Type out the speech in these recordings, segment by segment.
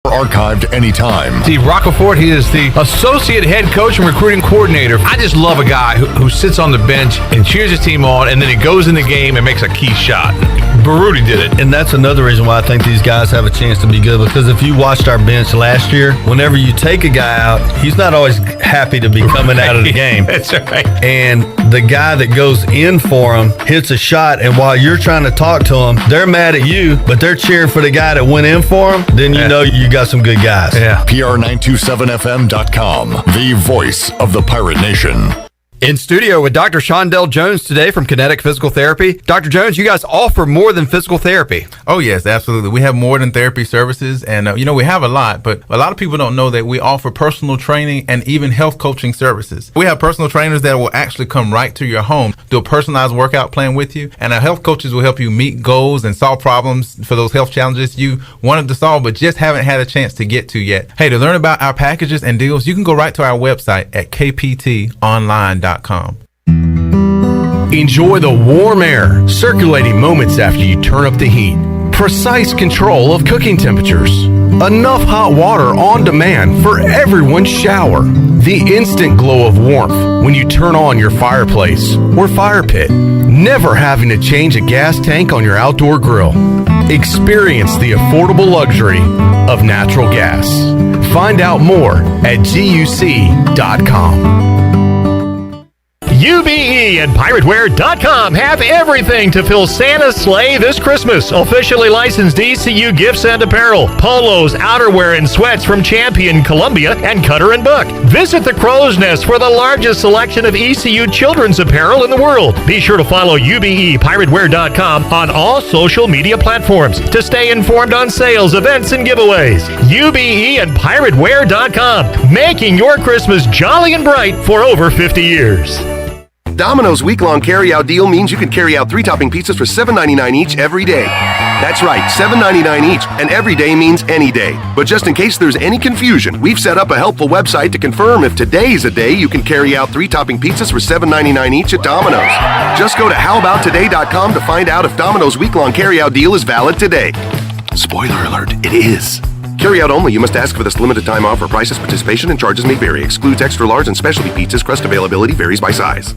Archived anytime. Steve Roccaforte, he is the associate head coach and recruiting coordinator. I just love a guy who sits on the bench and cheers his team on, and then he goes in the game and makes a key shot. Baruti did it. And that's another reason why I think these guys have a chance to be good, because if you watched our bench last year, whenever you take a guy out, he's not always happy to be coming out of the game. That's right. And the guy that goes in for him hits a shot, and while you're trying to talk to him, they're mad at you, but they're cheering for the guy that went in for him, then you know you got some good guys. Yeah. PR927FM.com, the voice of the Pirate Nation. In studio with Dr. Shondell Jones today from Kinetic Physical Therapy. Dr. Jones, you guys offer more than physical therapy. Oh, yes, absolutely. We have more than therapy services, and, we have a lot, but a lot of people don't know that we offer personal training and even health coaching services. We have personal trainers that will actually come right to your home, do a personalized workout plan with you, and our health coaches will help you meet goals and solve problems for those health challenges you wanted to solve but just haven't had a chance to get to yet. Hey, to learn about our packages and deals, you can go right to our website at kptonline.com. Enjoy the warm air, circulating moments after you turn up the heat. Precise control of cooking temperatures. Enough hot water on demand for everyone's shower. The instant glow of warmth when you turn on your fireplace or fire pit. Never having to change a gas tank on your outdoor grill. Experience the affordable luxury of natural gas. Find out more at GUC.com. UBE and PirateWear.com have everything to fill Santa's sleigh this Christmas. Officially licensed ECU gifts and apparel, polos, outerwear, and sweats from Champion, Columbia, and Cutter & Buck. Visit the Crow's Nest for the largest selection of ECU children's apparel in the world. Be sure to follow UBE PirateWear.com on all social media platforms to stay informed on sales, events, and giveaways. UBE and PirateWear.com, making your Christmas jolly and bright for over 50 years. Domino's week-long carry-out deal means you can carry out 3-topping pizzas for $7.99 each every day. That's right, $7.99 each, and every day means any day. But just in case there's any confusion, we've set up a helpful website to confirm if today's a day you can carry out 3-topping pizzas for $7.99 each at Domino's. Just go to howaboutoday.com to find out if Domino's week-long carry-out deal is valid today. Spoiler alert, it is. Carry out only. You must ask for this limited time offer. Prices, participation, and charges may vary. Excludes extra large and specialty pizzas. Crust availability varies by size.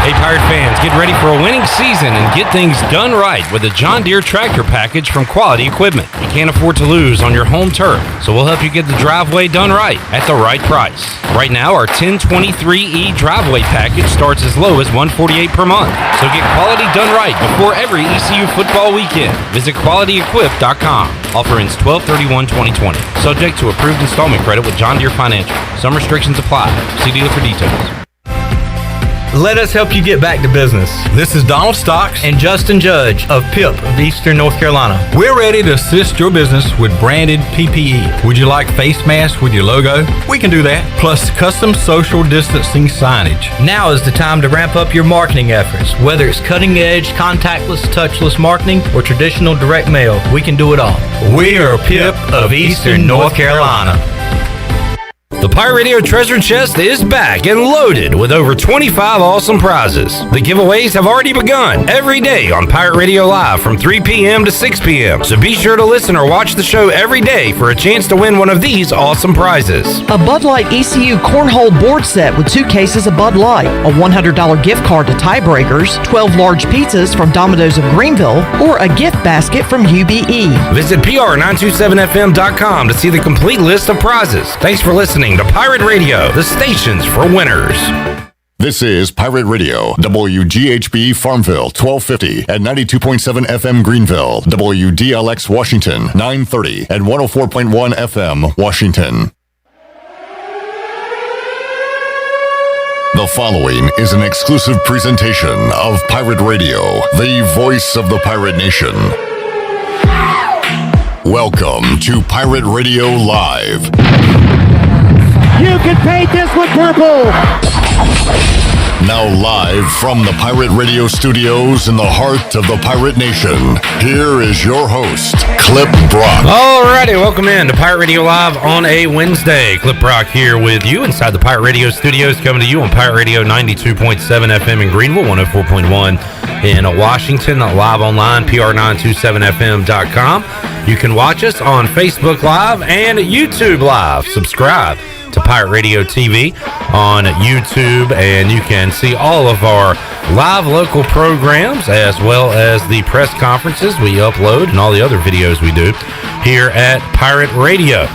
Hey, Pirate fans, get ready for a winning season and get things done right with a John Deere tractor package from Quality Equipment. You can't afford to lose on your home turf, so we'll help you get the driveway done right at the right price. Right now, our 1023E driveway package starts as low as $148 per month. So get quality done right before every ECU football weekend. Visit QualityEquip.com. Offer ends 12/31/2020. Subject to approved installment credit with John Deere Financial. Some restrictions apply. See dealer for details. Let us help you get back to business. This is Donald Stocks And Justin Judge of PIP of Eastern North Carolina. We're ready to assist your business with branded PPE. Would you like face masks with your logo? We can do that. Plus custom social distancing signage. Now is the time to ramp up your marketing efforts. Whether it's cutting edge, contactless, touchless marketing, or traditional direct mail, we can do it all. We are PIP of Eastern North Carolina. The Pirate Radio Treasure Chest is back and loaded with over 25 awesome prizes. The giveaways have already begun every day on Pirate Radio Live from 3 p.m. to 6 p.m. So be sure to listen or watch the show every day for a chance to win one of these awesome prizes. A Bud Light ECU cornhole board set with 2 cases of Bud Light, a $100 gift card to Tiebreakers, 12 large pizzas from Domino's of Greenville, or a gift basket from UBE. Visit PR927FM.com to see the complete list of prizes. Thanks for listening to Pirate Radio, the stations for winners. This is Pirate Radio, WGHB Farmville, 1250 at 92.7 FM Greenville, WDLX Washington, 930 and 104.1 FM Washington. The following is an exclusive presentation of Pirate Radio, the voice of the Pirate Nation. Welcome to Pirate Radio Live. You can paint this one purple. Now live from the Pirate Radio studios in the heart of the Pirate Nation, here is your host, Clip Brock. Alrighty, welcome in to Pirate Radio Live on a Wednesday. Clip Brock here with you inside the Pirate Radio studios, coming to you on Pirate Radio 92.7 FM in Greenville, 104.1 in Washington, live online, PR927FM.com. You can watch us on Facebook Live and YouTube Live. Subscribe to Pirate Radio TV on YouTube, and you can see all of our live local programs as well as the press conferences we upload and all the other videos we do here at Pirate Radio.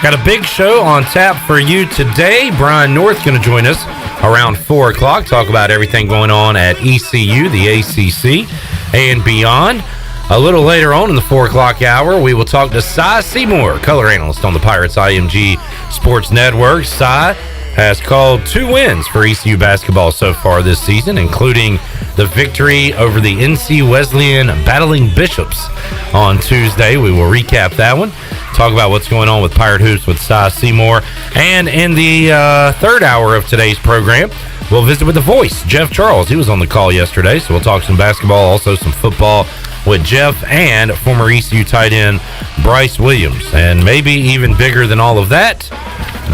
Got a big show on tap for you today. Brian North going to join us around 4 o'clock, talk about everything going on at ECU, the ACC, and beyond. A little later on in the 4 o'clock hour, we will talk to Seymour, color analyst on the Pirates IMG Sports Network. Has called 2 wins for ECU basketball so far this season, including the victory over the NC Wesleyan Battling Bishops on Tuesday. We will recap that one, talk about what's going on with Pirate Hoops with Seymour. And in the third hour of today's program, we'll visit with the voice, Jeff Charles. He was on the call yesterday, so we'll talk some basketball, also some football with Jeff and former ECU tight end Bryce Williams. And maybe even bigger than all of that,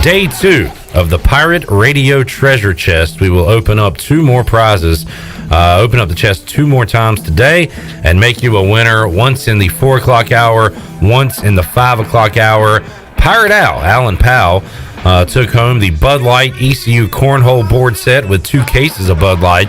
day 2 of the Pirate Radio Treasure Chest. We will open up 2 more prizes, open up the chest 2 more times today, and make you a winner once in the 4 o'clock hour, once in the 5 o'clock hour. Pirate Alan Powell, took home the Bud Light ECU Cornhole board set with 2 cases of Bud Light,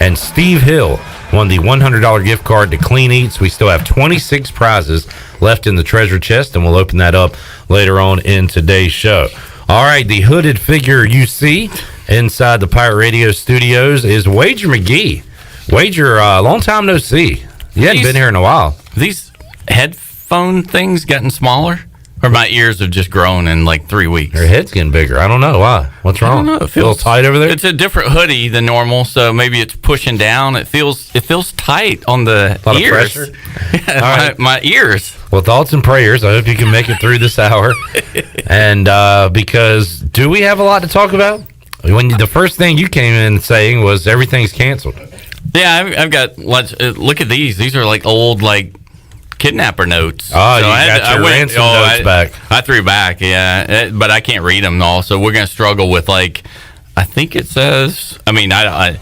and Steve Hill won the $100 gift card to Clean Eats. We still have 26 prizes left in the treasure chest, and we'll open that up later on in today's show. All right, the hooded figure you see inside the Pirate Radio studios is Wager McGhee. Wager, long time no see. You hadn't been here in a while. These headphone things getting smaller? Or my ears have just grown in like 3 weeks. Your head's getting bigger. I don't know why. What's wrong? I don't know. It feels a little tight over there. It's a different hoodie than normal, so maybe it's pushing down. It feels tight on the a lot ears. of pressure. my ears. Well, thoughts and prayers. I hope you can make it through this hour. And because do we have a lot to talk about? When the first thing you came in saying was everything's canceled. Yeah, I've got. Look at these. These are like old kidnapper notes. Oh, so you got your ransom notes back. I threw back, yeah, but I can't read them all, so we're going to struggle with, I think it says, because I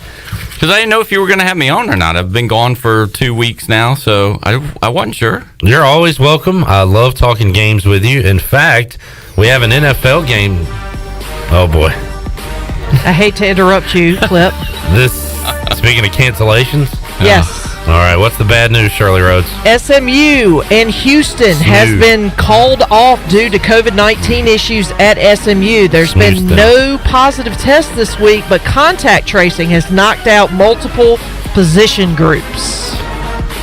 didn't know if you were going to have me on or not. I've been gone for 2 weeks now, so I wasn't sure. You're always welcome. I love talking games with you. In fact, we have an NFL game. Oh, boy. I hate to interrupt you, Clip. Speaking of cancellations? Yes. All right, what's the bad news, Shirley Rhodes? SMU in Houston has been called off due to COVID-19 issues at SMU. There's been no positive tests this week, but contact tracing has knocked out multiple position groups.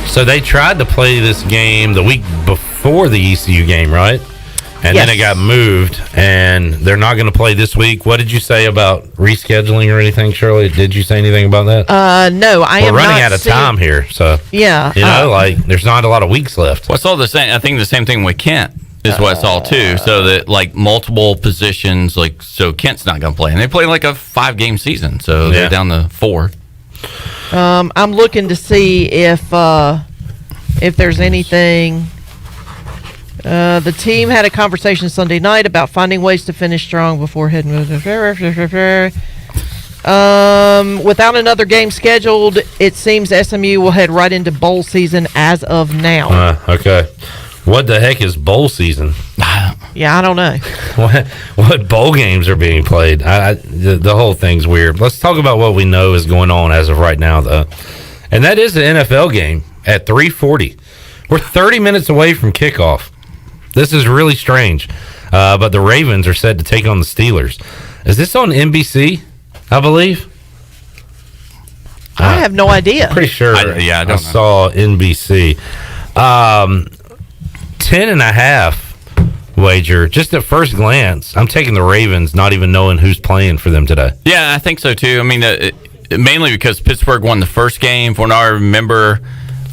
So they tried to play this game the week before the ECU game, right? And then it got moved, and they're not going to play this week. What did you say about rescheduling or anything, Shirley? Did you say anything about that? No, I am We're running not out of time here, so yeah, there's not a lot of weeks left. Well, it's all the same. I think the same thing with Kent is what it's all too. So that multiple positions, so Kent's not going to play, and they play a 5-game season, so they're down to 4. I'm looking to see if there's anything. The team had a conversation Sunday night about finding ways to finish strong before heading. Without another game scheduled, it seems SMU will head right into bowl season as of now. Okay. What the heck is bowl season? Yeah, I don't know. What bowl games are being played? The whole thing's weird. Let's talk about what we know is going on as of right now, though. And that is the NFL game at 3:40. We're 30 minutes away from kickoff. This is really strange. But the Ravens are set to take on the Steelers. Is this on NBC, I believe? I have no idea. Pretty sure I don't saw NBC. 10.5 wager. Just at first glance, I'm taking the Ravens, not even knowing who's playing for them today. Yeah, I think so, too. Mainly because Pittsburgh won the first game. From what I remember,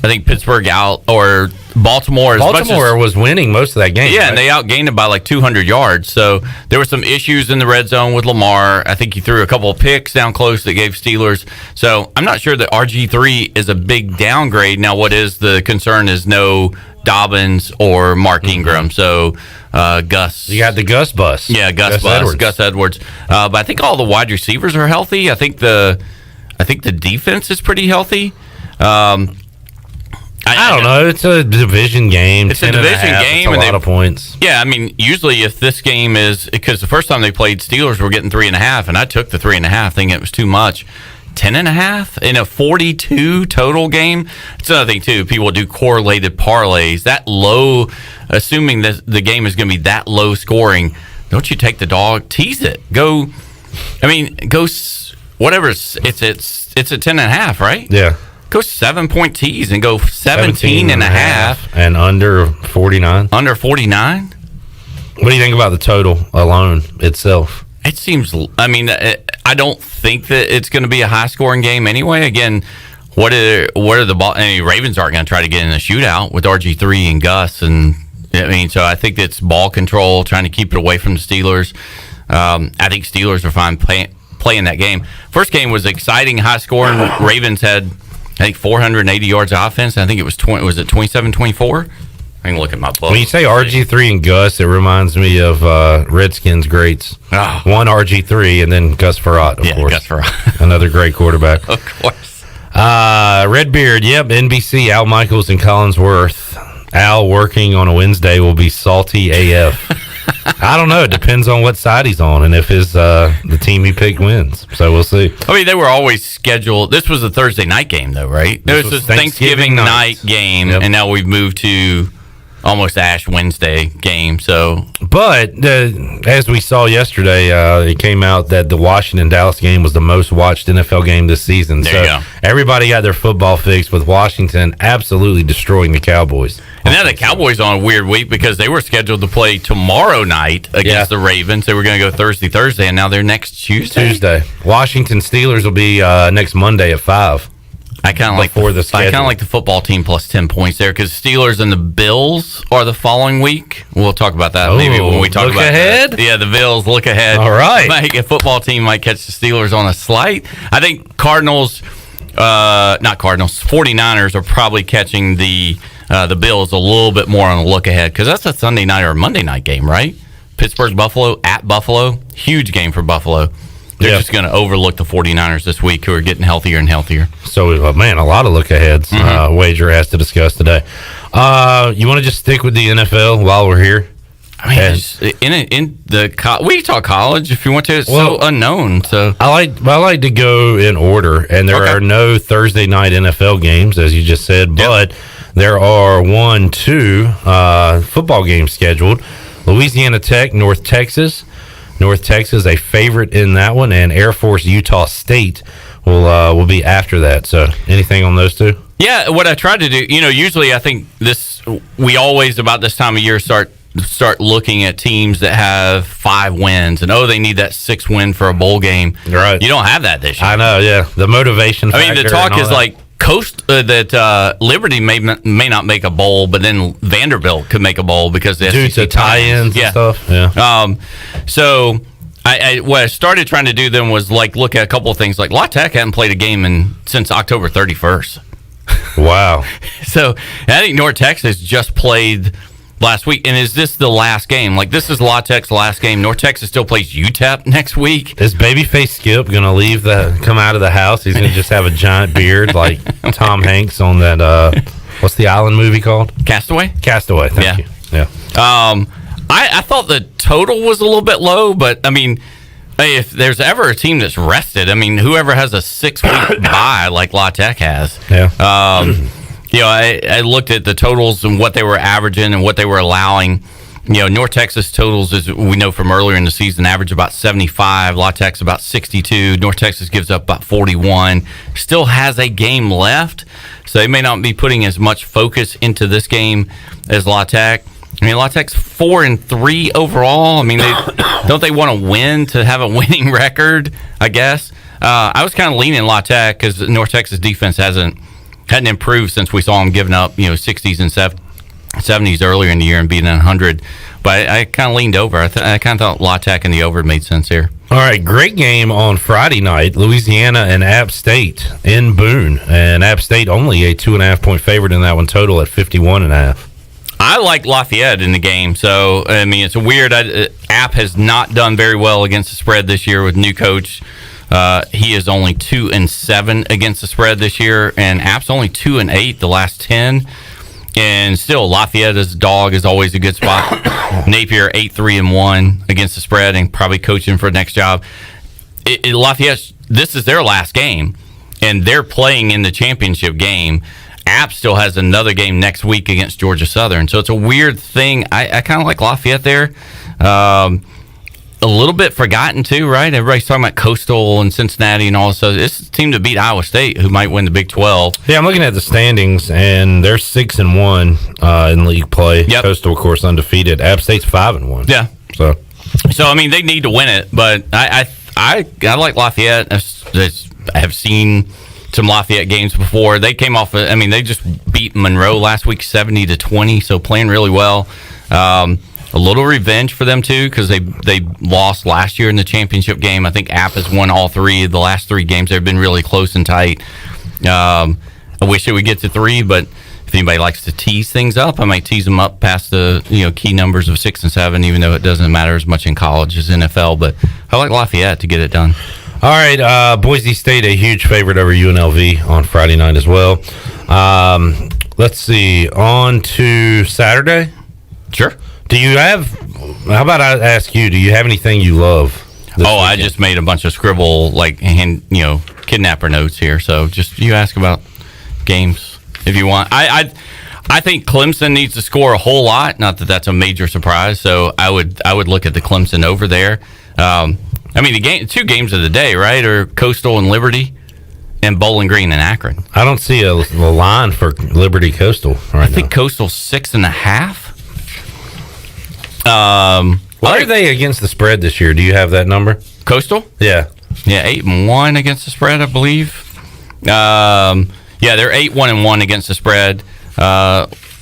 I think Pittsburgh or Baltimore. Baltimore was winning most of that game. Yeah, right? and they outgained it by 200 yards. So there were some issues in the red zone with Lamar. I think he threw a couple of picks down close that gave Steelers. So I'm not sure that RG3 is a big downgrade. Now, what is the concern is no Dobbins or Mark Ingram. So Gus. You got the Gus bus. Yeah, Gus Edwards. But I think all the wide receivers are healthy. I think the defense is pretty healthy. I don't know. It's a division game. It's a division game. It's a lot of points. Yeah, I mean, usually if this game is, because the first time they played, Steelers were getting 3.5, and I took the 3.5, thinking it was too much. 10.5 in a 42 total game. It's another thing too. People do correlated parlays that low, assuming that the game is going to be that low scoring. Don't you take the dog? Tease it. Go. I mean, go. Whatever. It's at 10.5, right? Yeah. Go 7-point tease and go 17.5 and under 49. Under 49. What do you think about the total alone itself? It seems. I mean, I don't think that it's going to be a high-scoring game anyway. Again, what are the ball? I mean, Ravens aren't going to try to get in a shootout with RG3 and Gus, and I mean, so I think it's ball control, trying to keep it away from the Steelers. I think Steelers are fine playing that game. First game was exciting, high-scoring. Ravens had, I think, 480 yards of offense. I think it was 27-24. I can look at my book. When you say RG3 and Gus, it reminds me of Redskins greats. Oh. One RG3 and then Gus Farrat, of course. Gus Farrat. Another great quarterback. Of course. Redbeard, yep, NBC, Al Michaels and Collinsworth. Al working on a Wednesday will be salty AF. I don't know. It depends on what side he's on and if the team he picked wins. So we'll see. I mean, they were always scheduled. This was a Thursday night game, though, right? This was a Thanksgiving night game, and now we've moved to almost Ash Wednesday game. So, but as we saw yesterday, it came out that the Washington-Dallas game was the most watched NFL game this season. There you go. Everybody got their football fix with Washington absolutely destroying the Cowboys. And now the Cowboys on a weird week because they were scheduled to play tomorrow night against the Ravens. They were going to go Thursday, and now they're next Tuesday. Washington Steelers will be next Monday at 5. I kind of like the football team plus 10 points there because Steelers and the Bills are the following week. We'll talk about that maybe when we talk about ahead. Yeah, the Bills look ahead. All right, a football team might catch the Steelers on a slight. I think 49ers are probably catching the Bills a little bit more on the look ahead because that's a Sunday night or Monday night game, right? Pittsburgh Buffalo at Buffalo, huge game for Buffalo. They're just going to overlook the 49ers this week, who are getting healthier and healthier. So, man, a lot of look-aheads Wager has to discuss today. You want to just stick with the NFL while we're here? I mean, we talk college if you want to. It's so unknown. So I like to go in order, and there are no Thursday night NFL games, as you just said, but there are 2 football games scheduled. Louisiana Tech, North Texas. North Texas, a favorite in that one, and Air Force Utah State will be after that. So, anything on those two? Yeah, what I tried to do, usually I think we always about this time of year start looking at teams that have 5 wins, and they need that 6th win for a bowl game. Right. You don't have that this year. I know. Yeah, the motivation. I mean, the talk is like that Liberty may not make a bowl, but then Vanderbilt could make a bowl because the due to tie-ins and stuff. Yeah. So what I started trying to do then was look at a couple of things. Like La Tech hadn't played a game since October 31st. Wow. So I think North Texas just played last week. And is this the last game? This is La Tech's last game. North Texas still plays UTEP next week. Is Babyface Skip going to come out of the house? He's going to just have a giant beard like Tom Hanks on that, what's the island movie called? Castaway? Castaway, thank you. Yeah. I thought the total was a little bit low, but, I mean, if there's ever a team that's rested, I mean, whoever has a 6-week bye like La Tech has. Yeah. I looked at the totals and what they were averaging and what they were allowing. North Texas totals, as we know from earlier in the season, average about 75. La Tech's about 62. North Texas gives up about 41. Still has a game left, so they may not be putting as much focus into this game as La Tech. I mean, La Tech's 4-3 overall. I mean, don't they want to win to have a winning record, I guess? I was kind of leaning La Tech because North Texas defense hadn't improved since we saw them giving up, 60s and 70s earlier in the year and beating 100. But I kind of leaned over. I kind of thought La Tech and the over made sense here. All right, great game on Friday night. Louisiana and App State in Boone. And App State only a 2.5-point favorite in that one, total at 51.5. I like Lafayette in the game. So, I mean, it's a weird. App has not done very well against the spread this year with new coach He is only 2-7 against the spread this year, and App's only 2-8 the last 10. And still, Lafayette as a dog is always a good spot. Napier 8-3-1 against the spread, and probably coaching for the next job. Lafayette, this is their last game, and they're playing in the championship game. App still has another game next week against Georgia Southern, so it's a weird thing. I kind of like Lafayette there. A little bit forgotten too, right? Everybody's talking about Coastal and Cincinnati and all this. So this is a team to beat Iowa State, who might win the Big 12. Yeah, I'm looking at the standings, and they're 6-1 in league play. Yep. Coastal, of course, undefeated. App State's 5-1. Yeah. So I mean, they need to win it, but I like Lafayette. I have seen some Lafayette games before. They came off. They just beat Monroe last week, 70-20. So playing really well. A little revenge for them too, because they lost last year in the championship game. I think App has won all three of the last 3 games. They've been really close and tight. I wish it would get to 3, but if anybody likes to tease things up, I might tease them up past the key numbers of 6 and 7, even though it doesn't matter as much in college as NFL. But I like Lafayette to get it done. All right, Boise State, a huge favorite over UNLV on Friday night as well. Let's see, on to Saturday. Sure. How about I ask you, do you have anything you love? I just made a bunch of scribble, kidnapper notes here. So just you ask about games if you want. I think Clemson needs to score a whole lot. Not that that's a major surprise. So I would look at the Clemson over there. The 2 games of the day, right, are Coastal and Liberty, and Bowling Green and Akron. I don't see a line for Liberty Coastal right now. I think Coastal's 6.5. Why are they against the spread this year? Do you have that number? Coastal? Yeah, 8-1 against the spread, I believe. They're 8-1-1 against the spread.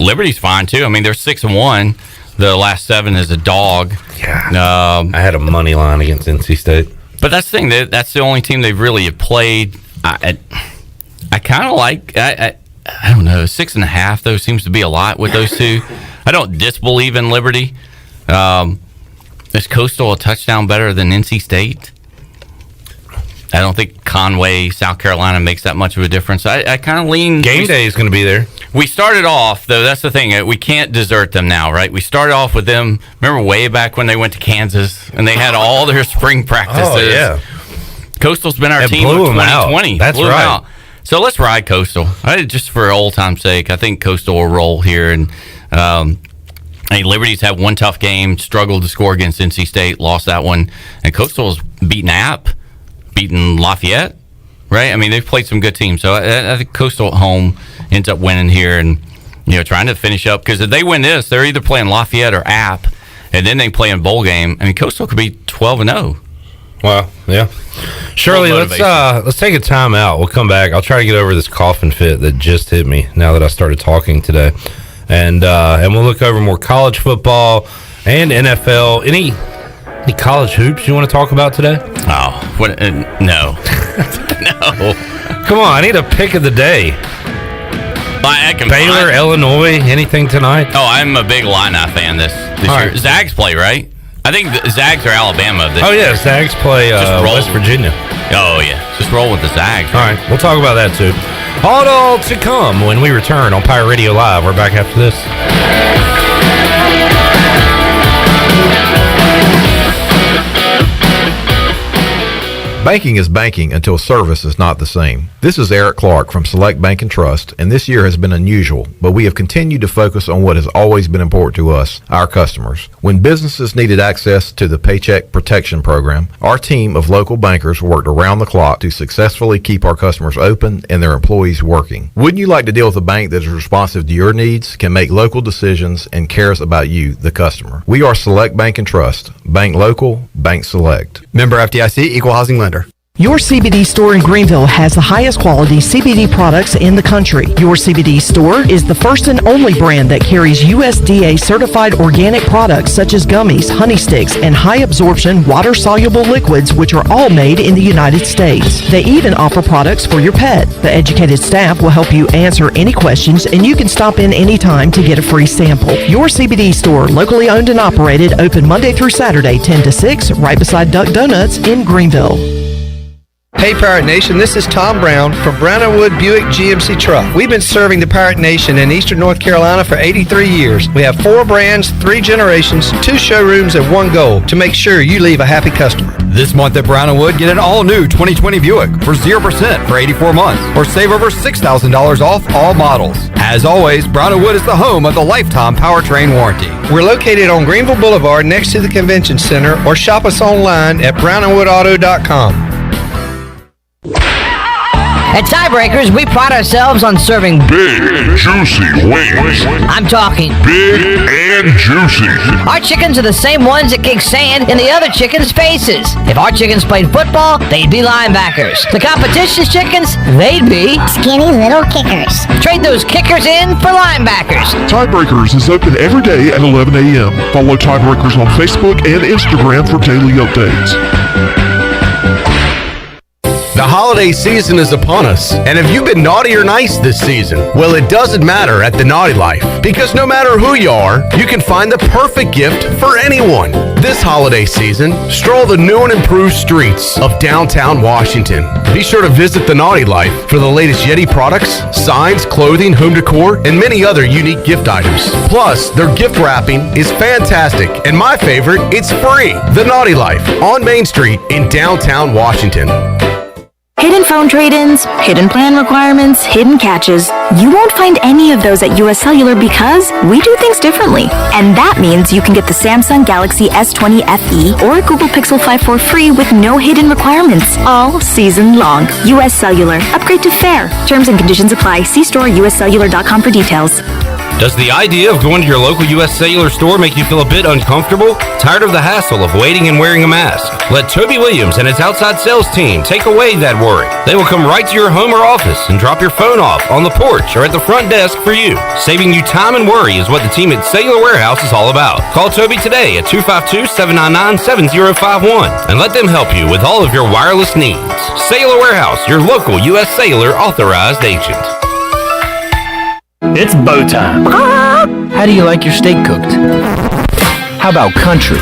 Liberty's fine too. They're 6-1. The last 7 is a dog. Yeah. I had a money line against NC State, but that's the thing. That's the only team they've really played. I kind of like. I don't know. 6.5 though seems to be a lot with those two. I don't disbelieve in Liberty. Is Coastal a touchdown better than NC State? I don't think Conway, South Carolina makes that much of a difference. I kind of lean. Game day is going to be there. We started off, though, that's the thing. We can't desert them now, right? We started off with them. Remember way back when they went to Kansas and they had all their spring practices? Oh, yeah. Coastal's been our team in 2020. That's right. So let's ride Coastal. Just for old time's sake, I think Coastal will roll here. And Liberty's had one tough game, struggled to score against NC State, lost that one. And Coastal's beaten App, beaten Lafayette, right? They've played some good teams. So I think Coastal at home ends up winning here and, trying to finish up. Because if they win this, they're either playing Lafayette or App, and then they play in bowl game. Coastal could be 12-0. Well, yeah. Shirley, let's take a time out. We'll come back. I'll try to get over this coughing fit that just hit me now that I started talking today. And we'll look over more college football and NFL. Any college hoops you want to talk about today? Oh, what? No. No. Come on, I need a pick of the day. Baylor, Illinois, anything tonight? Oh, I'm a big Illini fan this year. Right. Zags play, right? I think the Zags are Alabama. Oh, yeah, Zags play West Virginia. Oh, yeah. Just roll with the Zags. Right? All right, we'll talk about that, too. All to come when we return on Pirate Radio Live. We're back after this. Banking is banking until service is not the same. This is Eric Clark from Select Bank and Trust, and this year has been unusual, but we have continued to focus on what has always been important to us, our customers. When businesses needed access to the Paycheck Protection Program, our team of local bankers worked around the clock to successfully keep our customers open and their employees working. Wouldn't you like to deal with a bank that is responsive to your needs, can make local decisions, and cares about you, the customer? We are Select Bank and Trust. Bank local, bank select. Member FDIC, equal housing lender. Your CBD store in Greenville has the highest quality CBD products in the country. Your CBD store is the first and only brand that carries USDA certified organic products such as gummies, honey sticks, and high absorption water-soluble liquids, which are all made in the United States. They even offer products for your pet. The educated staff will help you answer any questions, and you can stop in anytime to get a free sample. Your CBD store, locally owned and operated, open Monday through Saturday, 10 to 6, right beside Duck Donuts in Greenville. Hey Pirate Nation, this is Tom Brown from Brown & Wood Buick GMC Truck. We've been serving the Pirate Nation in Eastern North Carolina for 83 years. We have 4 brands, 3 generations, 2 showrooms, and 1 goal to make sure you leave a happy customer. This month at Brown & Wood, get an all-new 2020 Buick for 0% for 84 months or save over $6,000 off all models. As always, Brown & Wood is the home of the lifetime powertrain warranty. We're located on Greenville Boulevard next to the Convention Center, or shop us online at brownandwoodauto.com. At Tiebreakers, we pride ourselves on serving big, juicy wings. I'm talking big and juicy. Our chickens are the same ones that kick sand in the other chickens' faces. If our chickens played football, they'd be linebackers. The competition's chickens, they'd be skinny little kickers. Trade those kickers in for linebackers. Tiebreakers is open every day at 11 a.m. Follow Tiebreakers on Facebook and Instagram for daily updates. The holiday season is upon us, and have you been naughty or nice this season? Well, it doesn't matter at the Naughty Life, because no matter who you are, you can find the perfect gift for anyone. This holiday season, stroll the new and improved streets of downtown Washington. Be sure to visit the Naughty Life for the latest Yeti products, signs, clothing, home decor, and many other unique gift items. Plus, their gift wrapping is fantastic, and my favorite, it's free. The Naughty Life on Main Street in downtown Washington. Hidden phone trade-ins, hidden plan requirements, hidden catches. You won't find any of those at US Cellular because we do things differently. And that means you can get the Samsung Galaxy S20 FE or Google Pixel 5 for free with no hidden requirements all season long. US Cellular. Upgrade to fair. Terms and conditions apply. See store uscellular.com for details. Does the idea of going to your local U.S. Cellular store make you feel a bit uncomfortable? Tired of the hassle of waiting and wearing a mask? Let Toby Williams and his outside sales team take away that worry. They will come right to your home or office and drop your phone off on the porch or at the front desk for you. Saving you time and worry is what the team at Cellular Warehouse is all about. Call Toby today at 252-799-7051 and let them help you with all of your wireless needs. Cellular Warehouse, your local U.S. Cellular authorized agent. It's bow time. How do you like your steak cooked? How about country?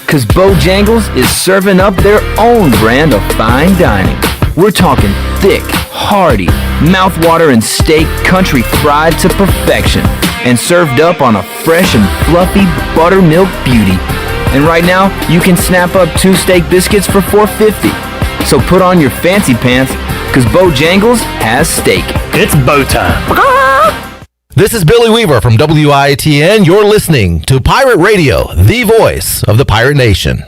Cause Bojangles is serving up their own brand of fine dining. We're talking thick, hearty, mouthwatering steak country fried to perfection and served up on a fresh and fluffy buttermilk beauty. And right now, you can snap up 2 steak biscuits for $4.50. So put on your fancy pants, cause Bojangles has steak. It's bow time. This is Billy Weaver from WITN. You're listening to Pirate Radio, the voice of the Pirate Nation.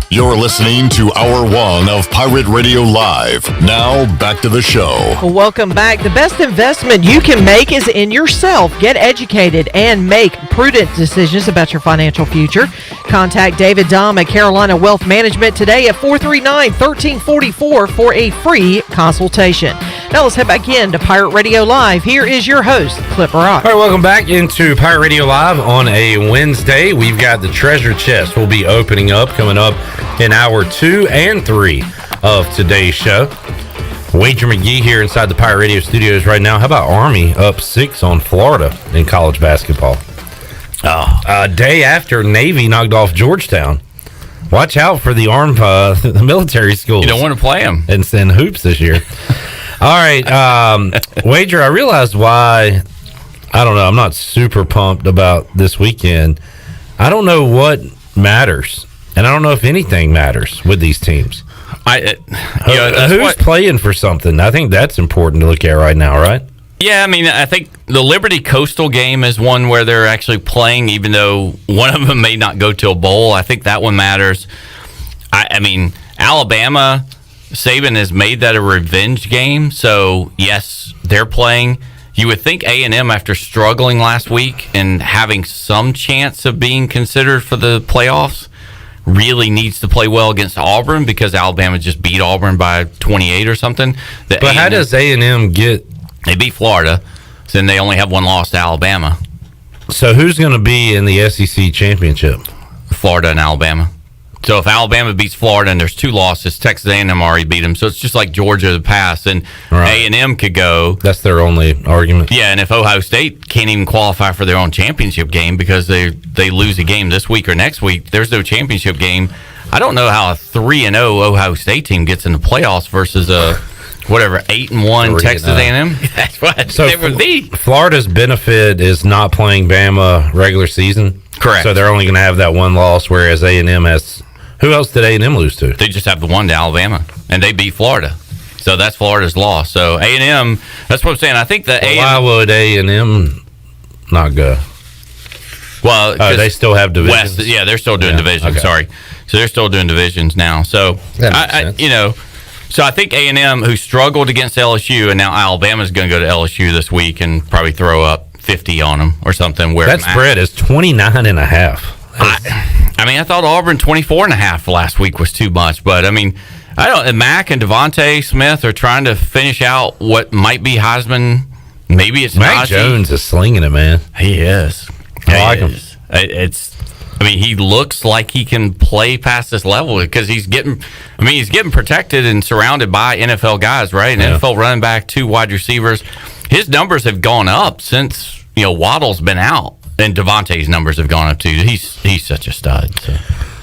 You're listening to Hour 1 of Pirate Radio Live. Now, back to the show. Well, welcome back. The best investment you can make is in yourself. Get educated and make prudent decisions about your financial future. Contact David Dahm at Carolina Wealth Management today at 439-1344 for a free consultation. Now let's head back in to Pirate Radio Live. Here is your host, Clipper Rock. All right, welcome back into Pirate Radio Live on a Wednesday. We've got the treasure chest will be opening up, coming up in hour 2 and 3 of today's show. Wager McGhee here inside the Pirate Radio studios right now. How about Army up 6 on Florida in college basketball? A day after Navy knocked off Georgetown. Watch out for the the military schools. You don't want to play them. And send hoops this year. All right, Wager, I realized why, I don't know, I'm not super pumped about this weekend. I don't know what matters, and I don't know if anything matters with these teams. Who's playing for something? I think that's important to look at right now, right? Yeah, I mean, I think the Liberty Coastal game is one where they're actually playing, even though one of them may not go to a bowl. I think that one matters. I mean, Alabama, Saban has made that a revenge game, so yes, they're playing. You would think A&M, after struggling last week and having some chance of being considered for the playoffs, really needs to play well against Auburn because Alabama just beat Auburn by 28 or something. But how does A&M get... They beat Florida, so then they only have one loss to Alabama. So who's going to be in the SEC championship? Florida and Alabama. So if Alabama beats Florida and there's 2 losses, Texas A&M already beat them. So it's just like Georgia the past, and A&M could go. That's their only argument. Yeah, and if Ohio State can't even qualify for their own championship game because they lose a game this week or next week, there's no championship game. I don't know how a 3-0 Ohio State team gets in the playoffs versus a 8-1 Texas A&M. That's what So it would be. Florida's benefit is not playing Bama regular season. Correct. So they're only going to have that one loss, whereas A&M has. Who else did A&M lose to? They just have the one to Alabama, and they beat Florida. So that's Florida's loss. So A&M, that's what I'm saying. I think that Why would A&M not go? Well, they still have divisions. West, yeah, they're still doing divisions. Okay. Sorry, so they're still doing divisions now. So so I think A&M, who struggled against LSU, and now Alabama's going to go to LSU this week and probably throw up 50 on them or something. Where That spread is 29.5. I mean, I thought Auburn 24.5 last week was too much, but I mean, Mac and Devontae Smith are trying to finish out what might be Heisman. Maybe it's Mac Najee. Jones is slinging it, man. He is. I like him. I mean, he looks like he can play past this level because he's getting protected and surrounded by NFL guys, right? An NFL running back, 2 wide receivers. His numbers have gone up since Waddle's been out. And Devontae's numbers have gone up too. He's such a stud. So.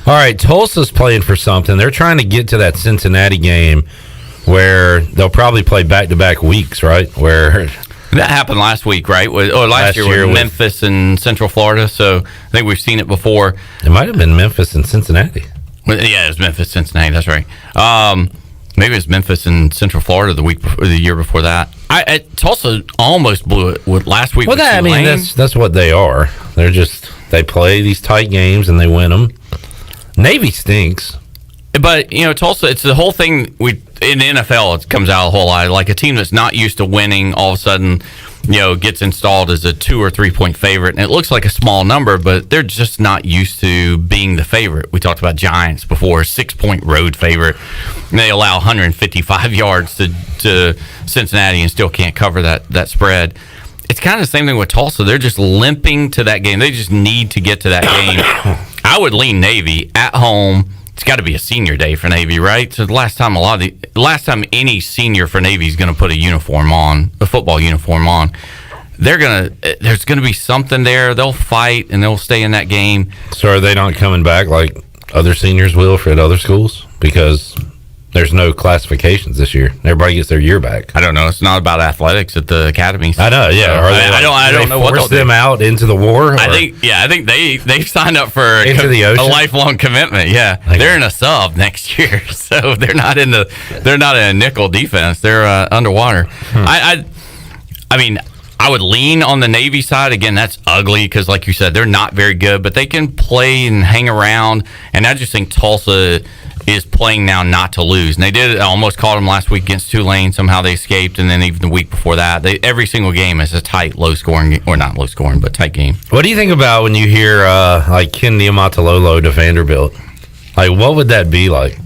All right, Tulsa's playing for something. They're trying to get to that Cincinnati game where they'll probably play back-to-back weeks, right? Where that happened last week, right? Last year with Memphis and Central Florida. So I think we've seen it before. It might have been Memphis and Cincinnati. Yeah, it was Memphis, Cincinnati. That's right. Maybe it was Memphis and Central Florida the year before that. Tulsa almost blew it last week. Well, that's what they are. They play these tight games and they win them. Navy stinks. But, Tulsa, it's the whole thing. In the NFL, it comes out a whole lot. Like a team that's not used to winning, all of a sudden, gets installed as a 2 or 3 point favorite. And it looks like a small number, but they're just not used to being the favorite. We talked about Giants before, 6-point road favorite. And they allow 155 yards to Cincinnati and still can't cover that spread. It's kind of the same thing with Tulsa. They're just limping to that game. They just need to get to that game. I would lean Navy at home. It's got to be a senior day for Navy, right? So the last time any senior for Navy is going to put a football uniform on, there's going to be something there. They'll fight and they'll stay in that game. So are they not coming back like other seniors will for at other schools? Because there's no classifications this year. Everybody gets their year back. I don't know. It's not about athletics at the academies. I know. Yeah. So, I don't know what force them out into the war. I think they signed up for a lifelong commitment. Yeah, they're in a sub next year, so they're not in a nickel defense. They're underwater. I mean, I would lean on the Navy side. Again, that's ugly because, like you said, they're not very good, but they can play and hang around. And I just think Tulsa is playing now not to lose. And they did almost caught them last week against Tulane. Somehow they escaped. And then even the week before that, every single game is a tight, low-scoring, or not low-scoring, but tight game. What do you think about when you hear like Ken Niumatalolo to Vanderbilt? Like, what would that be like?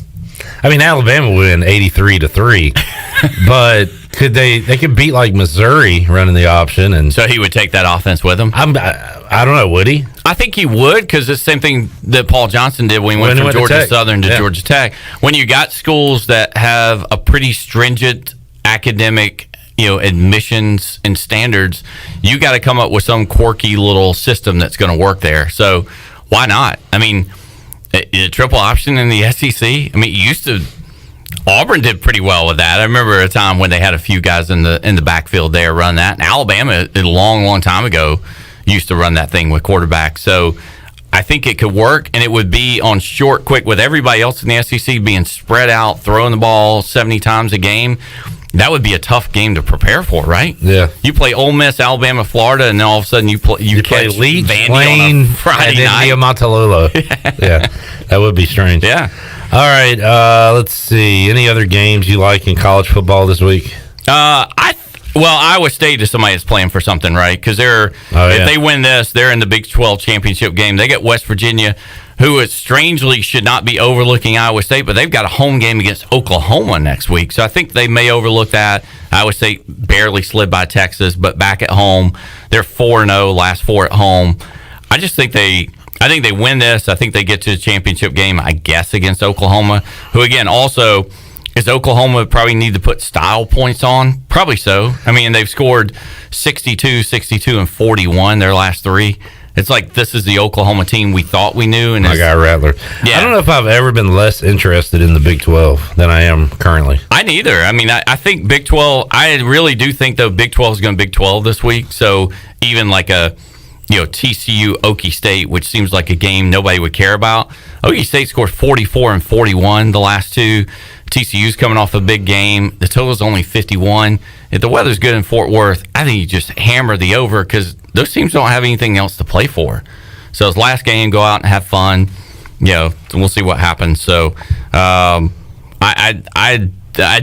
I mean, Alabama would win 83-3, but could they could beat like Missouri running the option, and so he would take that offense with him. I don't know, would he? I think he would, because it's the same thing that Paul Johnson did when he went from Georgia Southern to Georgia Tech. When you got schools that have a pretty stringent academic, admissions and standards, you got to come up with some quirky little system that's going to work there. So why not? I mean, a triple option in the SEC. I mean, Auburn did pretty well with that. I remember a time when they had a few guys in the backfield there run that. And Alabama, a long time ago, used to run that thing with quarterbacks. So I think it could work, and it would be on short, quick, with everybody else in the SEC being spread out, throwing the ball 70 times a game. That would be a tough game to prepare for, right? Yeah. You play Ole Miss, Alabama, Florida, and then all of a sudden you catch Leach, Vandy Lane, on a Friday night. And then Niumatalolo. Yeah, that would be strange. Yeah. All right, let's see. Any other games you like in college football this week? Iowa State is somebody that's playing for something, right? Because if they win this, they're in the Big 12 championship game. They get West Virginia, who strangely should not be overlooking Iowa State, but they've got a home game against Oklahoma next week. So I think they may overlook that. Iowa State barely slid by Texas, but back at home, they're 4-0, last 4 at home. I just think I think they win this. I think they get to the championship game, I guess, against Oklahoma, who, again, also is Oklahoma probably need to put style points on. Probably so. I mean, they've scored 62, 62, and 41 their last three. It's like this is the Oklahoma team we thought we knew. And my guy Rattler. Yeah. I don't know if I've ever been less interested in the Big 12 than I am currently. I neither. I mean, I think Big 12, I really do think, though, Big 12 is going to Big 12 this week. So even like a, TCU Okie State, which seems like a game nobody would care about. Okie State scored 44 and 41 the last two. TCU's coming off a big game. The total is only 51. If the weather's good in Fort Worth, I think you just hammer the over because those teams don't have anything else to play for. So it's last game, go out and have fun. We'll see what happens. So I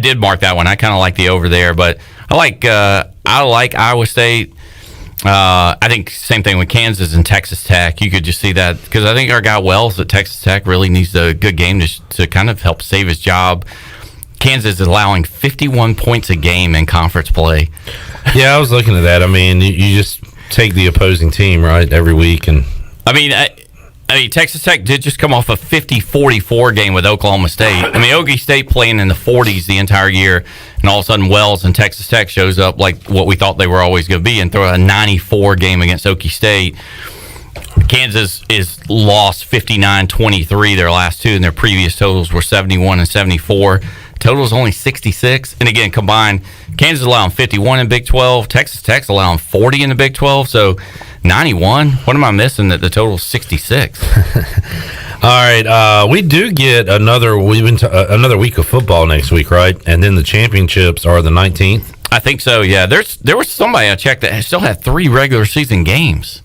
did mark that one. I kind of like the over there, but I like Iowa State. I think same thing with Kansas and Texas Tech. You could just see that because I think our guy Wells at Texas Tech really needs a good game to kind of help save his job. Kansas is allowing 51 points a game in conference play. Yeah, I was looking at that. I mean, you just take the opposing team, right, every week. And I mean, Texas Tech did just come off a 50-44 game with Oklahoma State. I mean, Okie State playing in the 40s the entire year, and all of a sudden Wells and Texas Tech shows up like what we thought they were always going to be and throw a 94 game against Okie State. Kansas is lost 59-23 their last two, and their previous totals were 71 and 74. Total is only 66. And again, combined, Kansas allowing 51 in Big 12. Texas Tech's allowing 40 in the Big 12. So 91. What am I missing that the total is 66? All right. We do get another week of football next week, right? And then the championships are the 19th. I think so, yeah. There was somebody I checked that still had 3 regular season games.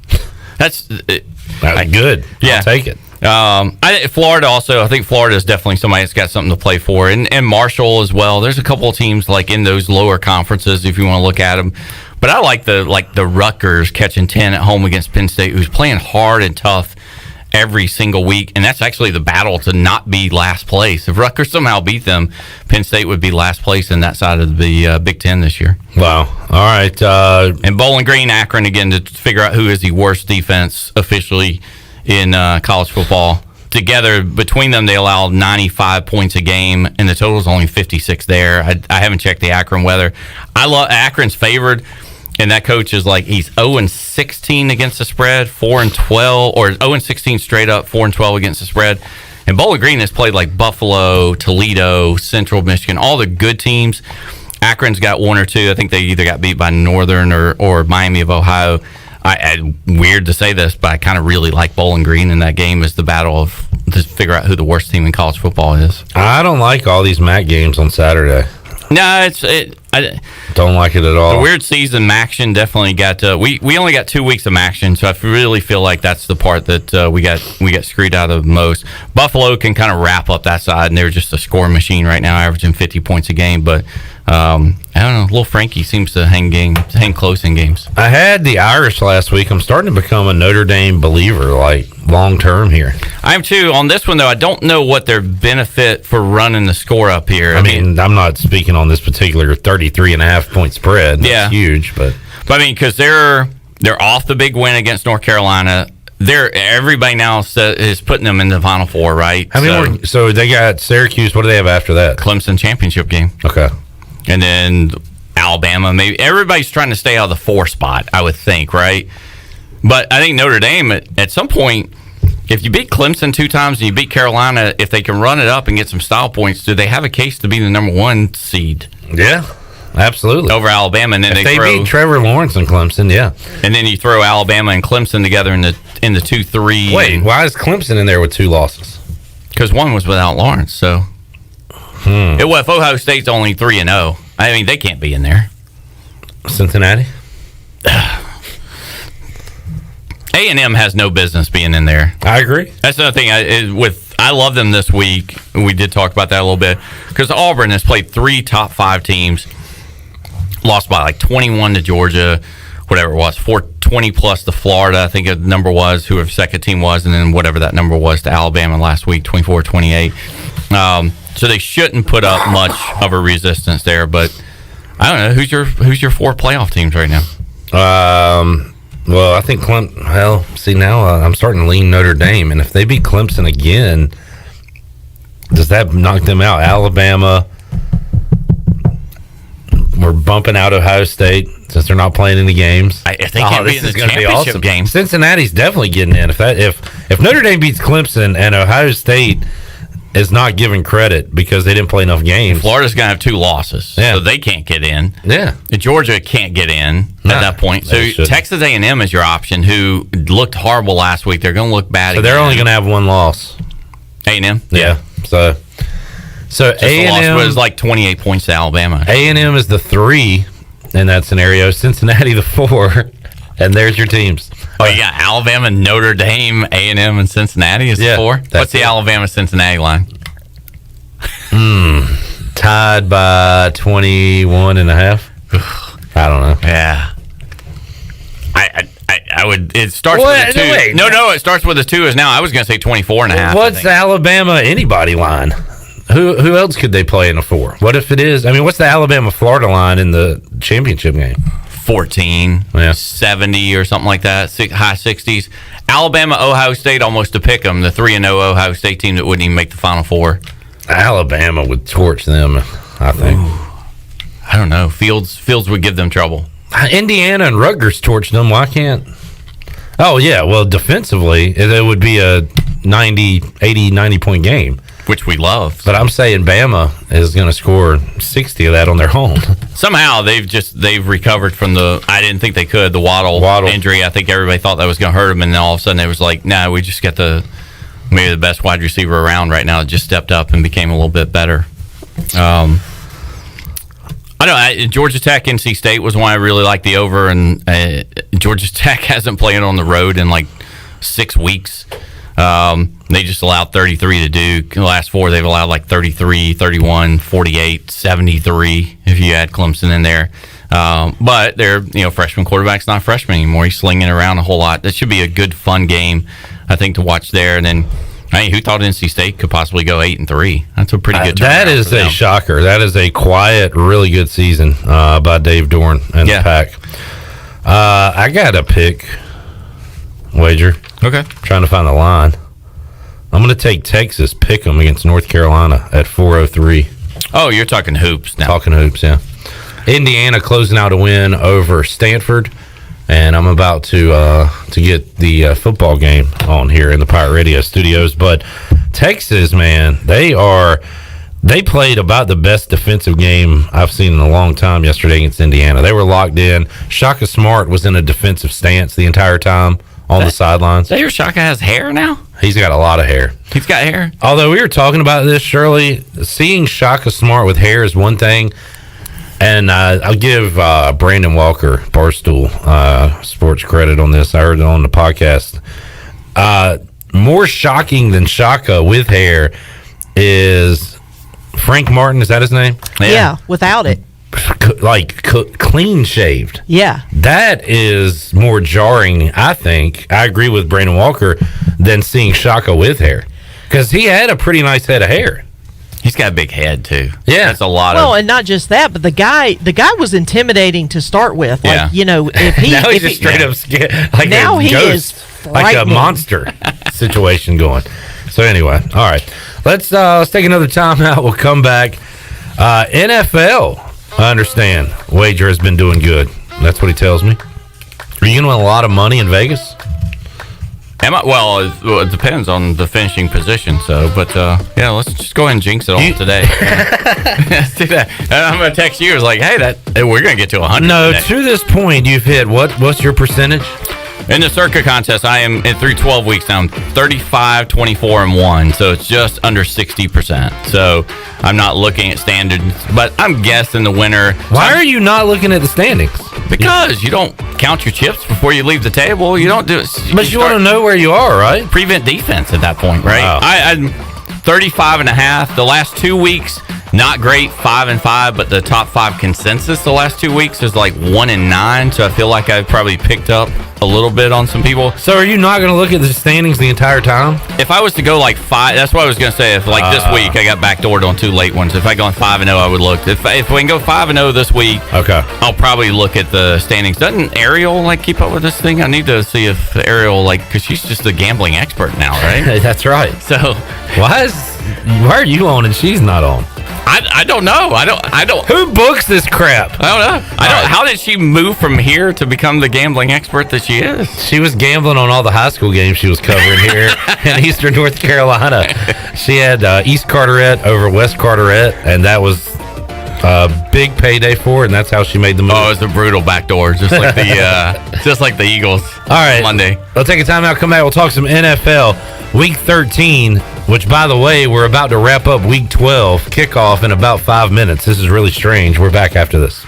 That's good. Yeah. I'll take it. Florida also. I think Florida is definitely somebody that's got something to play for, and Marshall as well. There's a couple of teams like in those lower conferences if you want to look at them. But I like the Rutgers catching 10 at home against Penn State, who's playing hard and tough every single week, and that's actually the battle to not be last place. If Rutgers somehow beat them, Penn State would be last place in that side of the Big Ten this year. Wow. All right. And Bowling Green, Akron again to figure out who is the worst defense officially in college football. Together, between them, they allow 95 points a game, and the total is only 56 there. I haven't checked the Akron weather. I love Akron's favored, and that coach is like he's 0-16 against the spread, 4-12, or 0-16 straight up, 4-12 against the spread. And Bowling Green has played like Buffalo, Toledo, Central Michigan, all the good teams. Akron's got one or two. I think they either got beat by Northern or Miami of Ohio. Weird to say this, but I kind of really like Bowling Green in that game as the battle of to figure out who the worst team in college football is. I don't like all these MAC games on Saturday. No, I don't like it at all. The weird season Maction definitely got. We only got 2 weeks of Maction, so I really feel like that's the part that we got screwed out of most. Buffalo can kind of wrap up that side, and they're just a scoring machine right now, averaging 50 points a game. But I don't know. Little Frankie seems to hang close in games. I had the Irish last week. I'm starting to become a Notre Dame believer, like long term here. I am too. On this one though, I don't know what their benefit for running the score up here. I mean, I'm not speaking on this particular 33.5 point spread. That's huge, but I mean, because they're off the big win against North Carolina. Everybody now is putting them in the Final Four, right? So they got Syracuse. What do they have after that? Clemson championship game. Okay. And then Alabama, maybe. Everybody's trying to stay out of the 4 spot, I would think, right? But I think Notre Dame, at some point, if you beat Clemson 2 times and you beat Carolina, if they can run it up and get some style points, do they have a case to be the number 1 seed? Yeah, absolutely. Over Alabama. And then if they beat Trevor Lawrence and Clemson, yeah. And then you throw Alabama and Clemson together in the 2-3. Wait, why is Clemson in there with 2 losses? Because one was without Lawrence, so... If Ohio State's only 3-0, I mean, they can't be in there. Cincinnati? A&M has no business being in there. I agree. That's another thing. I love them this week. We did talk about that a little bit because Auburn has played 3 top 5 teams, lost by like 21 to Georgia, whatever it was, 420 plus to Florida. I think the number was whoever second team was, and then whatever that number was to Alabama last week, 24-28. So they shouldn't put up much of a resistance there. But I don't know who's your 4 playoff teams right now. Well, I think now I'm starting to lean Notre Dame, and if they beat Clemson again, does that knock them out? Alabama, we're bumping out Ohio State since they're not playing any games. If they can't be in the championship game, Cincinnati's definitely getting in. If Notre Dame beats Clemson and Ohio State is not given credit because they didn't play enough games, Florida's going to have 2 losses, so they can't get in. Yeah, Georgia can't get in at that point. So Texas A&M is your option, who looked horrible last week. They're going to look bad. So they're only going to have 1 loss. A&M, yeah. So A&M was like 28 points to Alabama. A&M is the 3 in that scenario. Cincinnati the 4, and there's your teams. Oh, you got Alabama, Notre Dame, A&M, and Cincinnati is the 4. What's the Alabama-Cincinnati line? Tied by 21.5. I don't know. Yeah. I would. It starts with a 2. Wait. No, it starts with a 2 is now. I was going to say 24.5. What's the Alabama anybody line? Who else could they play in a 4? What if it is? I mean, what's the Alabama-Florida line in the championship game? 14, 70 or something like that, high 60s. Alabama, Ohio State almost to pick them, the 3-0 Ohio State team that wouldn't even make the Final Four. Alabama would torch them, I think. I don't know. Fields would give them trouble. Indiana and Rutgers torched them. Why can't? Oh, yeah. Well, defensively, it would be a 90 point game. Which we love. But I'm saying Bama is going to score 60 of that on their own. Somehow they've recovered from I didn't think they could, the Waddle injury. I think everybody thought that was going to hurt them, and then all of a sudden it was like, nah, we just got maybe the best wide receiver around right now. It just stepped up and became a little bit better. I know Georgia Tech, NC State was one I really liked the over, and Georgia Tech hasn't played on the road in like 6 weeks. They just allowed 33 to Duke. The last 4, they've allowed like 33, 31, 48, 73, if you add Clemson in there. But their freshman quarterback's not a freshman anymore. He's slinging around a whole lot. That should be a good, fun game, I think, to watch there. And then, who thought NC State could possibly go 8-3? That's a pretty good turnaround. That is a shocker. That is a quiet, really good season by Dave Dorn and the Pack. I got a pick wager. Okay. Trying to find the line. I'm going to take Texas, pick them against North Carolina at 403. Oh, you're talking hoops now. Talking hoops, yeah. Indiana closing out a win over Stanford, and I'm about to get the football game on here in the Pirate Radio studios. But Texas, man, they played about the best defensive game I've seen in a long time yesterday against Indiana. They were locked in. Shaka Smart was in a defensive stance the entire time on the sidelines. Did you hear Shaka has hair now? He's got a lot of hair. He's got hair. Although we were talking about this, Shirley, seeing Shaka Smart with hair is one thing. And I'll give Brandon Walker, Barstool Sports, credit on this. I heard it on the podcast. More shocking than Shaka with hair is Frank Martin. Is that his name? Yeah, without it. Like clean shaved. Yeah. That is more jarring, I think. I agree with Brandon Walker than seeing Shaka with hair. Because he had a pretty nice head of hair. He's got a big head too. Yeah, that's a lot. Well, and not just that, but the guy was intimidating to start with. Like, if he now he's just straight up scared, like now a he ghost, is like a monster situation going. So anyway, all right, let's take another time out. We'll come back. NFL, I understand. Wager has been doing good. That's what he tells me. Are you going to win a lot of money in Vegas? Well, it depends on the finishing position. So, but let's just go ahead and jinx it all today. Let's do that. I'm gonna text you. It's like, hey, we're gonna get to 100. No, today. to this point, you've hit what's your percentage? In the Circa contest, I am through 12 weeks now. I'm 35, 24, and 1. So it's just under 60%. So I'm not looking at standards, but I'm guessing the winner. Why are you not looking at the standings? Because you don't count your chips before you leave the table. You don't do it. But you want to know where you are, right? Prevent defense at that point, right? Wow. I'm 35.5. The last 2 weeks, not great, 5-5, but the top 5 consensus the last 2 weeks is like 1-9. So I feel like I've probably picked up a little bit on some people. So are you not going to look at the standings the entire time? If I was to go like 5, that's what I was going to say. If like this week I got backdoored on 2 late ones. If I go on 5-0, I would look. If we can go 5-0 this week, okay, I'll probably look at the standings. Doesn't Ariel like keep up with this thing? I need to see if Ariel because she's just a gambling expert now, right? That's right. So why are you on and she's not on? I don't know. I don't. Who books this crap? I don't know. How did she move from here to become the gambling expert that she is? She was gambling on all the high school games she was covering here in Eastern North Carolina. She had East Carteret over West Carteret, and that was a big payday for her, and that's how she made the move. Oh, it was a brutal backdoor, just like the Eagles. All right, Monday. We'll take a time out. Come back. We'll talk some NFL. Week 13, which, by the way, we're about to wrap up Week 12 kickoff in about 5 minutes. This is really strange. We're back after this.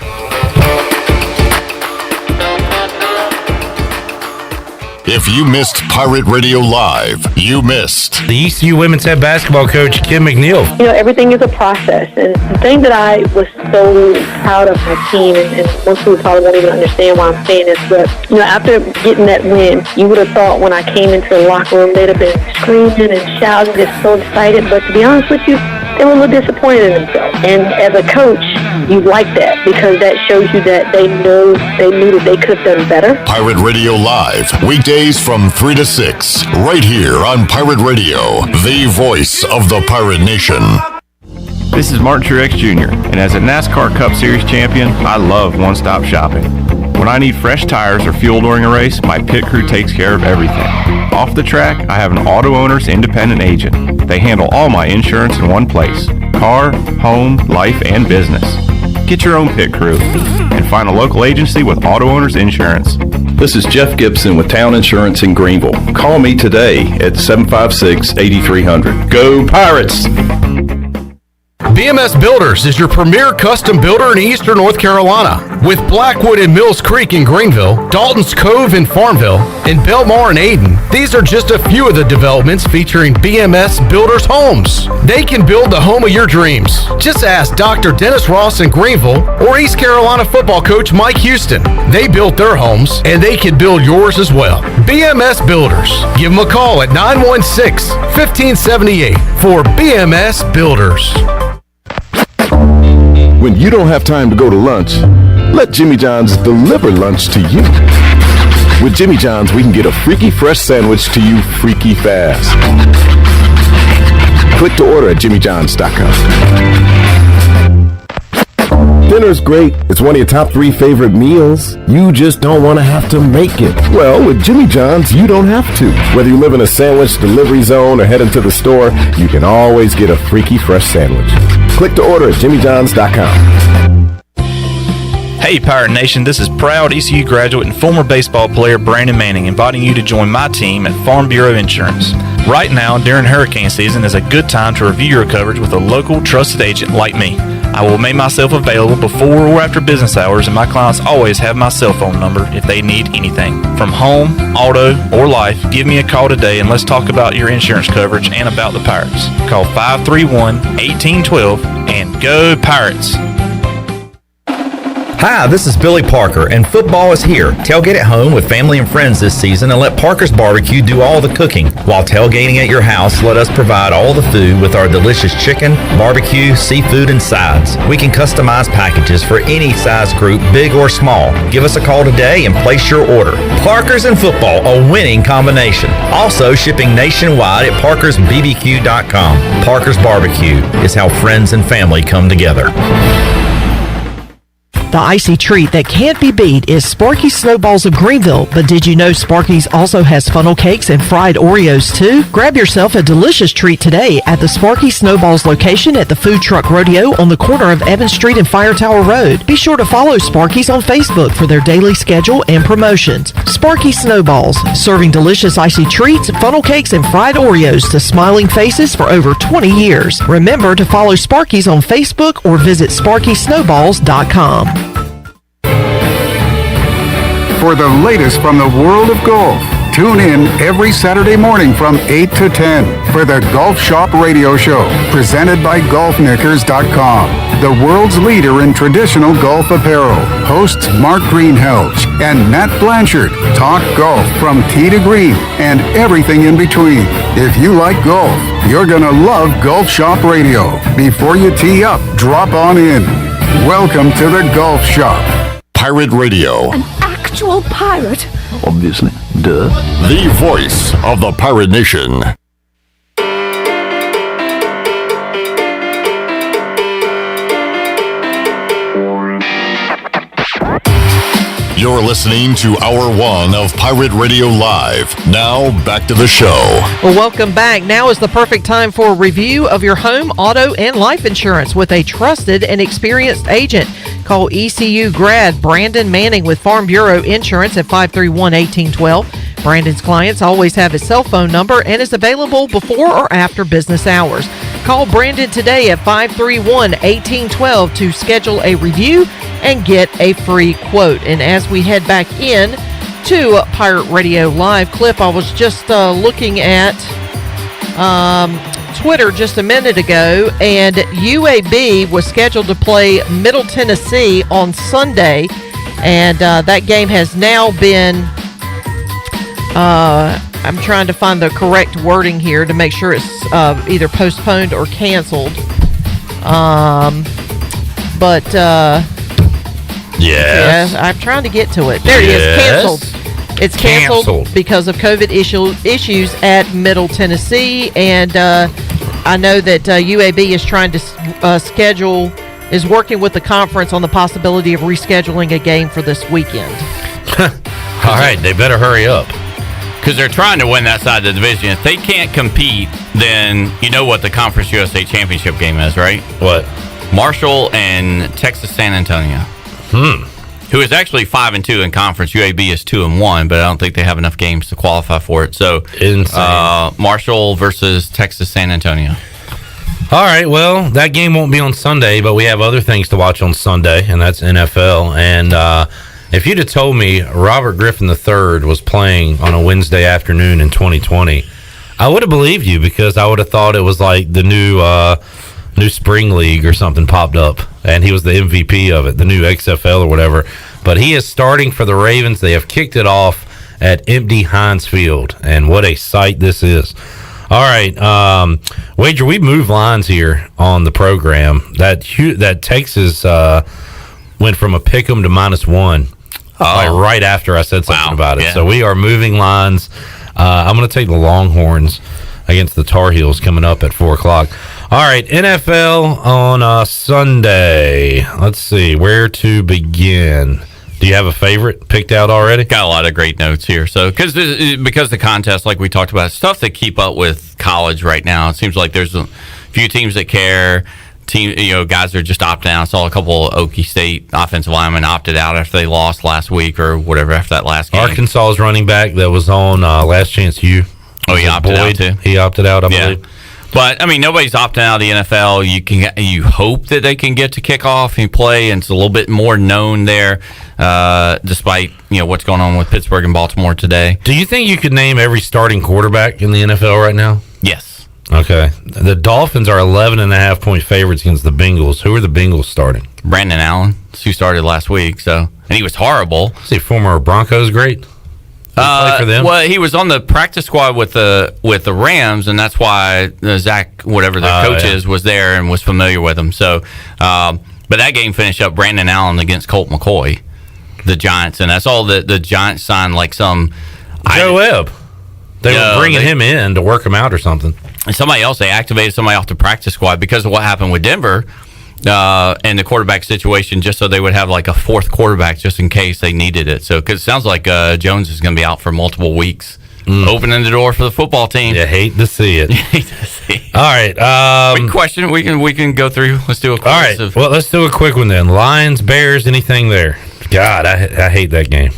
If you missed Pirate Radio Live, you missed the ECU women's head basketball coach, Kim McNeil. You know, everything is a process. And the thing that I was so proud of my team, and most people probably won't even understand why I'm saying this, but, you know, after getting that win, you would have thought when I came into the locker room, they'd have been screaming and shouting, just so excited. But to be honest with you, they were a little disappointed in themselves. And as a coach, you like that because that shows you that they knew that they could have done better. Pirate Radio Live, weekdays from 3 to 6, right here on Pirate Radio, the voice of the Pirate Nation. This is Martin Truex Jr., and as a NASCAR Cup Series champion, I love one-stop shopping. When I need fresh tires or fuel during a race, my pit crew takes care of everything. Off the track, I have an auto owner's independent agent. They handle all my insurance in one place: car, home, life, and business. Get your own pit crew and find a local agency with auto owner's insurance. This is Jeff Gibson with Town Insurance in Greenville. Call me today at 756-8300. Go Pirates! BMS Builders is your premier custom builder in Eastern North Carolina. With Blackwood and Mills Creek in Greenville, Dalton's Cove in Farmville, and Belmar and Ayden, these are just a few of the developments featuring BMS Builders homes. They can build the home of your dreams. Just ask Dr. Dennis Ross in Greenville or East Carolina football coach Mike Houston. They built their homes, and they can build yours as well. BMS Builders. Give them a call at 916-1578 for BMS Builders. When you don't have time to go to lunch, let Jimmy John's deliver lunch to you. With Jimmy John's, we can get a freaky fresh sandwich to you freaky fast. Click to order at jimmyjohns.com. Dinner's great. It's one of your top 3 favorite meals. You just don't want to have to make it. Well, with Jimmy John's, you don't have to. Whether you live in a sandwich delivery zone or head into the store, you can always get a freaky fresh sandwich. Click to order at jimmyjohns.com. Hey Pirate Nation, this is proud ECU graduate and former baseball player Brandon Manning inviting you to join my team at Farm Bureau Insurance. Right now, during hurricane season, is a good time to review your coverage with a local trusted agent like me. I will make myself available before or after business hours, and my clients always have my cell phone number if they need anything. From home, auto, or life, give me a call today and let's talk about your insurance coverage and about the Pirates. Call 531-1812 and go Pirates! Hi, this is Billy Parker, and football is here. Tailgate at home with family and friends this season and let Parker's Barbecue do all the cooking. While tailgating at your house, let us provide all the food with our delicious chicken, barbecue, seafood, and sides. We can customize packages for any size group, big or small. Give us a call today and place your order. Parker's and football, a winning combination. Also shipping nationwide at parkersbbq.com. Parker's Barbecue is how friends and family come together. The icy treat that can't be beat is Sparky's Snowballs of Greenville. But did you know Sparky's also has funnel cakes and fried Oreos too? Grab yourself a delicious treat today at the Sparky's Snowballs location at the Food Truck Rodeo on the corner of Evans Street and Fire Tower Road. Be sure to follow Sparky's on Facebook for their daily schedule and promotions. Sparky's Snowballs, serving delicious icy treats, funnel cakes, and fried Oreos to smiling faces for over 20 years. Remember to follow Sparky's on Facebook or visit SparkySnowballs.com. For the latest from the world of golf, Tune in every Saturday morning from 8 to 10 for the Golf Shop Radio Show, presented by GolfKnickers.com, the world's leader in traditional golf apparel. Hosts Mark Greenhelch and Nat Blanchard talk golf from tee to green and everything in between. If you like golf, you're going to love Golf Shop Radio. Before you tee up, drop on in. Welcome to the Golf Shop. Pirate Radio. An actual pirate? Obviously. Duh. The voice of the Pirate Nation. You're listening to Hour 1 of Pirate Radio Live. Now, back to the show. Well, welcome back. Now is the perfect time for a review of your home, auto, and life insurance with a trusted and experienced agent. Call ECU grad Brandon Manning with Farm Bureau Insurance at 531-1812. Brandon's clients always have his cell phone number and is available before or after business hours. Call Brandon today at 531-1812 to schedule a review and get a free quote. And as we head back in to Pirate Radio Live clip, I was just looking at Twitter just a minute ago, and UAB was scheduled to play Middle Tennessee on Sunday, and that game has now been I'm trying to find the correct wording here to make sure it's either postponed or canceled. Yes. I'm trying to get to it. There it is. Canceled. It's canceled because of COVID issues at Middle Tennessee, and I know that UAB is trying to is working with the conference on the possibility of rescheduling a game for this weekend. All right, they better hurry up. Because they're trying to win that side of the division. If they can't compete, then you know what the Conference USA Championship game is, right? What? Marshall and Texas San Antonio. Who is actually 5-2 in conference. UAB is 2-1, but I don't think they have enough games to qualify for it. So, insane. Marshall versus Texas San Antonio. All right, well, that game won't be on Sunday, but we have other things to watch on Sunday, and that's NFL. And if you'd have told me Robert Griffin III was playing on a Wednesday afternoon in 2020, I would have believed you, because I would have thought it was like the new spring league or something popped up, and he was the MVP of it, the new XFL or whatever. But he is starting for the Ravens. They have kicked it off at empty Heinz Field, and what a sight this is. All right, Wager, we moved lines here on the program. That Texas went from a pick'em to -1 right after I said something about it. Yeah. So we are moving lines. I'm going to take the Longhorns against the Tar Heels coming up at 4 o'clock. All right, NFL on Sunday. Let's see where to begin. Do you have a favorite picked out already? Got a lot of great notes here. So because the contest, like we talked about, stuff that keep up with college right now. It seems like there's a few teams that care. Guys are just opting out. I saw a couple of Okie State offensive linemen opted out after they lost last week or whatever after that last game. Arkansas's running back that was on Last Chance U. Oh, he opted out too. He opted out, I believe. But I mean, nobody's opting out of the NFL. You hope that they can get to kickoff and play, and it's a little bit more known there, despite what's going on with Pittsburgh and Baltimore today. Do you think you could name every starting quarterback in the NFL right now? Yes. Okay. The Dolphins are 11.5-point favorites against the Bengals. Who are the Bengals starting? Brandon Allen, who started last week. And he was horrible. Is he former Broncos great? For them? Well, he was on the practice squad with the Rams, and that's why Zach, whatever the coach is, was there and was familiar with him. So, but that game finished up Brandon Allen against Colt McCoy, the Giants, and that's all the Giants signed like some Joe Webb. They were bringing him in to work him out or something. And they activated somebody off the practice squad because of what happened with Denver and the quarterback situation, just so they would have like a fourth quarterback just in case they needed it. So, because it sounds like Jones is going to be out for multiple weeks, opening the door for the football team. You hate to see it. All right. Quick question. We can go through. Let's do a quick. All right. Well, let's do a quick one then. Lions, Bears, anything there? God, I hate that game.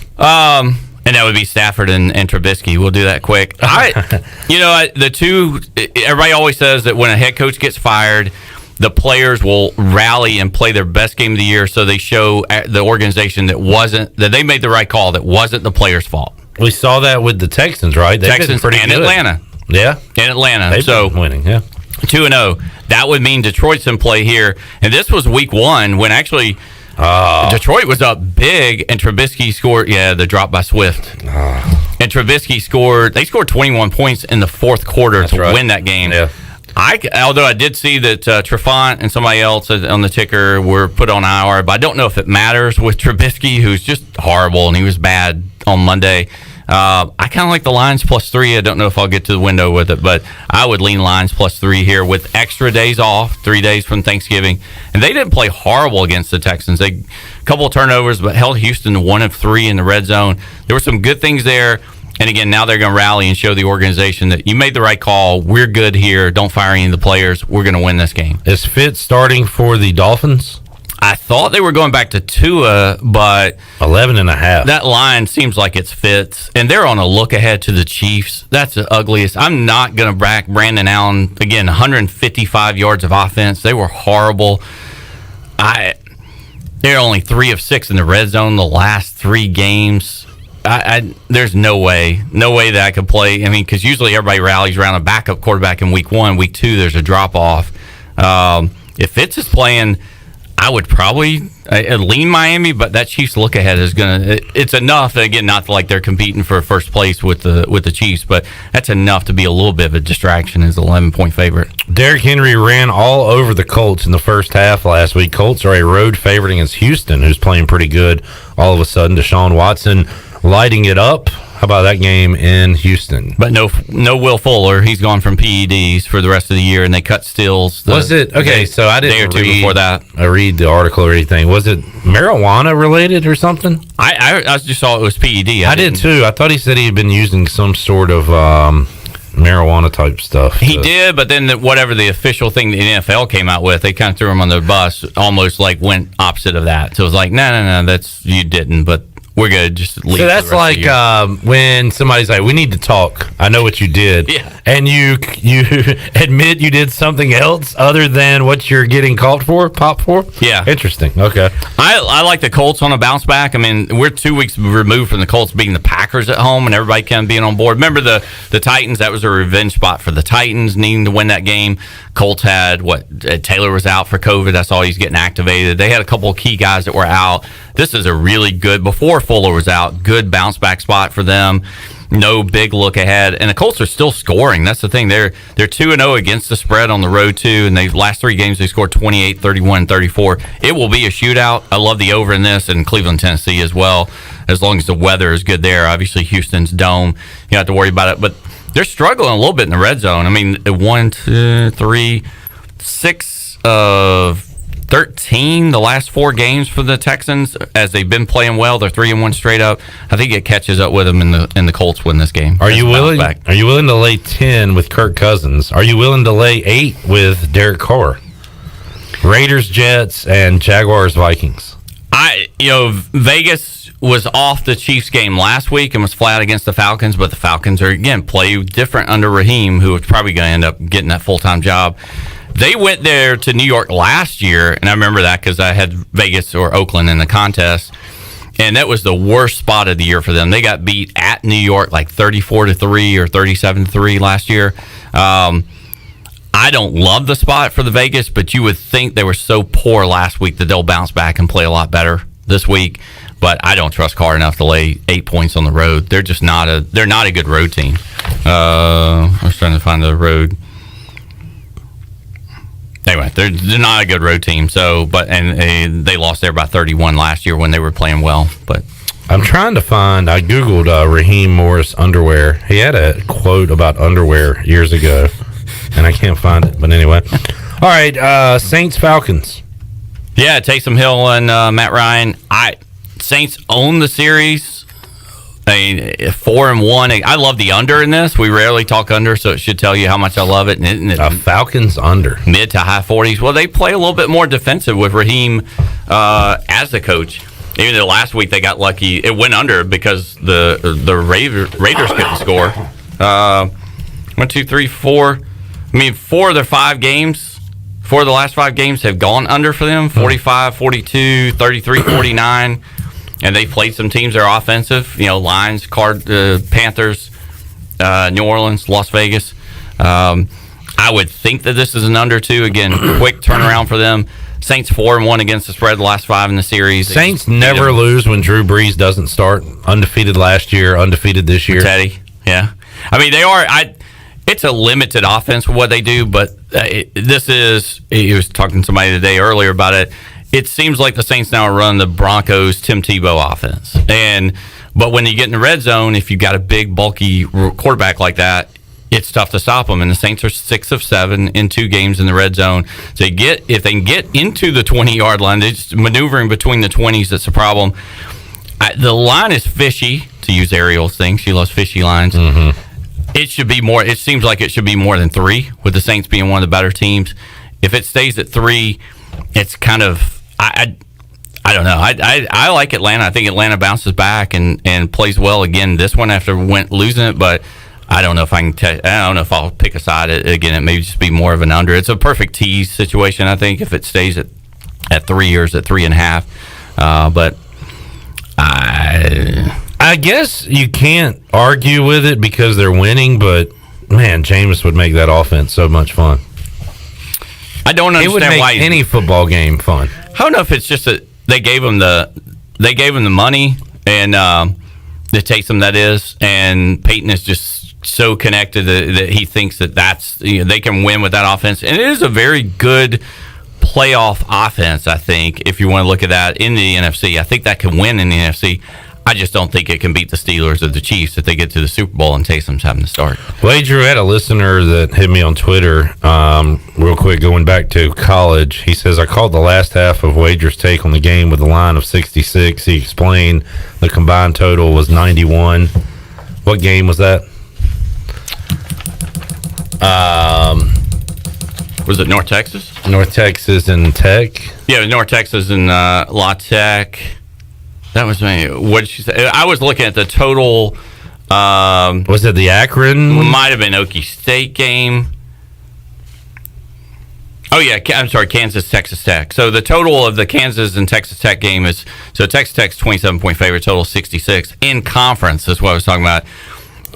And that would be Stafford and Trubisky. We'll do that quick. Everybody always says that when a head coach gets fired, the players will rally and play their best game of the year, so they show the organization that they made the right call, that wasn't the players' fault. We saw that with the Texans, right? They've Texans been pretty and good. Atlanta. Yeah. In Atlanta. They've been winning, yeah. 2-0. That would mean Detroit's in play here. And this was week 1 when actually Detroit was up big and Trubisky scored. Yeah, the drop by Swift. And Trubisky scored. They scored 21 points in the fourth quarter to win that game. Yeah. Although I did see that Trefont and somebody else on the ticker were put on IR, but I don't know if it matters with Trubisky, who's just horrible, and he was bad on Monday. I kind of like the Lions +3. I don't know if I'll get to the window with it, but I would lean Lions +3 here with extra days off, 3 days from Thanksgiving. And they didn't play horrible against the Texans. They a couple of turnovers, but held Houston to 1 of 3 in the red zone. There were some good things there. And again, now they're going to rally and show the organization that you made the right call. We're good here. Don't fire any of the players. We're going to win this game. Is Fitz starting for the Dolphins? I thought they were going back to Tua, but 11.5. That line seems like it's Fitz, and they're on a look ahead to the Chiefs. That's the ugliest. I'm not going to back Brandon Allen again. 155 yards of offense. They were horrible. They're only 3 of 6 in the red zone the last 3 games. There's no way that I could play. I mean, because usually everybody rallies around a backup quarterback in week 1. Week 2, there's a drop off. If Fitz is playing, I would probably lean Miami, but that Chiefs look ahead is it's enough. Again, not like they're competing for first place with the Chiefs, but that's enough to be a little bit of a distraction as an 11-point favorite. Derrick Henry ran all over the Colts in the first half last week. Colts are a road favorite against Houston, who's playing pretty good. All of a sudden, Deshaun Watson lighting it up. How about that game in Houston? But no Will Fuller. He's gone from PEDs for the rest of the year, and they cut Stills. Was it okay? So I didn't day or two before that. I read the article or anything. Was it marijuana related or something? I just saw it was PED. I did too. I thought he said he had been using some sort of marijuana type stuff. He did, but then whatever the official thing the NFL came out with, they kind of threw him on the bus, almost like went opposite of that. So it was like, no, that's you didn't, but. We're good. Just leave. So that's like when somebody's like, "We need to talk. I know what you did," and you admit you did something else other than what you're getting called for, popped for. Yeah, interesting. Okay, I like the Colts on a bounce back. I mean, we're 2 weeks removed from the Colts beating the Packers at home, and everybody kind of being on board. Remember the Titans? That was a revenge spot for the Titans, needing to win that game. Colts had Taylor was out for COVID. That's all he's getting activated. They had a couple of key guys that were out. This is a really good, before Fuller was out, good bounce back spot for them. No big look ahead. And the Colts are still scoring. That's the thing. They're 2-0 against the spread on the road, too. And the last 3 games, they scored 28, 31, 34. It will be a shootout. I love the over in this, and Cleveland, Tennessee as well, as long as the weather is good there. Obviously, Houston's dome. You don't have to worry about it. But they're struggling a little bit in the red zone. I mean, 1, 2, 3, 6 of 13 the last 4 games for the Texans as they've been playing well. They're 3-1 straight up. I think it catches up with them in the Colts win this game. Are you willing to lay 10 with Kirk Cousins? Are you willing to lay 8 with Derek Carr? Raiders, Jets, and Jaguars, Vikings. Vegas was off the Chiefs game last week and was flat against the Falcons, but the Falcons are again play different under Raheem, who was probably going to end up getting that full-time job. They went there to New York last year, and I remember that because I had Vegas or Oakland in the contest, and that was the worst spot of the year for them. They got beat at New York like 34-3 or 37-3 last year. I don't love the spot for the Vegas, but you would think they were so poor last week that they'll bounce back and play a lot better this week. But I don't trust Carr enough to lay 8 points on the road. They're just not a good road team. I was trying to find the road. Anyway, they're not a good road team. So, they lost there by 31 last year when they were playing well. But I'm trying to find. I googled Raheem Morris underwear. He had a quote about underwear years ago, and I can't find it. But anyway, all right. Saints Falcons. Yeah, Taysom Hill and Matt Ryan. Saints own the series. 4-1. I love the under in this. We rarely talk under, so it should tell you how much I love it. And Falcons under mid to high 40s. Well, they play a little bit more defensive with Raheem as the coach. Even though last week they got lucky, it went under because the Raiders couldn't score. 1, 2, 3, 4. I mean, 4 of their 5 games. 4 of the last 5 games have gone under for them. 45, 42, 33, 49. and they played some teams that are offensive. Lions, Panthers, New Orleans, Las Vegas. I would think that this is an under 2. Again, quick turnaround for them. Saints 4-1 against the spread the last 5 in the series. Saints never lose when Drew Brees doesn't start. Undefeated last year, undefeated this year. Teddy, yeah. I mean, they are. It's a limited offense for what they do, but this is. He was talking to somebody today earlier about it. It seems like the Saints now run the Broncos' Tim Tebow offense, but when you get in the red zone, if you've got a big, bulky quarterback like that, it's tough to stop them. And the Saints are 6 of 7 in 2 games in the red zone. So if they can get into the 20-yard line, they're just maneuvering between the 20s. That's a problem. The line is fishy, to use Ariel's thing. She loves fishy lines. Mm-hmm. It should be more. It seems like it should be more than 3, with the Saints being one of the better teams. If it stays at 3, it's kind of I don't know. I like Atlanta. I think Atlanta bounces back and plays well again this one after losing it, but I don't know if I don't know if I'll pick a side again. It may just be more of an under. It's a perfect tease situation, I think, if it stays at 3 or at 3.5. But I guess you can't argue with it because they're winning. But man, Jameis would make that offense so much fun. I don't understand it would make why any football game fun. I don't know if it's just that they gave him the money and the Taysom that is, and Peyton is just so connected that he thinks that's they can win with that offense, and it is a very good playoff offense. I think if you want to look at that in the NFC, I think that can win in the NFC. I just don't think it can beat the Steelers or the Chiefs if they get to the Super Bowl and Taysom's having to start. Wade Drew had a listener that hit me on Twitter real quick going back to college. He says, I called the last half of Wager's take on the game with a line of 66. He explained the combined total was 91. What game was that? Was it North Texas? North Texas and Tech? Yeah, it was North Texas and La Tech. That was me. What did she say? I was looking at the total. Was it the Akron? Might have been Okie State game. Oh, yeah. I'm sorry. Kansas, Texas Tech. So the total of the Kansas and Texas Tech game is, so Texas Tech's 27-point favorite, total 66. In conference is what I was talking about.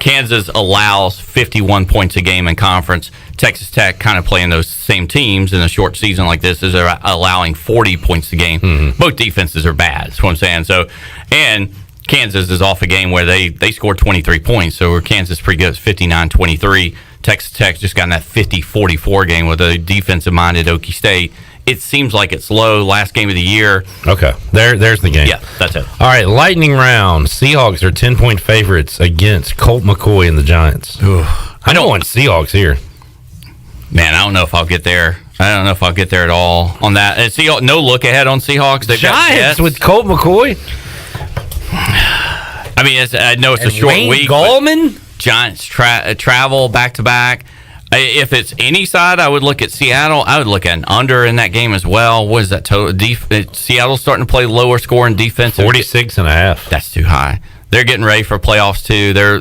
Kansas allows 51 points a game in conference. Texas Tech, kind of playing those same teams in a short season like this, is allowing 40 points a game. Mm-hmm. Both defenses are bad. That's what I'm saying. So, and Kansas is off a game where they scored 23 points. So Kansas pretty good. It's 59-23. Texas Tech just got in that 50-44 game with a defensive-minded Okie State. It seems like it's low. Last game of the year. Okay, there's the game. Yeah, that's it. All right, lightning round. Seahawks are 10-point favorites against Colt McCoy and the Giants. I don't want Seahawks here. Man, I don't know if I'll get there. I don't know if I'll get there at all on that. And Seahawks, no look ahead on Seahawks. They've Giants with Colt McCoy. I mean, I know it's a short week. Gallman? Giants travel back to back. If it's any side, I would look at Seattle. I would look at an under in that game as well. What is that total? Seattle's starting to play lower scoring defense. 46.5. That's too high. They're getting ready for playoffs too. They're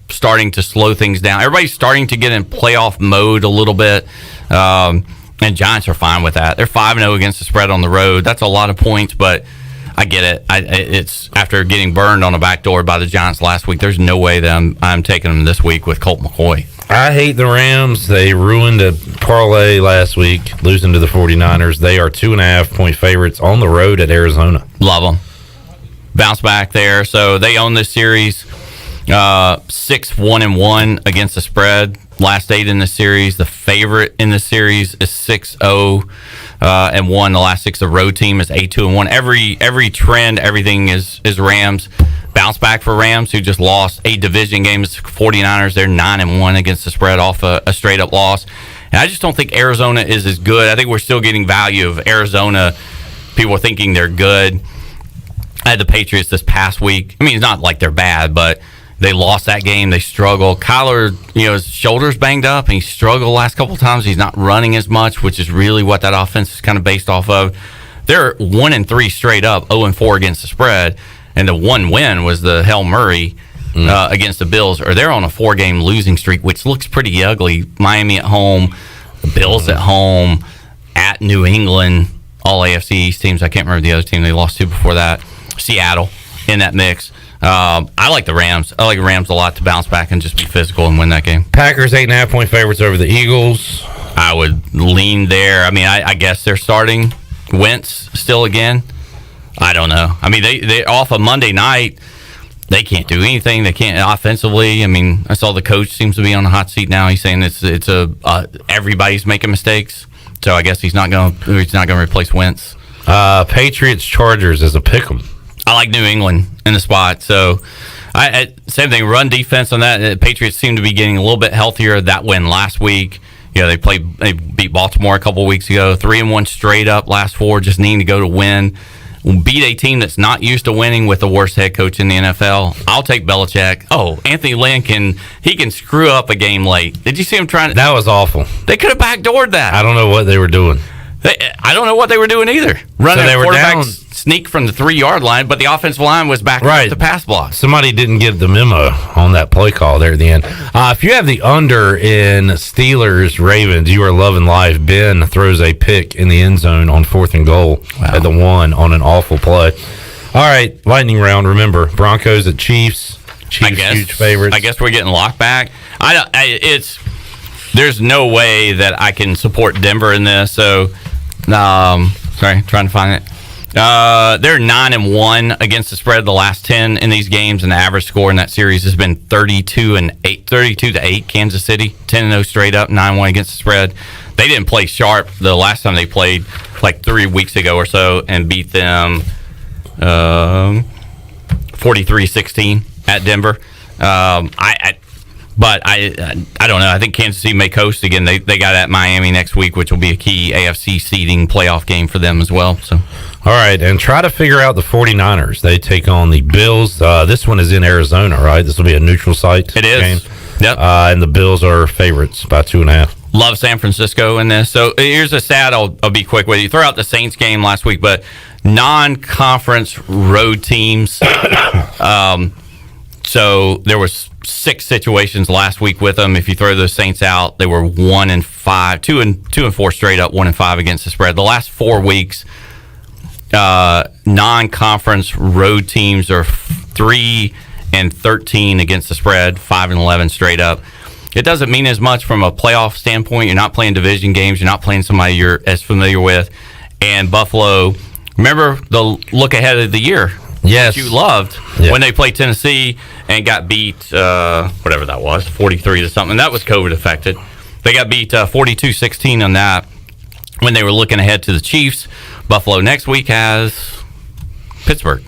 starting to slow things down. Everybody's starting to get in playoff mode a little bit. And Giants are fine with that. They're 5-0 against the spread on the road. That's a lot of points, but I get it. It's after getting burned on a backdoor by the Giants last week. There's no way that I'm taking them this week with Colt McCoy. I hate the Rams. They ruined a parlay last week, losing to the 49ers. They are 2.5-point favorites on the road at Arizona. Love them. Bounce back there. So they own this series 6-1-1 against the spread. Last 8 in the series. The favorite in the series is 6-0 and 1. The last 6, the road team is 8-2-1. Every trend, everything is Rams. Bounce back for Rams, who just lost a division game. It's 49ers. They're 9-1 against the spread off a straight up loss. And I just don't think Arizona is as good. I think we're still getting value of Arizona. People are thinking they're good. I had the Patriots this past week. I mean, it's not like they're bad, but they lost that game. They struggle. Kyler, his shoulder's banged up, and he struggled the last couple of times. He's not running as much, which is really what that offense is kind of based off of. They're 1-3 straight up, 0-4 against the spread, and the one win was the Hail Murray against the Bills. Or they're on a 4-game losing streak, which looks pretty ugly. Miami at home, the Bills at home, at New England, all AFC East teams. I can't remember the other team they lost to before that. Seattle in that mix. I like the Rams. I like the Rams a lot to bounce back and just be physical and win that game. Packers 8.5-point favorites over the Eagles. I would lean there. I mean, I guess they're starting Wentz still again. I don't know. I mean, they off a Monday night. They can't do anything. They can't offensively. I mean, I saw the coach seems to be on the hot seat now. He's saying it's everybody's making mistakes. So I guess he's not going to replace Wentz. Patriots Chargers as a pick'em. I like New England in the spot. So same thing. Run defense on that. Patriots seem to be getting a little bit healthier. That win last week. They beat Baltimore a couple of weeks ago. 3-1 straight up last 4. Just needing to go to win. Beat a team that's not used to winning with the worst head coach in the NFL. I'll take Belichick. Oh, Anthony Lynn can screw up a game late. Did you see him trying to? That was awful. They could have backdoored that. I don't know what they were doing. I don't know what they were doing either. Running so they a were quarterback down. Sneak from the 3-yard line, but the offensive line was back up the pass block. Somebody didn't get the memo on that play call there at the end. If you have the under in Steelers Ravens, you are loving life. Ben throws a pick in the end zone on 4th and goal at the 1 on an awful play. All right, lightning round. Remember, Broncos at Chiefs. Chiefs huge favorites. I guess we're getting locked back. There's no way that I can support Denver in this. So, sorry, trying to find it. They're 9-1 against the spread the last 10 in these games, and the average score in that series has been 32-8. Kansas City 10-0 straight up, 9-1 against the spread. They didn't play sharp the last time they played, like 3 weeks ago or so, and beat them 43-16 at Denver. But I don't know. I think Kansas City may coast again. They got at Miami next week, which will be a key AFC seeding playoff game for them as well. So, all right, and try to figure out the 49ers. They take on the Bills. This one is in Arizona, right? This will be a neutral site. It is. Game. Yep. And the Bills are favorites by 2.5. Love San Francisco in this. So here's a stat. I'll be quick with you. Throw out the Saints game last week, but non-conference road teams. So there was 6 situations last week with them. If you throw those Saints out, they were 1-5, 2-4 straight up, 1-5 against the spread. The last 4 weeks, non-conference road teams are 3-13 against the spread, 5-11 straight up. It doesn't mean as much from a playoff standpoint. You're not playing division games. You're not playing somebody you're as familiar with. And Buffalo, remember the look ahead of the year. Yes. That you loved when they played Tennessee and got beat, whatever that was, 43-something. That was COVID affected. They got beat 42-16 on that when they were looking ahead to the Chiefs. Buffalo next week has Pittsburgh.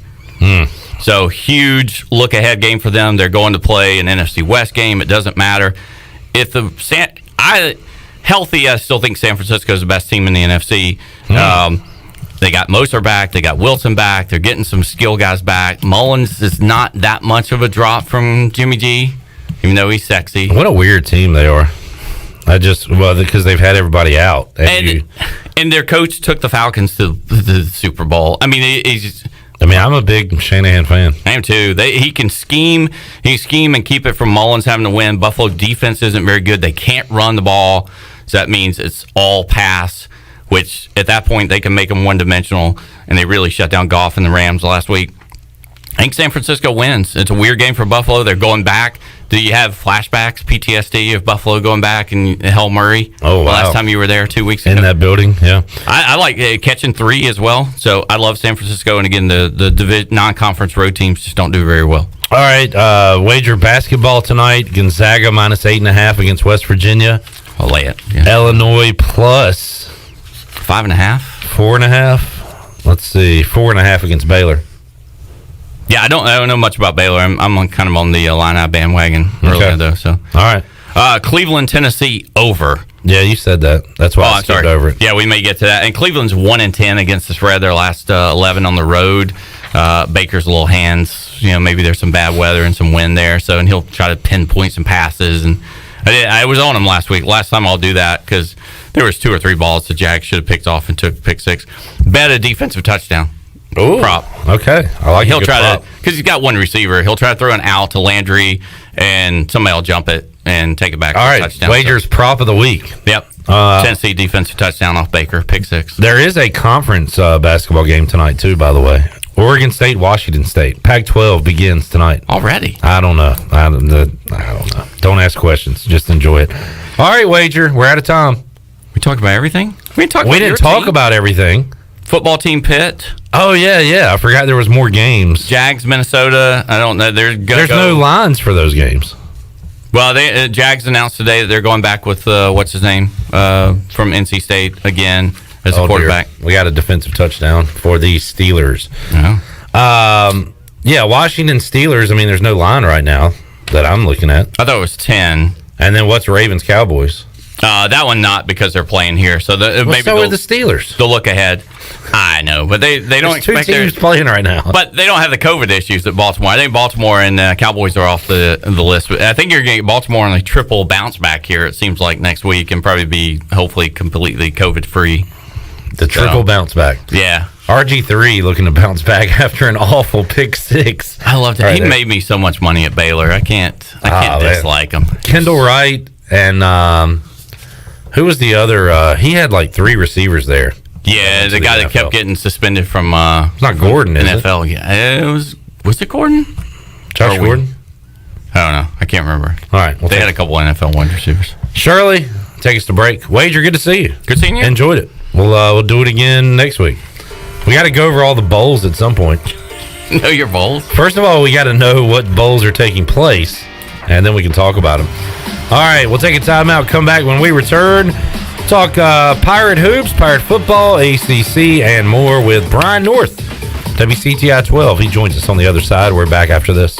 So huge look ahead game for them. They're going to play an NFC West game. It doesn't matter. If healthy, I still think San Francisco is the best team in the NFC. They got Moser back. They got Wilson back. They're getting some skill guys back. Mullins is not that much of a drop from Jimmy G, even though he's sexy. What a weird team they are. Because they've had everybody out. And their coach took the Falcons to the Super Bowl. I mean, I'm a big Shanahan fan. I am too. He can scheme. He can scheme and keep it from Mullins having to win. Buffalo defense isn't very good. They can't run the ball, so that means it's all pass, which at that point they can make them one-dimensional, and they really shut down Goff and the Rams last week. I think San Francisco wins. It's a weird game for Buffalo. They're going back. Do you have flashbacks, PTSD of Buffalo going back and Hell Murray? Oh, wow. Last time you were there 2 weeks ago. In that building, yeah. I like catching 3 as well. So I love San Francisco. And again, the non-conference road teams just don't do very well. All right, wager basketball tonight. Gonzaga minus 8.5 against West Virginia. I'll lay it. Yeah. Illinois plus 5.5. 4.5. Let's see, 4.5 against Baylor. Yeah, I don't know much about Baylor. I'm kind of on the Illini bandwagon earlier, though. So, all right. Cleveland, Tennessee, over. Yeah, you said that. That's why I skipped over it. Yeah, we may get to that. And Cleveland's 1-10 against the spread. Their last 11 on the road. Baker's little hands. Maybe there's some bad weather and some wind there. So, and he'll try to pinpoint some passes. And I was on him last week. Last time I'll do that because there was 2 or 3 balls the Jags should have picked off and took pick 6. Bet a defensive touchdown. Ooh, prop. Okay, I like. He'll try to because he's got one receiver. He'll try to throw an out to Landry, and somebody will jump it and take it back. All right, touchdown. wagers prop of the week. Yep. Tennessee defensive touchdown off Baker, pick 6. There is a conference basketball game tonight too, by the way. Oregon State, Washington State. Pac-12 begins tonight. Already? I don't know. I don't know. Don't ask questions. Just enjoy it. All right, Wager. We're out of time. We talked about everything? We didn't talk about everything. Football team Pitt. Oh, yeah. I forgot there was more games. Jags, Minnesota. I don't know. There's no lines for those games. Well, Jags announced today that they're going back with, what's his name, from NC State again as a quarterback. Dear. We got a defensive touchdown for the Steelers. Yeah, Washington Steelers, I mean, there's no line right now that I'm looking at. I thought it was 10. And then what's Ravens Cowboys? That one not because they're playing here. So so are the Steelers. They'll look ahead. I know, but they don't expect two teams playing right now. But they don't have the COVID issues that Baltimore. I think Baltimore and Cowboys are off the list. But I think you're going to get Baltimore on a triple bounce back here. It seems like next week and probably be hopefully completely COVID free. The triple bounce back. Yeah. RG3 looking to bounce back after an awful pick six. I loved it. Right, he made me so much money at Baylor. I can't dislike him. Kendall Wright and who was the other? He had like 3 receivers there. Yeah, the guy that kept getting suspended from it's not Gordon, is NFL. it? Yeah, was it Gordon? Josh Gordon? I don't know. I can't remember. All right. They had a couple NFL wide receivers. Shirley, take us to break. Wager, good to see you. Good seeing you. Enjoyed it. We'll do it again next week. We got to go over all the bowls at some point. Know your bowls? First of all, we got to know what bowls are taking place, and then we can talk about them. All right, we'll take a timeout, come back when we return. Talk Pirate Hoops, Pirate Football, ACC, and more with Brian North, WCTI 12. He joins us on the other side. We're back after this.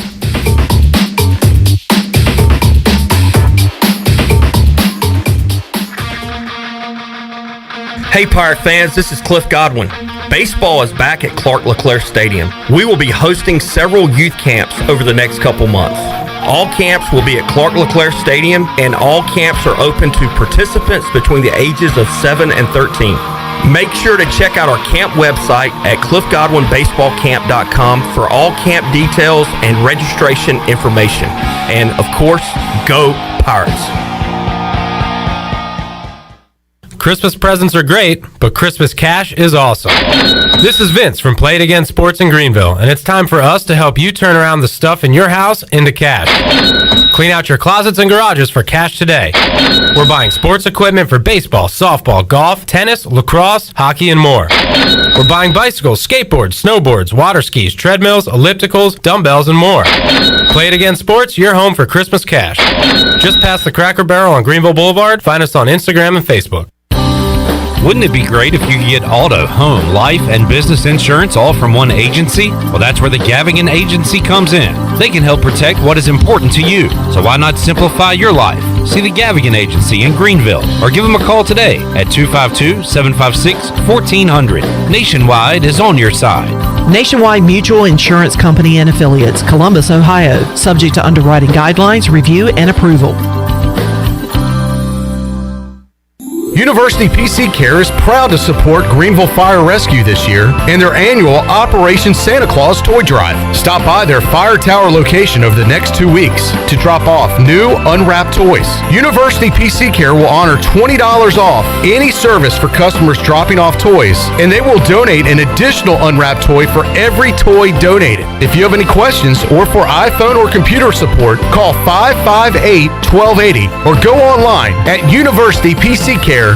Hey Pirate fans, this is Cliff Godwin. Baseball is back at Clark LeClaire Stadium. We will be hosting several youth camps over the next couple months. All camps will be at Clark LeClaire Stadium, and all camps are open to participants between the ages of 7 and 13. Make sure to check out our camp website at cliffgodwinbaseballcamp.com for all camp details and registration information. And of course, go Pirates! Christmas presents are great, but Christmas cash is awesome. This is Vince from Play It Again Sports in Greenville, and it's time for us to help you turn around the stuff in your house into cash. Clean out your closets and garages for cash today. We're buying sports equipment for baseball, softball, golf, tennis, lacrosse, hockey, and more. We're buying bicycles, skateboards, snowboards, water skis, treadmills, ellipticals, dumbbells, and more. Play It Again Sports, your home for Christmas cash. Just past the Cracker Barrel on Greenville Boulevard. Find us on Instagram and Facebook. Wouldn't it be great if you could get auto, home, life, and business insurance all from one agency? Well, that's where the Gavigan Agency comes in. They can help protect what is important to you. So why not simplify your life? See the Gavigan Agency in Greenville or give them a call today at 252-756-1400. Nationwide is on your side. Nationwide Mutual Insurance Company and Affiliates, Columbus, Ohio. Subject to underwriting guidelines, review, and approval. University PC Care is proud to support Greenville Fire Rescue this year in their annual Operation Santa Claus Toy Drive. Stop by their Fire Tower location over the next 2 weeks to drop off new unwrapped toys. University PC Care will honor $20 off any service for customers dropping off toys, and they will donate an additional unwrapped toy for every toy donated. If you have any questions or for iPhone or computer support, call 558-1280 or go online at universitypccare.com.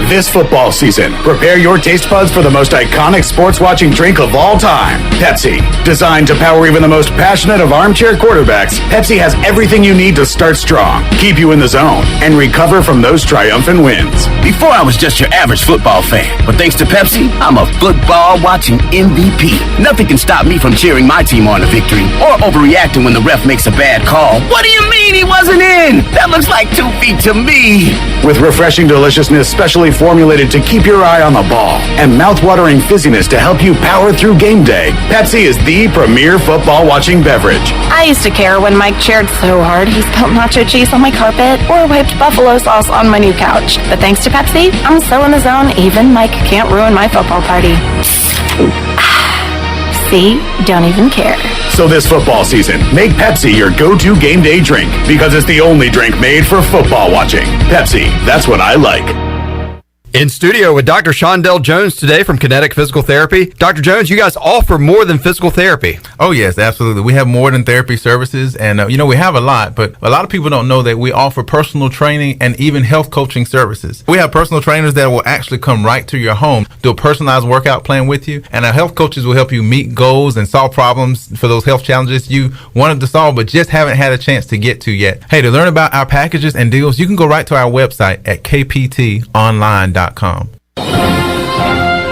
This football season, prepare your taste buds for the most iconic sports watching drink of all time, Pepsi. Designed to power even the most passionate of armchair quarterbacks, Pepsi has everything you need to start strong, keep you in the zone, and recover from those triumphant wins. Before I was just your average football fan, but thanks to Pepsi, I'm a football watching MVP. Nothing can stop me from cheering my team on to victory or overreacting when the ref makes a bad call. What do you mean he wasn't in? That looks like 2 feet to me. With refreshing deliciousness specially formulated to keep your eye on the ball and mouth-watering fizziness to help you power through game day, Pepsi is the premier football watching beverage. I used to care when Mike cheered so hard he spilled nacho cheese on my carpet or wiped buffalo sauce on my new couch. But thanks to Pepsi, I'm so in the zone, even Mike can't ruin my football party. See? Don't even care. So this football season, make Pepsi your go-to game day drink because it's the only drink made for football watching. Pepsi, that's what I like. In studio with Dr. Shondell Jones today from Kinetic Physical Therapy. Dr. Jones, you guys offer more than physical therapy. Oh, yes, absolutely. We have more than therapy services, and, we have a lot, but a lot of people don't know that we offer personal training and even health coaching services. We have personal trainers that will actually come right to your home, do a personalized workout plan with you, and our health coaches will help you meet goals and solve problems for those health challenges you wanted to solve but just haven't had a chance to get to yet. Hey, to learn about our packages and deals, you can go right to our website at kptonline.com.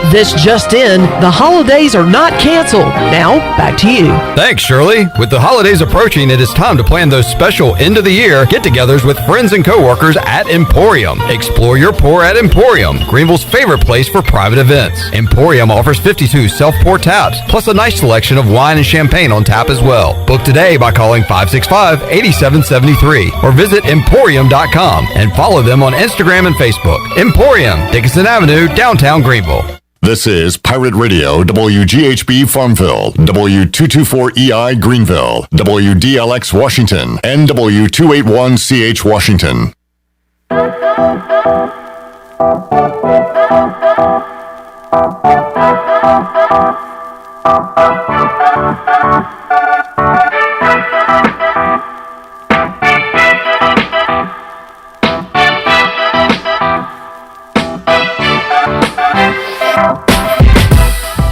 This just in, the holidays are not canceled. Now, back to you. Thanks, Shirley. With the holidays approaching, it is time to plan those special end-of-the-year get-togethers with friends and coworkers at Emporium. Explore your pour at Emporium, Greenville's favorite place for private events. Emporium offers 52 self-pour taps, plus a nice selection of wine and champagne on tap as well. Book today by calling 565-8773 or visit Emporium.com and follow them on Instagram and Facebook. Emporium, Dickinson Avenue, downtown Greenville. This is Pirate Radio, WGHB Farmville, W224EI Greenville, WDLX Washington, and W281CH Washington.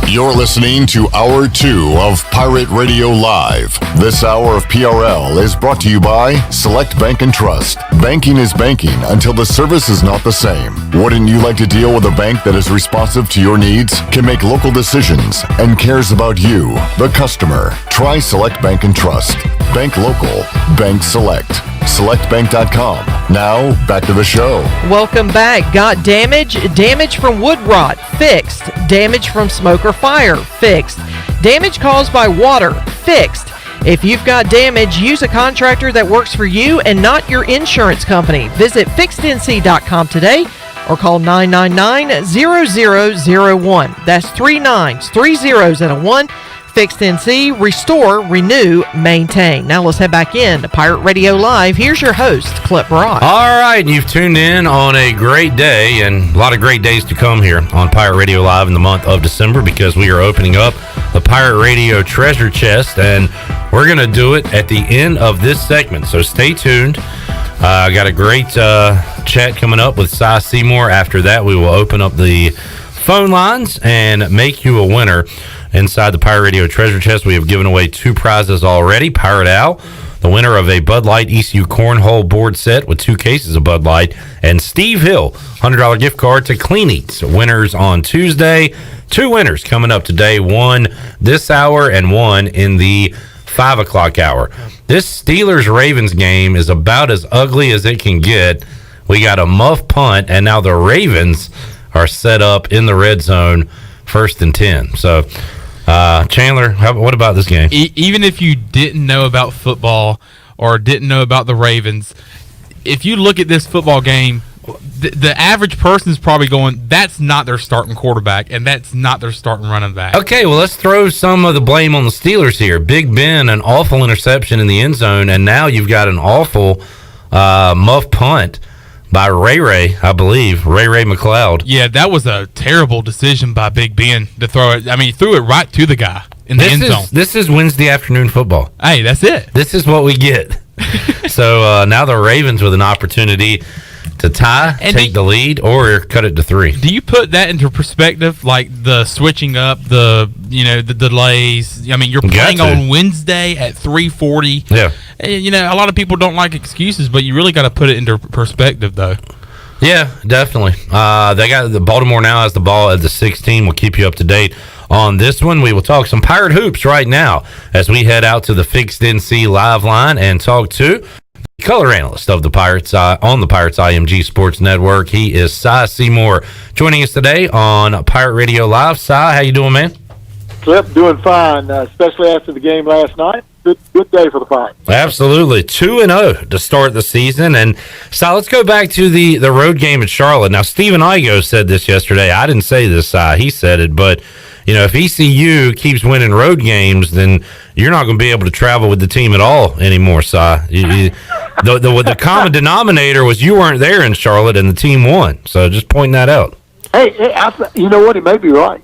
You're listening to Hour 2 of Pirate Radio Live. This hour of PRL is brought to you by Select Bank and Trust. Banking is banking until the service is not the same. Wouldn't you like to deal with a bank that is responsive to your needs, can make local decisions, and cares about you, the customer? Try Select Bank and Trust. Bank local. Bank select. SelectBank.com. Now, back to the show. Welcome back. Got damage? Damage from wood rot? Fixed. Damage from smoke or fire? Fixed. Damage caused by water? Fixed. If you've got damage, use a contractor that works for you and not your insurance company. Visit FixedNC.com today or call 999-0001. That's 3 9s, 3 zeros, and a 1. Fixed NC, restore, renew, maintain. Now let's head back in to Pirate Radio Live. Here's your host, Clip Brock. All right, you've tuned in on a great day and a lot of great days to come here on Pirate Radio Live in the month of December because we are opening up the Pirate Radio Treasure Chest, and we're going to do it at the end of this segment. So stay tuned. I got a great chat coming up with Seymour. After that, we will open up the phone lines and make you a winner. Inside the Pirate Radio Treasure Chest, we have given away 2 prizes already. Pirate Al, the winner of a Bud Light ECU Cornhole board set with 2 cases of Bud Light, and Steve Hill, $100 gift card to Clean Eats. Winners on Tuesday. 2 winners coming up today, 1 this hour and 1 in the 5 o'clock hour. This Steelers-Ravens game is about as ugly as it can get. We got a muff punt, and now the Ravens are set up in the red zone, 1st and 10. So, Chandler, what about this game? Even if you didn't know about football or didn't know about the Ravens, if you look at this football game, the average person is probably going, that's not their starting quarterback, and that's not their starting running back. Okay, well, let's throw some of the blame on the Steelers here. Big Ben, an awful interception in the end zone, and now you've got an awful muff punt by Ray, I believe, Ray McLeod. Yeah, that was a terrible decision by Big Ben to throw it. I mean, he threw it right to the guy in the end zone. This is Wednesday afternoon football. Hey, that's it. This is what we get. So now the Ravens with an opportunity to tie, and take the lead, or cut it to 3. Do you put that into perspective, like the switching up, the delays? I mean, you're playing on Wednesday at 3:40. Yeah. And, a lot of people don't like excuses, but you really got to put it into perspective, though. Yeah, definitely. They got the Baltimore now has the ball at the 16. We'll keep you up to date on this one. We will talk some Pirate hoops right now as we head out to the Fixed NC live line and talk to color analyst of the Pirates on the Pirates IMG Sports Network. He is Seymour, joining us today on Pirate Radio Live. How you doing, man? Clip, doing fine, especially after the game last night. Good day for the Pirates. Absolutely. 2-0 to start the season. And so let's go back to the road game at Charlotte. Now, Stephen Igo said this yesterday. I didn't say this. He said it. But, if ECU keeps winning road games, then you're not going to be able to travel with the team at all anymore, the common denominator was you weren't there in Charlotte and the team won. So just pointing that out. Hey, you know what? He may be right.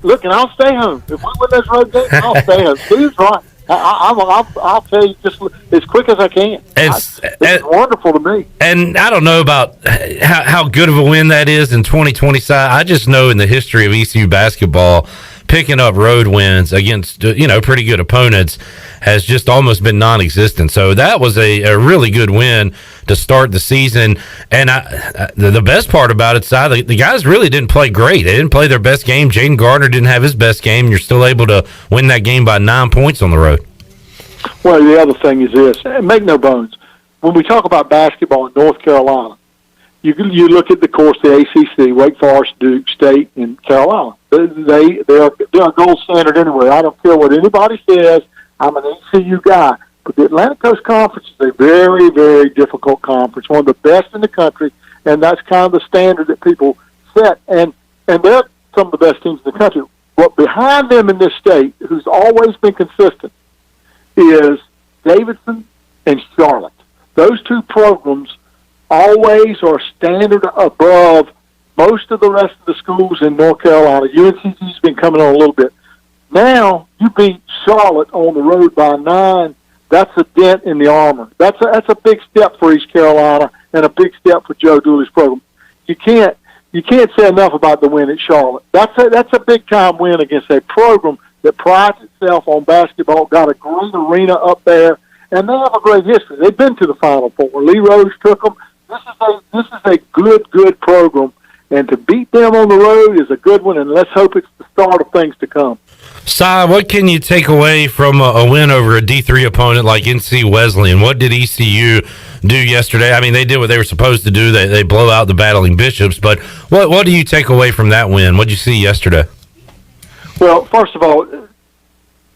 Look, and I'll stay home. If we win this road game, I'll stay home. Steve's right. I'll tell you just as quick as I can. It's wonderful to me. And I don't know about how good of a win that is in 2020 side. I just know in the history of ECU basketball, picking up road wins against pretty good opponents has just almost been non-existent. So that was a really good win to start the season. And the best part about it, Si, the guys really didn't play great. They didn't play their best game. Jaden Gardner didn't have his best game. You're still able to win that game by 9 points on the road. Well, the other thing is this, and make no bones, when we talk about basketball in North Carolina, you look at the course, the ACC, Wake Forest, Duke, State, and Carolina. They're a gold standard anyway. I don't care what anybody says. I'm an ECU guy. But the Atlantic Coast Conference is a very, very difficult conference, one of the best in the country, and that's kind of the standard that people set. And they're some of the best teams in the country. But behind them in this state, who's always been consistent, is Davidson and Charlotte. Those two programs always are standard above most of the rest of the schools in North Carolina. UNCG's been coming on a little bit. Now, you beat Charlotte on the road by 9. That's a dent in the armor. That's a big step for East Carolina and a big step for Joe Dooley's program. You can't say enough about the win at Charlotte. That's a big time win against a program that prides itself on basketball, got a great arena up there, and they have a great history. They've been to the Final Four. Lee Rose took them. This is a good program, and to beat them on the road is a good one, and let's hope it's the start of things to come. Si, what can you take away from a win over a D3 opponent like NC Wesleyan? What did ECU do yesterday? I mean, they did what they were supposed to do. They blow out the Battling Bishops, but what do you take away from that win? What did you see yesterday? Well, first of all,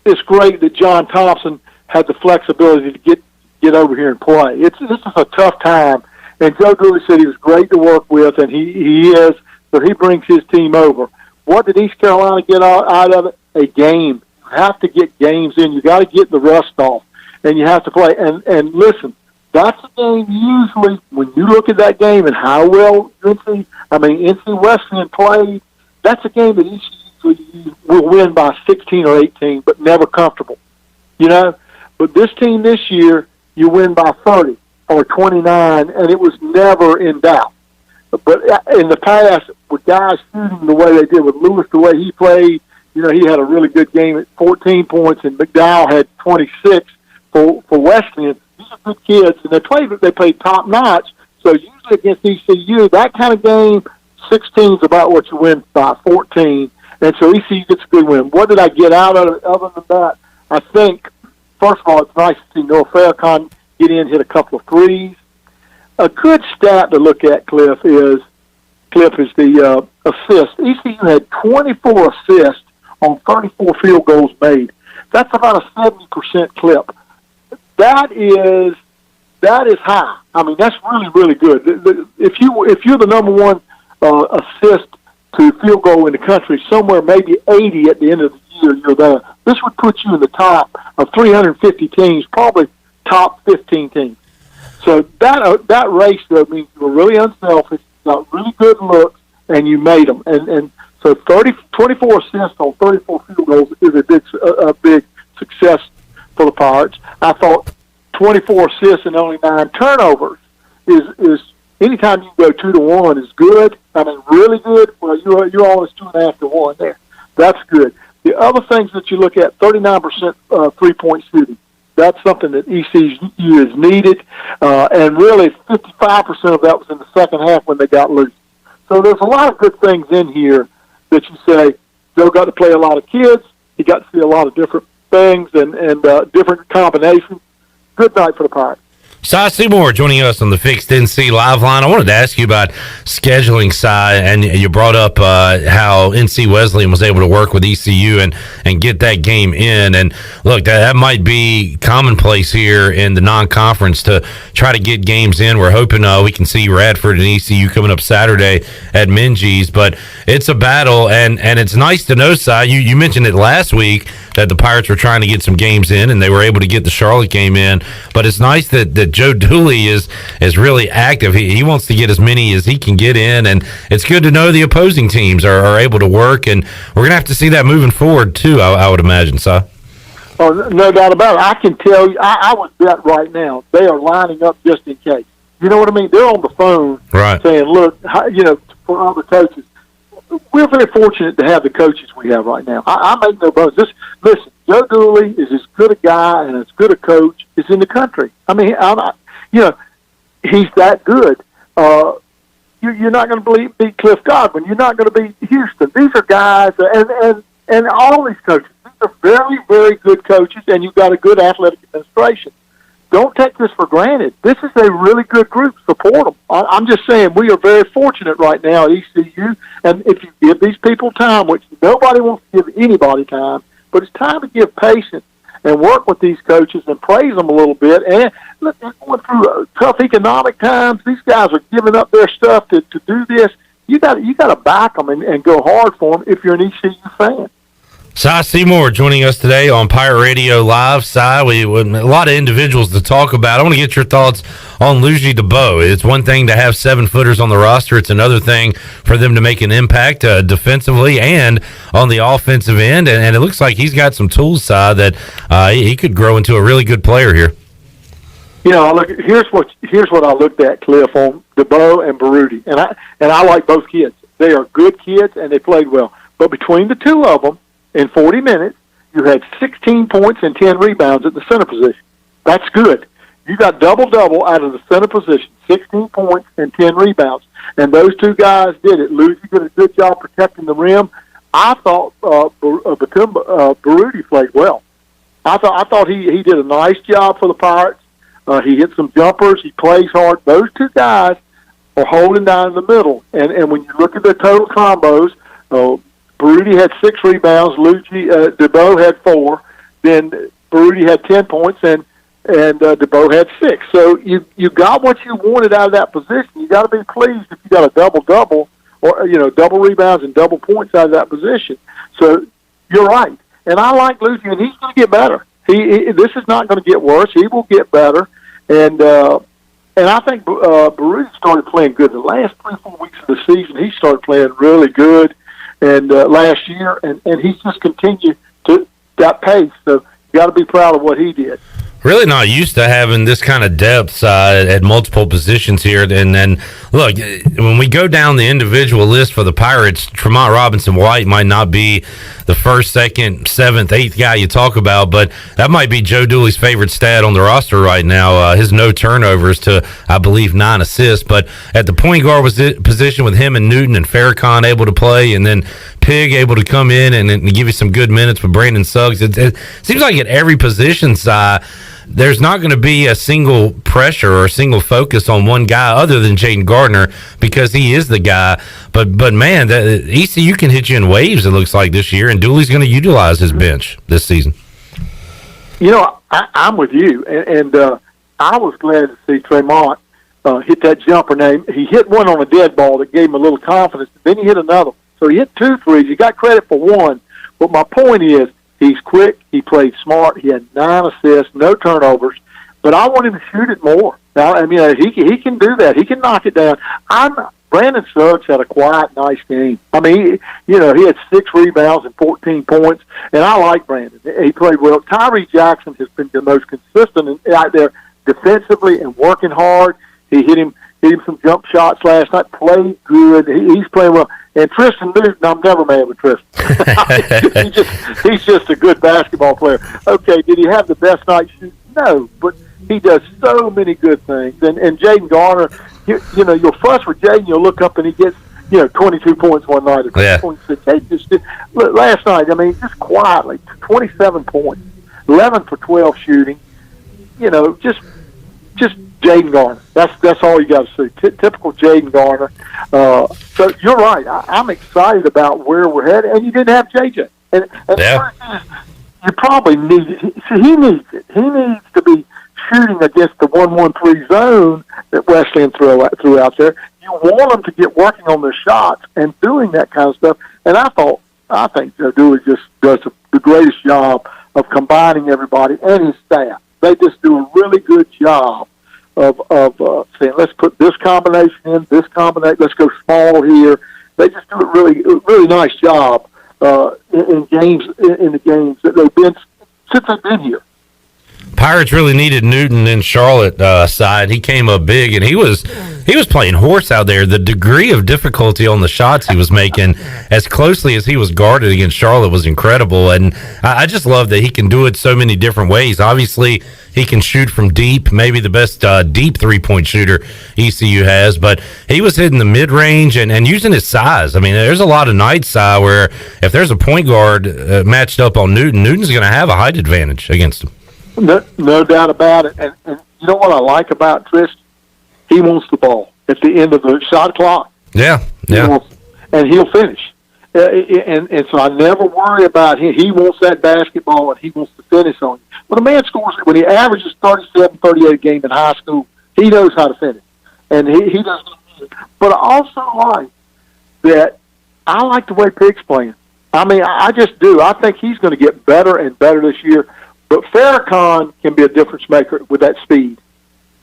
it's great that John Thompson had the flexibility to get over here and play. This is a tough time, and Joe Dooley said he was great to work with, and he is, so he brings his team over. What did East Carolina get out of it? A game. You have to get games in. You got to get the rust off, and you have to play. And listen, that's a game usually when you look at that game and how well NC Wesleyan played. That's a game that ECU will win by 16 or 18, but never comfortable. But this team this year, you win by 30 or 29, and it was never in doubt. But in the past, with guys shooting the way they did, with Lewis the way he played, he had a really good game at 14 points, and McDowell had 26 for Wesleyan. These are good kids, and they played top notch. So usually against ECU, that kind of game, 16 is about what you win by 14, and so ECU gets a good win. What did I get out of it other than that? I think, first of all, it's nice to see Noah Farrakhan get in, hit a couple of threes. A good stat to look at, Cliff, is the assist. ECU had 24 assists on 34 field goals made. That's about a 70% clip. That is high. I mean, that's really, really good. If you're the number one assist to field goal in the country, somewhere maybe 80 at the end of the year, you're there. This would put you in the top of 350 teams, probably top 15 teams. So that ratio means you were really unselfish, got really good looks, and you made them. And so 24 assists on 34 field goals is a big success for the Pirates. I thought 24 assists and only 9 turnovers is anytime you go 2-1 is good. I mean, really good. Well, you're always 2.5 to 1 there. That's good. The other things that you look at, 39% 3-point shooting. That's something that ECU is needed, and really 55% of that was in the second half when they got loose. So there's a lot of good things in here that you say, Joe got to play a lot of kids, he got to see a lot of different things and different combinations. Good night for the Pirates. Si Seymour joining us on the Fixed NC Live Line. I wanted to ask you about scheduling, Si, and you brought up how NC Wesleyan was able to work with ECU and get that game in. And look, that might be commonplace here in the non-conference to try to get games in. We're hoping we can see Radford and ECU coming up Saturday at Minges, but it's a battle, and it's nice to know, Si, you mentioned it last week that the Pirates were trying to get some games in, and they were able to get the Charlotte game in. But it's nice that that Joe Dooley is really active. He wants to get as many as he can get in, and it's good to know the opposing teams are able to work, and we're going to have to see that moving forward, too, I would imagine, Si. Oh, no doubt about it. I can tell you, I would bet right now they are lining up just in case. You know what I mean? They're on the phone saying, look, for other coaches, we're very fortunate to have the coaches we have right now. I make no bones. Listen, Joe Dooley is as good a guy and as good a coach as in the country. I mean, he's that good. You're not going to beat Cliff Godwin. You're not going to beat Houston. These are guys, and all these coaches, these are very, very good coaches, and you've got a good athletic administration. Don't take this for granted. This is a really good group. Support them. I'm just saying we are very fortunate right now at ECU, and if you give these people time, which nobody wants to give anybody time, but it's time to give patience and work with these coaches and praise them a little bit. And look, they're going through tough economic times. These guys are giving up their stuff to do this. You got to back them and go hard for them if you're an ECU fan. Si Seymour joining us today on Pirate Radio Live. Si, we a lot of individuals to talk about. I want to get your thoughts on Luigi DeBow. It's one thing to have 7-footers on the roster. It's another thing for them to make an impact defensively and on the offensive end. And it looks like he's got some tools, Si, that he could grow into a really good player here. You know, here's what I looked at, Cliff, on DeBow and Baruti. And I like both kids. They are good kids, and they played well. But between the two of them, in 40 minutes, you had 16 points and 10 rebounds at the center position. That's good. You got double-double out of the center position, 16 points and 10 rebounds. And those two guys did it. Luigi did a good job protecting the rim. I thought Baruti played well. I thought he did a nice job for the Pirates. He hit some jumpers. He plays hard. Those two guys are holding down in the middle. And when you look at the total combos, Baruti had 6 rebounds. DeBow had 4. Then Baruti had 10 points, and DeBow had 6. So you got what you wanted out of that position. You got to be pleased if you got a double-double or double rebounds and double points out of that position. So you're right, and I like Luigi, and he's going to get better. This is not going to get worse. He will get better, and I think Baruti started playing good the last 3-4 weeks of the season. He started playing really good. And last year, and he's just continued to that pace. So you got to be proud of what he did. Really not used to having this kind of depth at multiple positions here. And then, look, when we go down the individual list for the Pirates, Tremont Robinson-White might not be the first, second, 7th, 8th guy you talk about, but that might be Joe Dooley's favorite stat on the roster right now. His no turnovers to, I believe, 9 assists. But at the point guard position with him and Newton and Farrakhan able to play, and then Pig able to come in and give you some good minutes with Brandon Suggs. It seems like at every position side, there's not going to be a single pressure or a single focus on one guy other than Jaden Gardner because he is the guy. But man, ECU can hit you in waves, it looks like, this year, and Dooley's going to utilize his bench this season. You know, I'm with you, and I was glad to see Tremont hit that jumper. Now, he hit one on a dead ball that gave him a little confidence, then he hit another. So he hit 2 threes. He got credit for one. But my point is, he's quick. He played smart. He had 9 assists, no turnovers. But I want him to shoot it more. Now, I mean, he can do that. He can knock it down. Brandon Suggs had a quiet, nice game. I mean, he had 6 rebounds and 14 points, and I like Brandon. He played well. Tyree Jackson has been the most consistent out there defensively and working hard. He hit him some jump shots last night. Played good. He's playing well. And Tristan Newton, I'm never mad with Tristan. he's just a good basketball player. Okay, did he have the best night shoot? No, but he does so many good things. And Jaden Garner, you'll fuss with Jaden, you'll look up and he gets 22 points one night. Yeah. Jaden just did. Look, last night, I mean, just quietly, 27 points, 11 for 12 shooting. Just Jaden Garner. That's all you got to see. Typical Jaden Garner. So you're right. I'm excited about where we're headed. And you didn't have JJ. And yeah. You probably need it. See, he needs it. He needs to be shooting against the 1-1-3 zone that Wesleyan threw out there. You want them to get working on their shots and doing that kind of stuff. And I think Joe Dooley just does the greatest job of combining everybody and his staff. They just do a really good job saying, let's put this combination in, this combination, let's go small here. They just do a really nice job in the games that they've been since they've been here. Pirates really needed Newton in Charlotte side. He came up big, and he was playing horse out there. The degree of difficulty on the shots he was making, as closely as he was guarded against Charlotte, was incredible. And I just love that he can do it so many different ways. Obviously, he can shoot from deep, maybe the best deep three-point shooter ECU has, but he was hitting the mid-range and using his size. I mean, there's a lot of nights where if there's a point guard matched up on Newton, Newton's going to have a height advantage against him. No doubt about it. And you know what I like about Tristan? He wants the ball at the end of the shot clock. Yeah. And he'll finish. And so I never worry about him. He wants that basketball, and he wants to finish on you. When a man scores, when he averages 37, 38 a game in high school, he knows how to finish. And he doesn't. But I also like that. I like the way Pig's playing. I mean, I just do. I think he's going to get better and better this year. But Farrakhan can be a difference maker with that speed.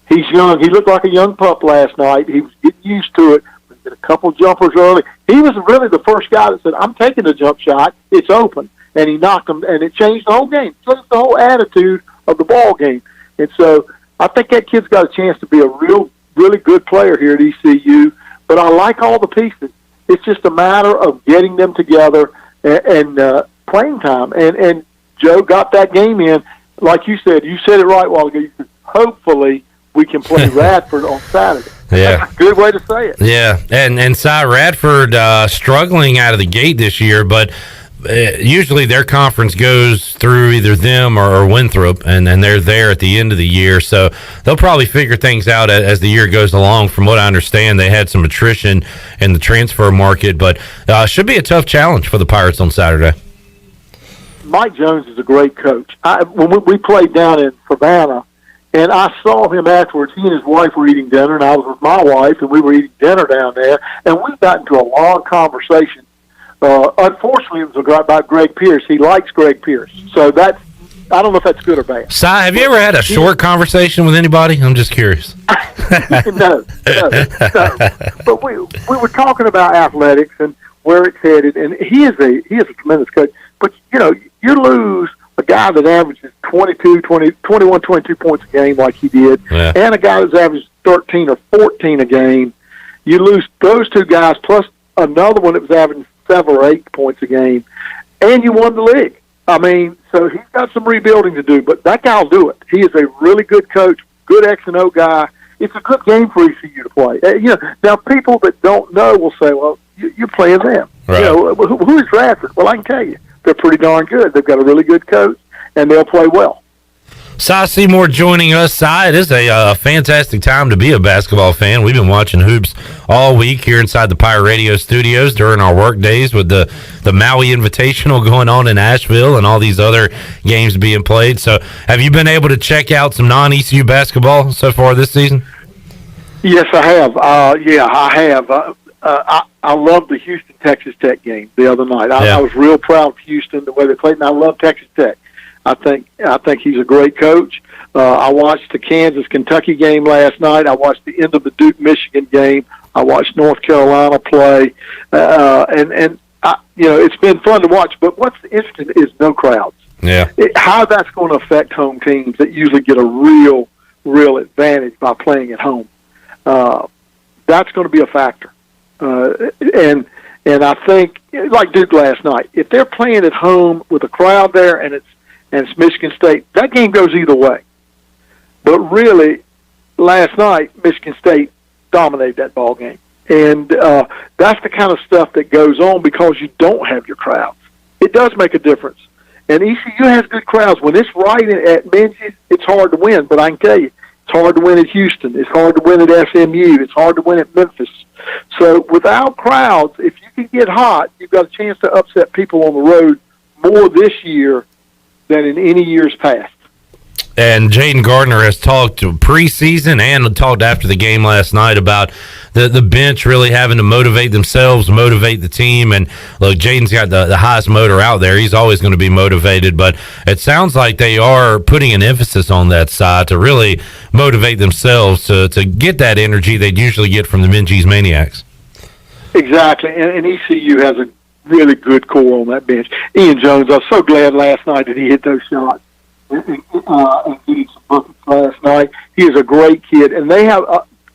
He's young. He looked like a young pup last night. He was getting used to it. He did a couple jumpers early. He was really the first guy that said, I'm taking the jump shot. It's open. And he knocked him, and it changed the whole game. It changed the whole attitude of the ball game. And so I think that kid's got a chance to be a really good player here at ECU. But I like all the pieces. It's just a matter of getting them together and playing time. And Joe got that game in. Like you said it right a while ago. You said, hopefully we can play Radford on Saturday. Yeah. That's a good way to say it. Yeah, and Cy Radford struggling out of the gate this year, but usually their conference goes through either them or Winthrop, and they're there at the end of the year, so they'll probably figure things out as the year goes along. From what I understand, they had some attrition in the transfer market, but should be a tough challenge for the Pirates on Saturday. Mike Jones is a great coach. When we played down in Savannah, and I saw him afterwards, he and his wife were eating dinner, and I was with my wife, and we were eating dinner down there, and we got into a long conversation. Unfortunately, it was about Greg Pierce. He likes Greg Pierce. So I don't know if that's good or bad. Cy, have you ever had a short conversation with anybody? I'm just curious. No. But we were talking about athletics and where it's headed, and he is a tremendous coach. But, you lose a guy that averages 21, 22 points a game like he did, and a guy that's averages 13 or 14 a game. You lose those two guys plus another one that was averaging 7 or 8 points a game, and you won the league. I mean, so he's got some rebuilding to do, but that guy will do it. He is a really good coach, good X and O guy. It's a good game for ECU to play. Now people that don't know will say, well, you're playing them. Right. Who is Radford? Well, I can tell you. They're pretty darn good. They've got a really good coach, and they'll play well. Cy Seymour joining us. Cy, it is a fantastic time to be a basketball fan. We've been watching hoops all week here inside the Pirate Radio studios during our work days with the Maui Invitational going on in Asheville and all these other games being played. So have you been able to check out some non-ECU basketball so far this season? Yes, I have. I have. I loved the Houston-Texas Tech game the other night. I was real proud of Houston, the way they played, and I love Texas Tech. I think he's a great coach. I watched the Kansas-Kentucky game last night. I watched the end of the Duke-Michigan game. I watched North Carolina play, and it's been fun to watch. But what's interesting is no crowds. Yeah. How that's going to affect home teams that usually get a real advantage by playing at home. That's going to be a factor. And I think, like Duke last night, if they're playing at home with a crowd there and it's Michigan State, that game goes either way. But really, last night, Michigan State dominated that ball game. And that's the kind of stuff that goes on because you don't have your crowds. It does make a difference. And ECU has good crowds. When it's right at Minges, it's hard to win. But I can tell you, it's hard to win at Houston. It's hard to win at SMU. It's hard to win at Memphis. So without crowds, if you can get hot, you've got a chance to upset people on the road more this year than in any years past. And Jaden Gardner has talked preseason and talked after the game last night about the bench really having to motivate themselves, motivate the team. And look, Jaden's got the highest motor out there. He's always going to be motivated, but it sounds like they are putting an emphasis on that side to really motivate themselves to get that energy they'd usually get from the McGhee's Maniacs. Exactly, and ECU has a really good core on that bench. Ian Jones, I was so glad last night that he hit those shots and getting some buckets last night. He is a great kid, and they have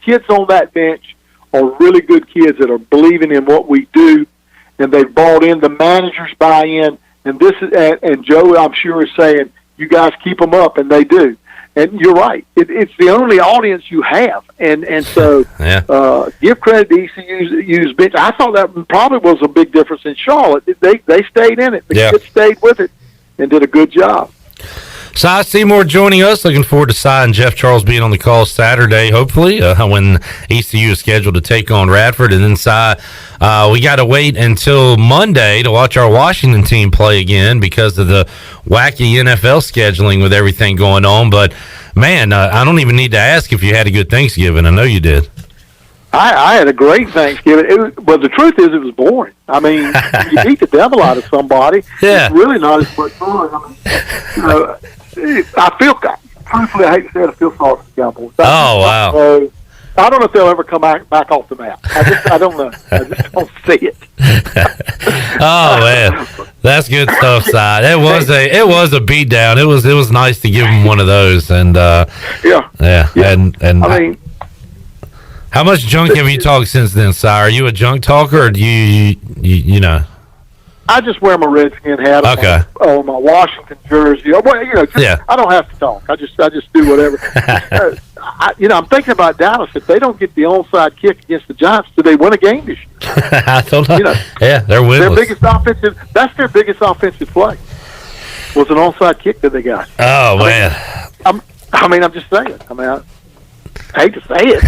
kids on that bench are really good kids that are believing in what we do, and they've bought in. The managers buy in, and this is and Joe, I'm sure, is saying, "You guys keep them up," and they do. And you're right; it's the only audience you have, and so give credit to ECU's bench. I thought that probably was a big difference in Charlotte. They stayed in it. The kids stayed with it and did a good job. Cy Seymour joining us. Looking forward to Cy and Jeff Charles being on the call Saturday, hopefully, when ECU is scheduled to take on Radford. And then, Cy, we got to wait until Monday to watch our Washington team play again because of the wacky NFL scheduling with everything going on. But, man, I don't even need to ask if you had a good Thanksgiving. I know you did. I had a great Thanksgiving. But the truth is, it was boring. I mean, you beat the devil out of somebody. Yeah. It's really not as much fun. I mean, I feel, truthfully, I hate to say it, I feel sorry for the Cowboys. Wow. I don't know if they'll ever come back off the map. I don't know. I just don't see it. Oh man, that's good stuff, Cy. It was a beat down. It was nice to give him one of those, and yeah. And I mean, how much junk have you talked since then, Cy? Are you a junk talker, or do you know? I just wear my Redskin hat on my Washington jersey. I don't have to talk. I just do whatever. I'm thinking about Dallas. If they don't get the onside kick against the Giants, do they win a game this year? I don't know. They're winless. That's their biggest offensive play. Was an onside kick that they got. Oh man. I'm just saying. I hate to say it.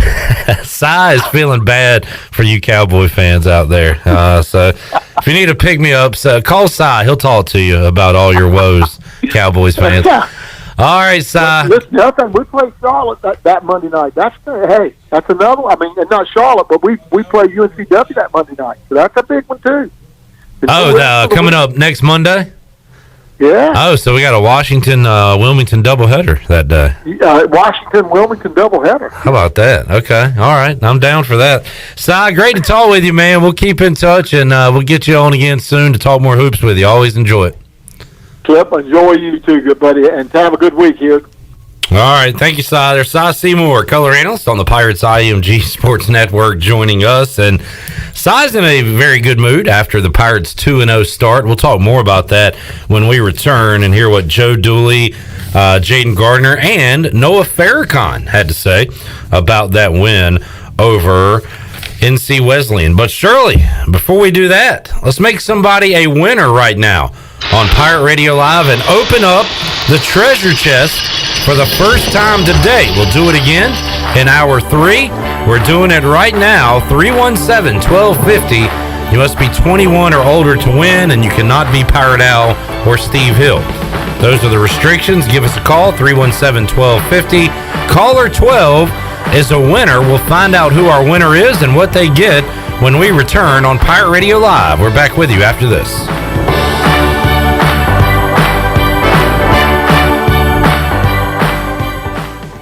Cy is feeling bad for you Cowboy fans out there. So if you need to pick me up, call Cy. He'll talk to you about all your woes, Cowboys fans. All right, Cy. Listen, we play Charlotte that Monday night. That's another one. I mean, not Charlotte, but we play UNCW that Monday night. So that's a big one, too. Coming up next Monday? Yeah. Oh, so we got a Washington-Wilmington doubleheader that day. Washington-Wilmington doubleheader. How about that? Okay. All right. I'm down for that. Cy, great to talk with you, man. We'll keep in touch, and we'll get you on again soon to talk more hoops with you. Always enjoy it. Clip, enjoy you too, good buddy, and have a good week here. All right. Thank you, Cy. There's Cy Seymour, color analyst on the Pirates IMG Sports Network, joining us. And Cy's in a very good mood after the Pirates 2-0 start. We'll talk more about that when we return and hear what Joe Dooley, Jaden Gardner, and Noah Farrakhan had to say about that win over NC Wesleyan. But Shirley, before we do that, let's make somebody a winner right now on Pirate Radio Live and open up the treasure chest for the first time today. We'll do it again in hour 3. We're doing it right now, 317-1250. You must be 21 or older to win, and you cannot be Pirate Al or Steve Hill. Those are the restrictions. Give us a call, 317-1250. Caller 12 is a winner. We'll find out who our winner is and what they get when we return on Pirate Radio Live. We're back with you after this.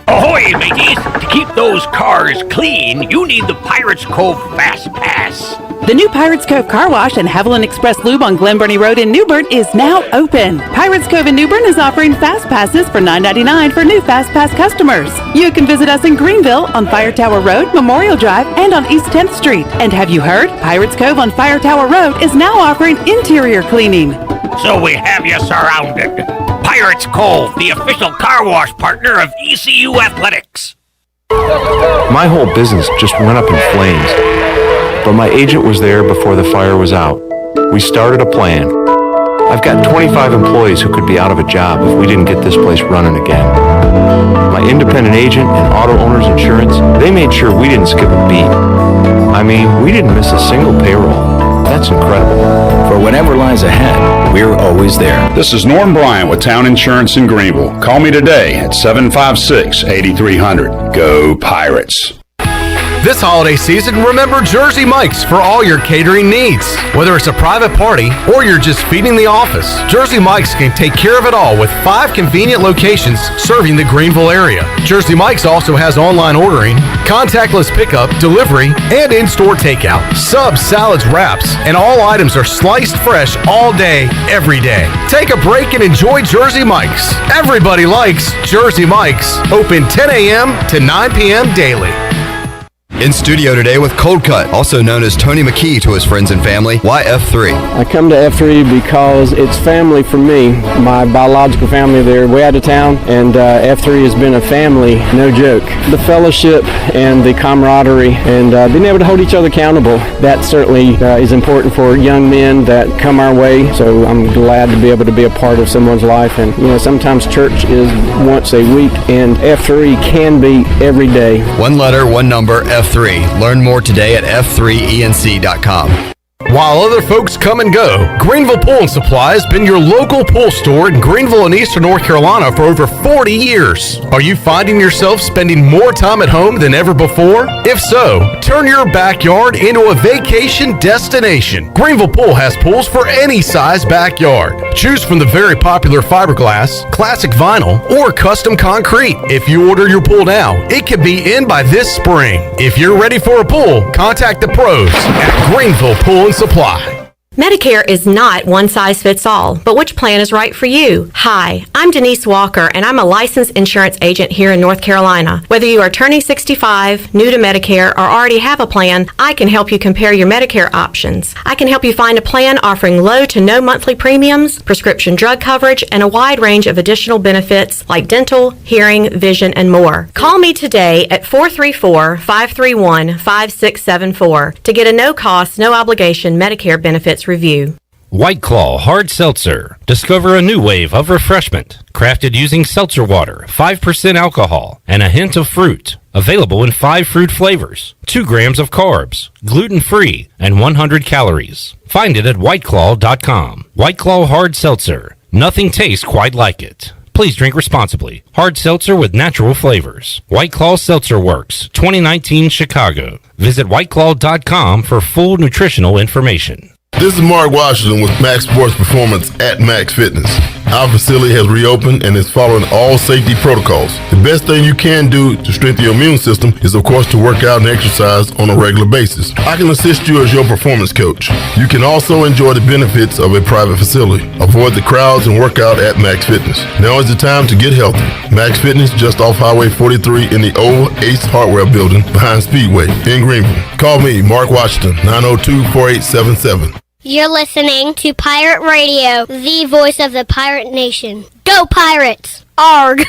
Ahoy, mateys! To keep those cars clean, you need the Pirates Cove Fast Pass. The new Pirates Cove Car Wash and Haviland Express Lube on Glen Burnie Road in New Bern is now open. Pirates Cove in New Bern is offering Fast Passes for $9.99 for new Fast Pass customers. You can visit us in Greenville on Fire Tower Road, Memorial Drive, and on East 10th Street. And have you heard? Pirates Cove on Fire Tower Road is now offering interior cleaning. So we have you surrounded. Pirates Cove, the official car wash partner of ECU Athletics. My whole business just went up in flames, but my agent was there before the fire was out. We started a plan. I've got 25 employees who could be out of a job if we didn't get this place running again. My independent agent and auto owners insurance, they made sure we didn't skip a beat. I mean, we didn't miss a single payroll. That's incredible. For whatever lies ahead, we're always there. This is Norm Bryant with Town Insurance in Greenville. Call me today at 756-8300. Go Pirates. This holiday season, remember Jersey Mike's for all your catering needs. Whether it's a private party or you're just feeding the office, Jersey Mike's can take care of it all with 5 convenient locations serving the Greenville area. Jersey Mike's also has online ordering, contactless pickup, delivery, and in-store takeout. Subs, salads, wraps, and all items are sliced fresh all day, every day. Take a break and enjoy Jersey Mike's. Everybody likes Jersey Mike's. Open 10 a.m. to 9 p.m. daily. In studio today with Cold Cut, also known as Tony McGhee to his friends and family. Why F3? I come to F3 because it's family for me. My biological family, they're way out of town, and F3 has been a family, no joke. The fellowship and the camaraderie and being able to hold each other accountable, that certainly is important for young men that come our way. So I'm glad to be able to be a part of someone's life. And sometimes church is once a week, and F3 can be every day. One letter, one number, F3. Learn more today at f3enc.com. While other folks come and go, Greenville Pool & Supply has been your local pool store in Greenville and Eastern North Carolina for over 40 years. Are you finding yourself spending more time at home than ever before? If so, turn your backyard into a vacation destination. Greenville Pool has pools for any size backyard. Choose from the very popular fiberglass, classic vinyl, or custom concrete. If you order your pool now, it could be in by this spring. If you're ready for a pool, contact the pros at Greenville Pool & Supply. Medicare is not one size fits all, but which plan is right for you? Hi, I'm Denise Walker, and I'm a licensed insurance agent here in North Carolina. Whether you are turning 65, new to Medicare, or already have a plan, I can help you compare your Medicare options. I can help you find a plan offering low to no monthly premiums, prescription drug coverage, and a wide range of additional benefits like dental, hearing, vision, and more. Call me today at 434-531-5674 to get a no-cost, no-obligation Medicare benefits review. White Claw Hard Seltzer. Discover a new wave of refreshment. Crafted using seltzer water, 5% alcohol, and a hint of fruit. Available in 5 fruit flavors, 2 grams of carbs, gluten-free, and 100 calories. Find it at whiteclaw.com. White Claw Hard Seltzer. Nothing tastes quite like it. Please drink responsibly. Hard seltzer with natural flavors. White Claw Seltzer Works, 2019 Chicago. Visit whiteclaw.com for full nutritional information. This is Mark Washington with Max Sports Performance at Max Fitness. Our facility has reopened and is following all safety protocols. The best thing you can do to strengthen your immune system is, of course, to work out and exercise on a regular basis. I can assist you as your performance coach. You can also enjoy the benefits of a private facility. Avoid the crowds and work out at Max Fitness. Now is the time to get healthy. Max Fitness, just off Highway 43 in the old Ace Hardware Building behind Speedway in Greenville. Call me, Mark Washington, 902-4877. You're listening to Pirate Radio, the voice of the pirate nation. Go Pirates! Arg!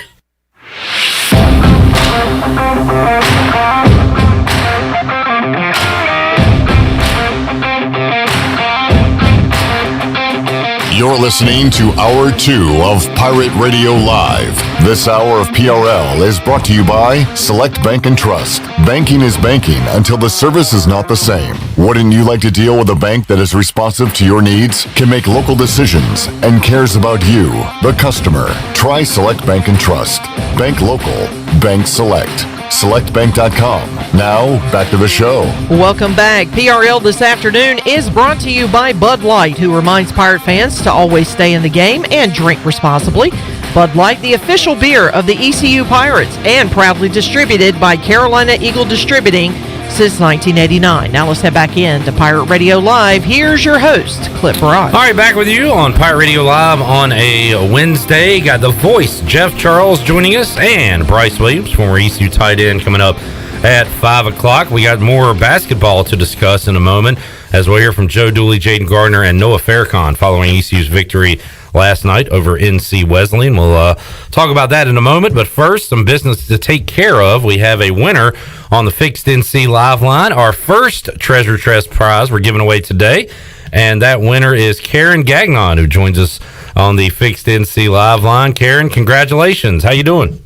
You're listening to Hour 2 of Pirate Radio Live. This hour of PRL is brought to you by Select Bank and Trust. Banking is banking until the service is not the same. Wouldn't you like to deal with a bank that is responsive to your needs, can make local decisions, and cares about you, the customer? Try Select Bank and Trust. Bank local. Bank select. SelectBank.com. Now, back to the show. Welcome back. PRL this afternoon is brought to you by Bud Light, who reminds Pirate fans to always stay in the game and drink responsibly. Bud Light, the official beer of the ECU Pirates, and proudly distributed by Carolina Eagle Distributing since 1989. Now let's head back in to Pirate Radio Live. Here's your host, Clip Broad. All right, back with you on Pirate Radio Live on a Wednesday. Got the voice, Jeff Charles, joining us, and Bryce Williams, former ECU tight end, coming up at 5 o'clock. We got more basketball to discuss in a moment, as we'll hear from Joe Dooley, Jaden Gardner, and Noah Farrakhan following ECU's victory last night over NC Wesleyan. We'll talk about that in a moment, but first, some business to take care of. We have a winner on the Fixed NC Live line. Our first Treasure Chest prize we're giving away today, and that winner is Karen Gagnon, who joins us on the Fixed NC Live line. Karen, congratulations. How you doing?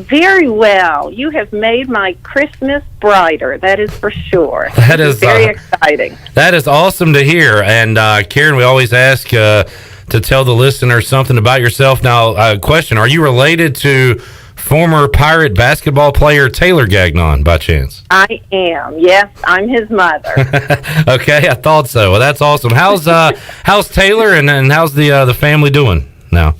Very well. You have made my Christmas brighter. That is for sure. That is very exciting. That is awesome to hear. And Karen, we always ask to tell the listener something about yourself. Now, question: are you related to former Pirate basketball player Taylor Gagnon by chance? I am. Yes, I'm his mother. Okay, I thought so. Well, that's awesome. How's Taylor and how's the family doing now?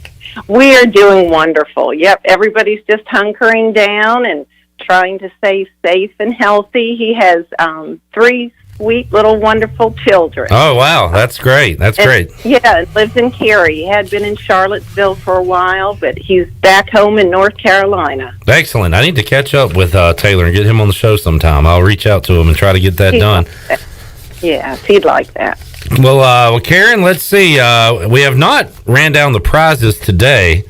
We are doing wonderful. Yep, everybody's just hunkering down and trying to stay safe and healthy. He has 3 sweet little wonderful children. Oh, wow. That's great. Great. Yeah, lives in Cary. He had been in Charlottesville for a while, but he's back home in North Carolina. Excellent. I need to catch up with Taylor and get him on the show sometime. I'll reach out to him and try to get that done. Yes, he'd like that. Well, Karen, let's see. We have not ran down the prizes today.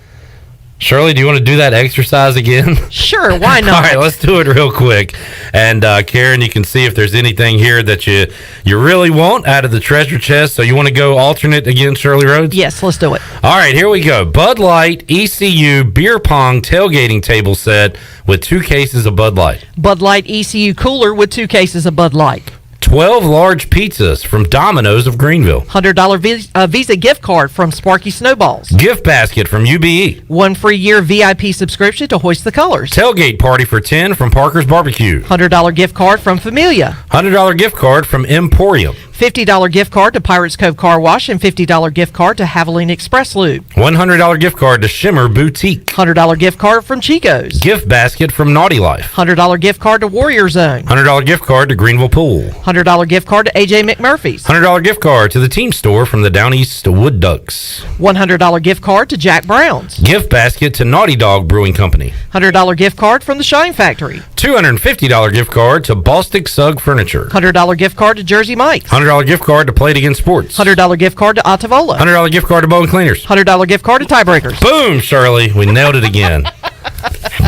Shirley, do you want to do that exercise again? Sure, why not? All right, let's do it real quick. And Karen, you can see if there's anything here that you really want out of the treasure chest. So you want to go alternate again, Shirley Rhodes? Yes, let's do it. All right, here we go. Bud Light ECU beer pong tailgating table set with 2 cases of Bud Light. Bud Light ECU cooler with 2 cases of Bud Light. 12 large pizzas from Domino's of Greenville. $100 Visa gift card from Sparky Snowballs. Gift basket from UBE. 1 free year VIP subscription to Hoist the Colors. Tailgate party for 10 from Parker's Barbecue. $100 gift card from Familia. $100 gift card from Emporium. $50 gift card to Pirates Cove Car Wash and $50 gift card to Haviland Express Lube. $100 gift card to Shimmer Boutique. $100 gift card from Chico's. Gift basket from Naughty Life. $100 gift card to Warrior Zone. $100 gift card to Greenville Pool. $100 gift card to AJ McMurphy's. $100 gift card to the team store from the Down East Wood Ducks. $100 gift card to Jack Brown's. Gift basket to Naughty Dog Brewing Company. $100 gift card from the Shine Factory. $250 gift card to Bostic Sug Furniture. $100 gift card to Jersey Mike's. $100 gift card to Play It Again Sports. $100 gift card to Atavola. $100 gift card to Bone Cleaners. $100 gift card to Tiebreakers. Boom, Shirley. We nailed it again.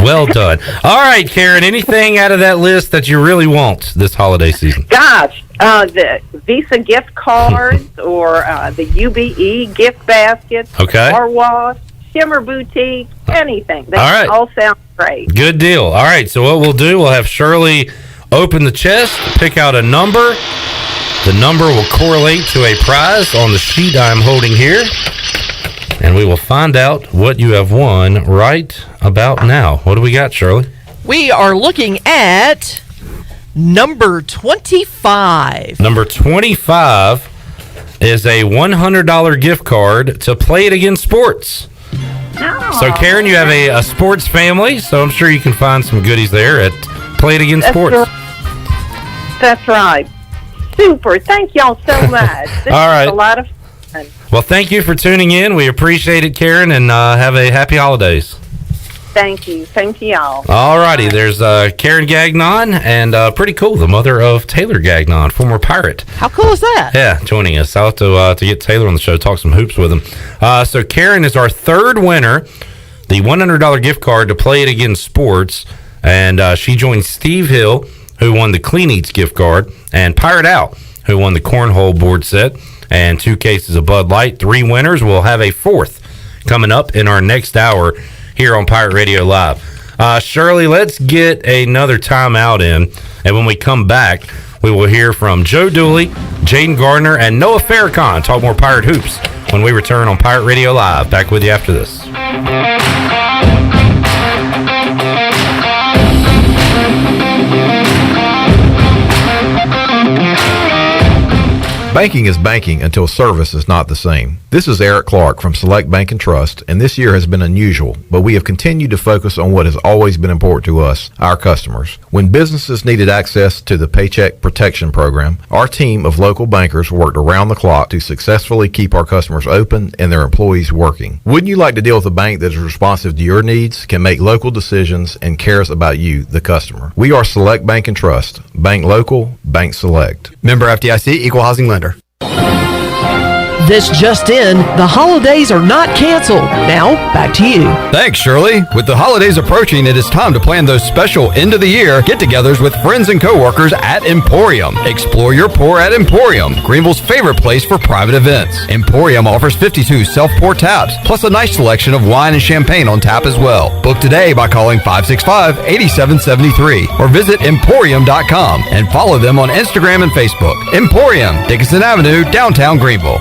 Well done. All right, Karen, anything out of that list that you really want this holiday season? Gosh, the Visa gift cards or the UBE gift baskets, Okay. Car Wash, Shimmer Boutique, anything. They All right. all sound great. Good deal. All right, so what we'll do, we'll have Shirley open the chest, pick out a number. The number will correlate to a prize on the sheet I'm holding here. And we will find out what you have won right about now. What do we got, Shirley? We are looking at number 25. Number 25 is a $100 gift card to Play It Again Sports. So, Karen, you have a sports family, so I'm sure you can find some goodies there at Play It Again Sports. That's right. Super. Thank y'all so much. This All right. is a lot of fun. Well, thank you for tuning in. We appreciate it, Karen, and have a happy holidays. Thank you. Thank you all. All righty. There's Karen Gagnon, and pretty cool, the mother of Taylor Gagnon, former Pirate. How cool is that? Yeah, joining us. I'll have to get Taylor on the show, talk some hoops with him. So Karen is our third winner, the $100 gift card to Play It Again Sports, and she joins Steve Hill, who won the Clean Eats gift card, and Pirate Al, who won the Cornhole board set, and 2 cases of Bud Light. 3 winners. We'll have a 4th coming up in our next hour here on Pirate Radio Live. Shirley, let's get another timeout in, and when we come back, we will hear from Joe Dooley, Jaden Gardner, and Noah Farrakhan talk more Pirate hoops when we return on Pirate Radio Live. Back with you after this. Banking is banking until service is not the same. This is Eric Clark from Select Bank and Trust, and this year has been unusual, but we have continued to focus on what has always been important to us, our customers. When businesses needed access to the Paycheck Protection Program, our team of local bankers worked around the clock to successfully keep our customers open and their employees working. Wouldn't you like to deal with a bank that is responsive to your needs, can make local decisions, and cares about you, the customer? We are Select Bank and Trust. Bank local, bank select. Member FDIC, Equal Housing Lender. This just in, the holidays are not canceled. Now, back to you. Thanks, Shirley. With the holidays approaching, it is time to plan those special end-of-the-year get-togethers with friends and coworkers at Emporium. Explore your pour at Emporium, Greenville's favorite place for private events. Emporium offers 52 self-pour taps, plus a nice selection of wine and champagne on tap as well. Book today by calling 565-8773 or visit Emporium.com and follow them on Instagram and Facebook. Emporium, Dickinson Avenue, downtown Greenville.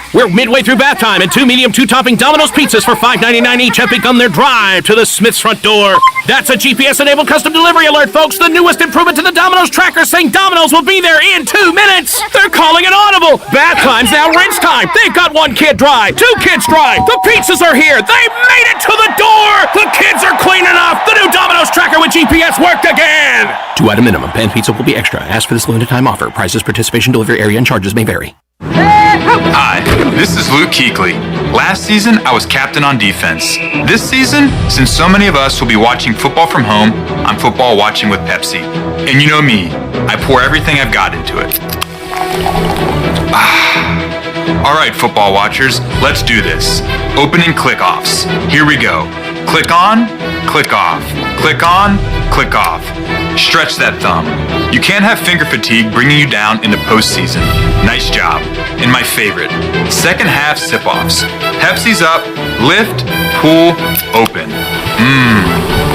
We're midway through bath time, and 2 medium, 2-topping Domino's pizzas for $5.99 each have begun their drive to the Smith's front door. That's a GPS-enabled custom delivery alert, folks. The newest improvement to the Domino's tracker, saying Domino's will be there in 2 minutes. They're calling it audible. Bath time's now rinse time. They've got 1 kid dry, 2 kids dry. The pizzas are here. They made it to the door. The kids are clean enough. The new Domino's tracker with GPS worked again. 2-item minimum. Pan pizza will be extra. Ask for this limited time offer. Prices, participation, delivery area, and charges may vary. Hi, this is Luke Kuechly. Last season, I was captain on defense. This season, since so many of us will be watching football from home, I'm football watching with Pepsi. And you know me, I pour everything I've got into it. All right, football watchers, let's do this. Opening click-offs. Here we go. Click on, click off. Click on, click off. Stretch that thumb. You can't have finger fatigue bringing you down in the postseason. Nice job. And my favorite, second half sip-offs. Pepsi's up, lift, pull, open.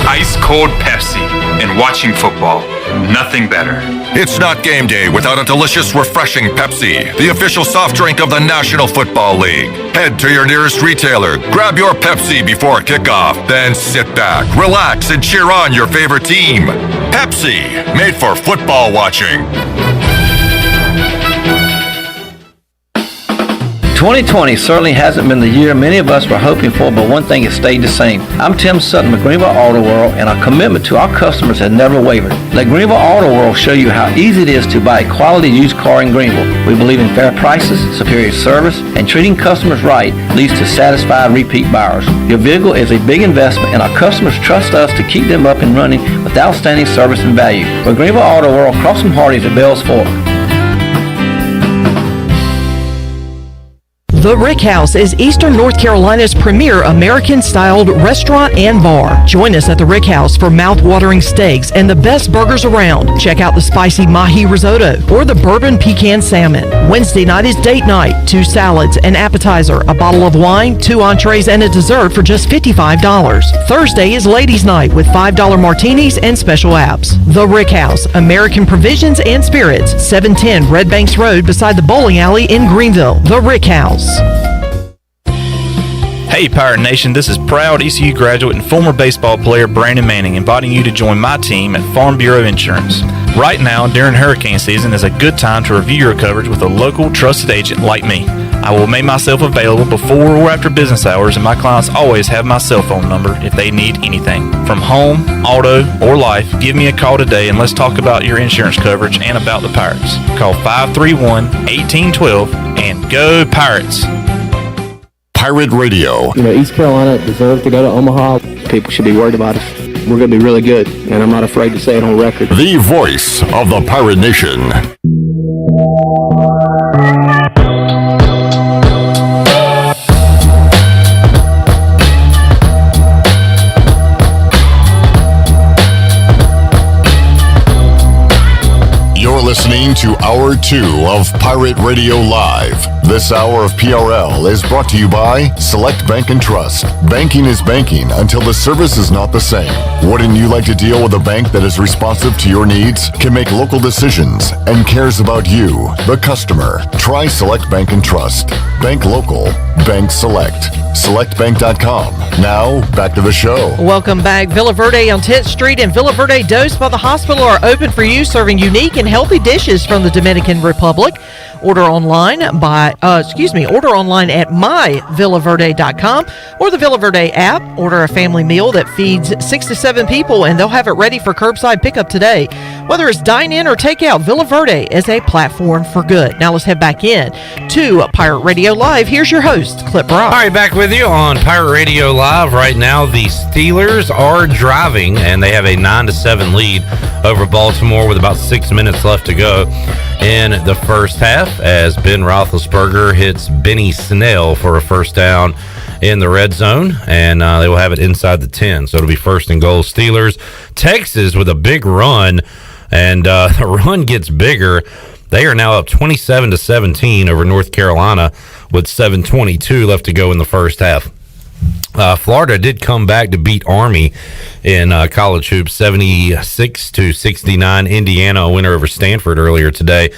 Ice cold Pepsi and watching football. Nothing better. It's not game day without a delicious, refreshing Pepsi, the official soft drink of the National Football League. Head to your nearest retailer, grab your Pepsi before kickoff, then sit back, relax, and cheer on your favorite team. Pepsi, made for football watching. 2020 certainly hasn't been the year many of us were hoping for, but one thing has stayed the same. I'm Tim Sutton with Greenville Auto World, and our commitment to our customers has never wavered. Let Greenville Auto World show you how easy it is to buy a quality used car in Greenville. We believe in fair prices, superior service, and treating customers right leads to satisfied repeat buyers. Your vehicle is a big investment, and our customers trust us to keep them up and running with outstanding service and value. We're Greenville Auto World, across from Hardee's at Bells Fork. The Rick House is Eastern North Carolina's premier American-styled restaurant and bar. Join us at the Rick House for mouth-watering steaks and the best burgers around. Check out the spicy mahi risotto or the bourbon pecan salmon. Wednesday night is date night. 2 salads, an appetizer, a bottle of wine, 2 entrees, and a dessert for just $55. Thursday is ladies' night with $5 martinis and special apps. The Rick House, American Provisions and Spirits, 710 Red Banks Road beside the bowling alley in Greenville. The Rick House. Hey Pirate Nation, this is proud ECU graduate and former baseball player Brandon Manning inviting you to join my team at Farm Bureau Insurance. Right now, during hurricane season, is a good time to review your coverage with a local trusted agent like me. I will make myself available before or after business hours, and my clients always have my cell phone number if they need anything. From home, auto, or life, give me a call today and let's talk about your insurance coverage and about the Pirates. Call 531-1812 and go Pirates! Pirate Radio. You know, East Carolina deserves to go to Omaha. People should be worried about us. We're going to be really good, and I'm not afraid to say it on record. The voice of the Pirate Nation. You're listening to Hour 2 of Pirate Radio Live. This hour of PRL is brought to you by Select Bank and Trust. Banking is banking until the service is not the same. Wouldn't you like to deal with a bank that is responsive to your needs, can make local decisions, and cares about you, the customer? Try Select Bank and Trust. Bank local. Bank select. SelectBank.com. Now, back to the show. Welcome back. Villa Verde on 10th Street and Villa Verde Dos by the hospital are open for you, serving unique and healthy dishes from the Dominican Republic. Order online at myvillaverde.com or the Villa Verde app. Order a family meal that feeds 6 to 7 people, and they'll have it ready for curbside pickup today. Whether it's dine-in or takeout, Villa Verde is a platform for good. Now let's head back in to Pirate Radio Live. Here's your host, Clip Rock. All right, back with you on Pirate Radio Live. Right now, the Steelers are driving, and they have a 9-7 lead over Baltimore with about 6 minutes left to go. in the first half as Ben Roethlisberger hits Benny Snell for a first down in the red zone, and they will have it inside the 10. So it'll be first and goal Steelers. Texas with a big run, and the run gets bigger. They are now up 27-17 over North Carolina with 7:22 left to go in the first half. Florida did come back to beat Army in college hoops, 76-69. Indiana a winner over Stanford earlier today.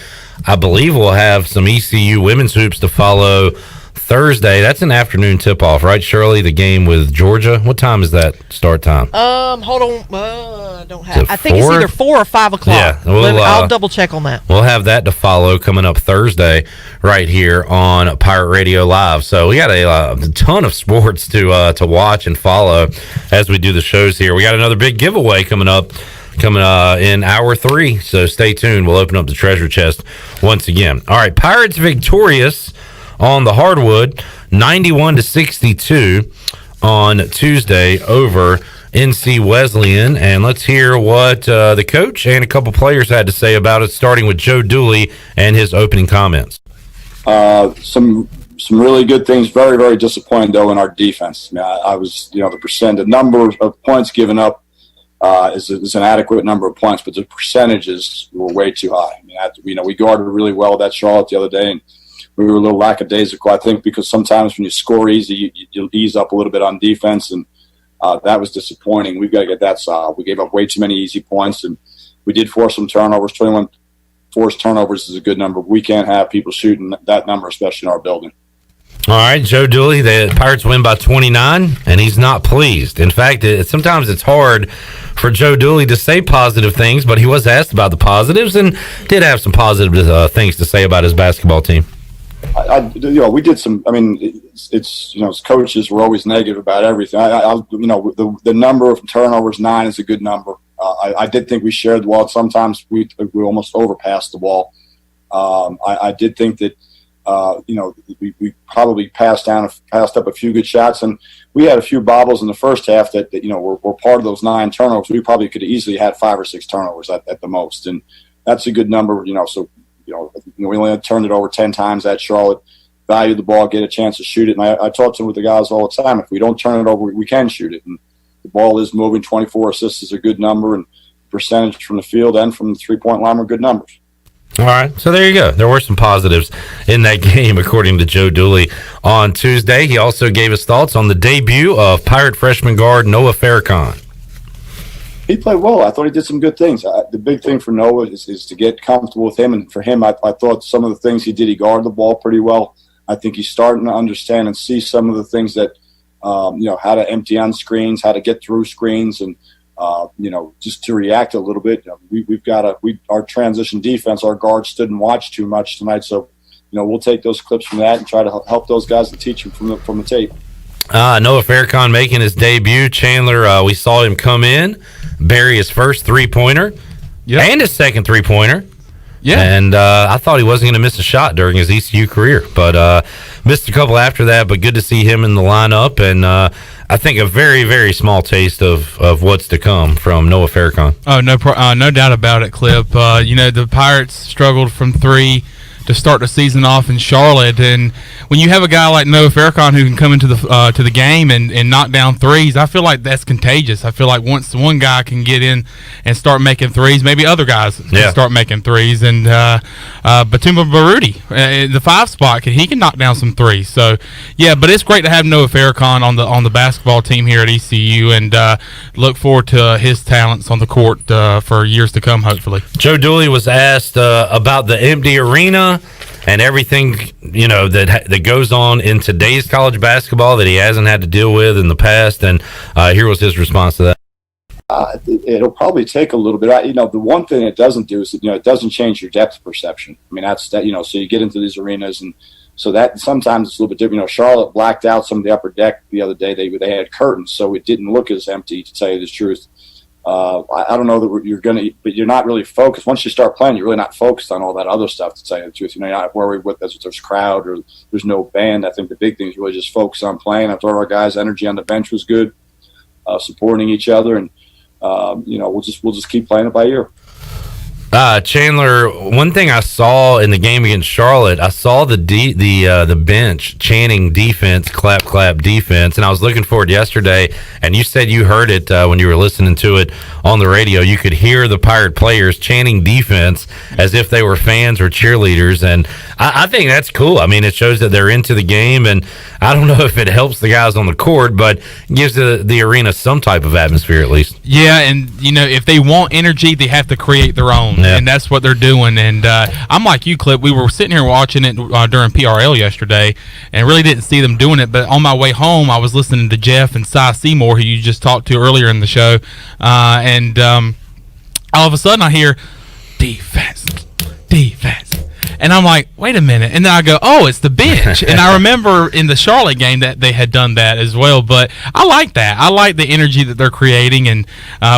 I believe we'll have some ECU women's hoops to follow Thursday. That's an afternoon tip-off, right, Shirley? The game with Georgia. What time is that start time? Hold on. I don't have. I think it's either 4 or 5 o'clock. Yeah, I'll double check on that. We'll have that to follow coming up Thursday, right here on Pirate Radio Live. So we got a ton of sports to watch and follow as we do the shows here. We got another big giveaway coming up. In hour 3. So stay tuned. We'll open up the treasure chest once again. All right, Pirates victorious on the hardwood, 91-62 on Tuesday over NC Wesleyan. And let's hear what the coach and a couple players had to say about it, starting with Joe Dooley and his opening comments. Some really good things. Very, very disappointed, though, in our defense. I mean, I was, the number of points given up is an adequate number of points, but the percentages were way too high. I mean, we guarded really well that Charlotte the other day, and we were a little lackadaisical, I think, because sometimes when you score easy, you ease up a little bit on defense, and that was disappointing. We've got to get that solved. We gave up way too many easy points, and we did force some turnovers. 21 forced turnovers is a good number. We can't have people shooting that number, especially in our building. All right, Joe Dooley, the Pirates win by 29, and he's not pleased. In fact, sometimes it's hard for Joe Dooley to say positive things, but he was asked about the positives and did have some positive things to say about his basketball team. We did some. I mean, it's as coaches, we're always negative about everything. The number of turnovers, 9, is a good number. I did think we shared the ball. Sometimes we almost overpassed the ball. I did think that we probably passed up a few good shots, and we had a few bobbles in the first half that were part of those 9 turnovers. We probably could have easily had 5 or 6 turnovers at the most, and that's a good number. So. We only turned it over 10 times at Charlotte, value the ball, get a chance to shoot it. And I talk with the guys all the time. If we don't turn it over, we can shoot it. And the ball is moving. 24 assists is a good number, and percentage from the field and from the three-point line are good numbers. All right, so there you go. There were some positives in that game, according to Joe Dooley on Tuesday. He also gave his thoughts on the debut of Pirate freshman guard Noah Farrakhan. He played well. I thought he did some good things. The big thing for Noah is to get comfortable with him. And for him, I thought some of the things he did, he guarded the ball pretty well. I think he's starting to understand and see some of the things that, how to empty on screens, how to get through screens, and, just to react a little bit. Our transition defense, our guards stood and watched too much tonight. So, we'll take those clips from that and try to help those guys and teach them from the tape. Noah Farrakhan making his debut. Chandler, we saw him come in, bury his first three-pointer and his second three-pointer. Yeah. And I thought he wasn't going to miss a shot during his ECU career, but missed a couple after that. But good to see him in the lineup, and I think a very, very small taste of what's to come from Noah Farrakhan. Oh, no doubt about it, Clip. The Pirates struggled from 3 to start the season off in Charlotte, and when you have a guy like Noah Farrakhan who can come into the game and knock down threes, I feel like that's contagious. I feel like once one guy can get in and start making threes, maybe other guys can start making threes. And Batumba Baruti, the 5 spot, he can knock down some threes. So but it's great to have Noah Farrakhan on the basketball team here at ECU, and look forward to his talents on the court for years to come, hopefully. Joe Dooley was asked about the empty arena and everything that goes on in today's college basketball that he hasn't had to deal with in the past, and here was his response to that. It'll probably take a little bit. The one thing it doesn't do is it doesn't change your depth perception. I mean, that's that. So you get into these arenas, and so that sometimes it's a little bit different. Charlotte blacked out some of the upper deck the other day. They had curtains, so it didn't look as empty, to tell you the truth. I don't know that but you're not really focused. Once you start playing, you're really not focused on all that other stuff, to tell you the truth. You're not worried with there's crowd or there's no band. I think the big thing is really just focus on playing. I thought our guys' energy on the bench was good, supporting each other, and we'll just keep playing it by ear. Chandler, one thing I saw in the game against Charlotte, I saw the bench chanting defense, clap, clap, defense, and I was looking for it yesterday, and you said you heard it when you were listening to it on the radio. You could hear the Pirate players chanting defense as if they were fans or cheerleaders, and I think that's cool. I mean, it shows that they're into the game, and I don't know if it helps the guys on the court, but gives the arena some type of atmosphere at least. Yeah, and, if they want energy, they have to create their own. Yeah. And that's what they're doing. And I'm like you, Clip. We were sitting here watching it during PRL yesterday and really didn't see them doing it. But on my way home, I was listening to Jeff and Seymour, who you just talked to earlier in the show. And all of a sudden I hear, defense. And I'm like, wait a minute. And then I go, oh, it's the bench. And I remember in the Charlotte game that they had done that as well. But I like that. I like the energy that they're creating. And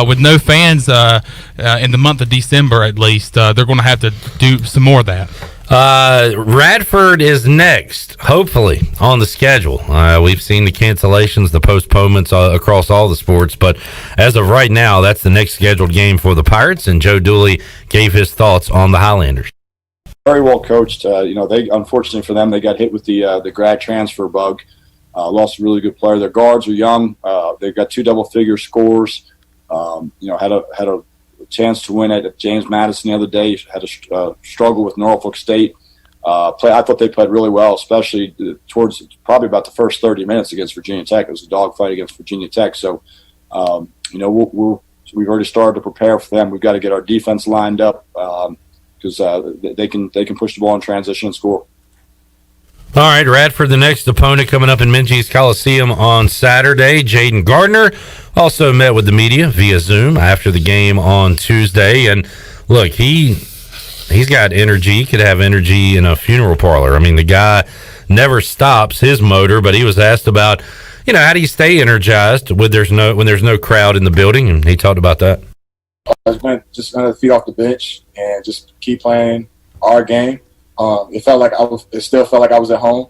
with no fans in the month of December, at least, they're going to have to do some more of that. Radford is next, hopefully, on the schedule. We've seen the cancellations, the postponements across all the sports, but as of right now, that's the next scheduled game for the Pirates, and Joe Dooley gave his thoughts on the Highlanders. Very well coached. They unfortunately for them, they got hit with the grad transfer bug. Lost a really good player. Their guards are young. They've got 2 double-figure scores. Had a chance to win at James Madison the other day. Had a struggle with Norfolk State. I thought they played really well, especially towards probably about the first 30 minutes against Virginia Tech. It was a dogfight against Virginia Tech. So, we've already started to prepare for them. We've got to get our defense lined up because they can push the ball in transition and score. All right, Radford, the next opponent coming up in Minges Coliseum on Saturday. Jaden Gardner also met with the media via Zoom after the game on Tuesday. And look, he's got energy. He could have energy in a funeral parlor. I mean, the guy never stops his motor, but he was asked about, how do you stay energized when there's no crowd in the building? And he talked about that. I was going to just feet off the bench and just keep playing our game. It still felt like I was at home.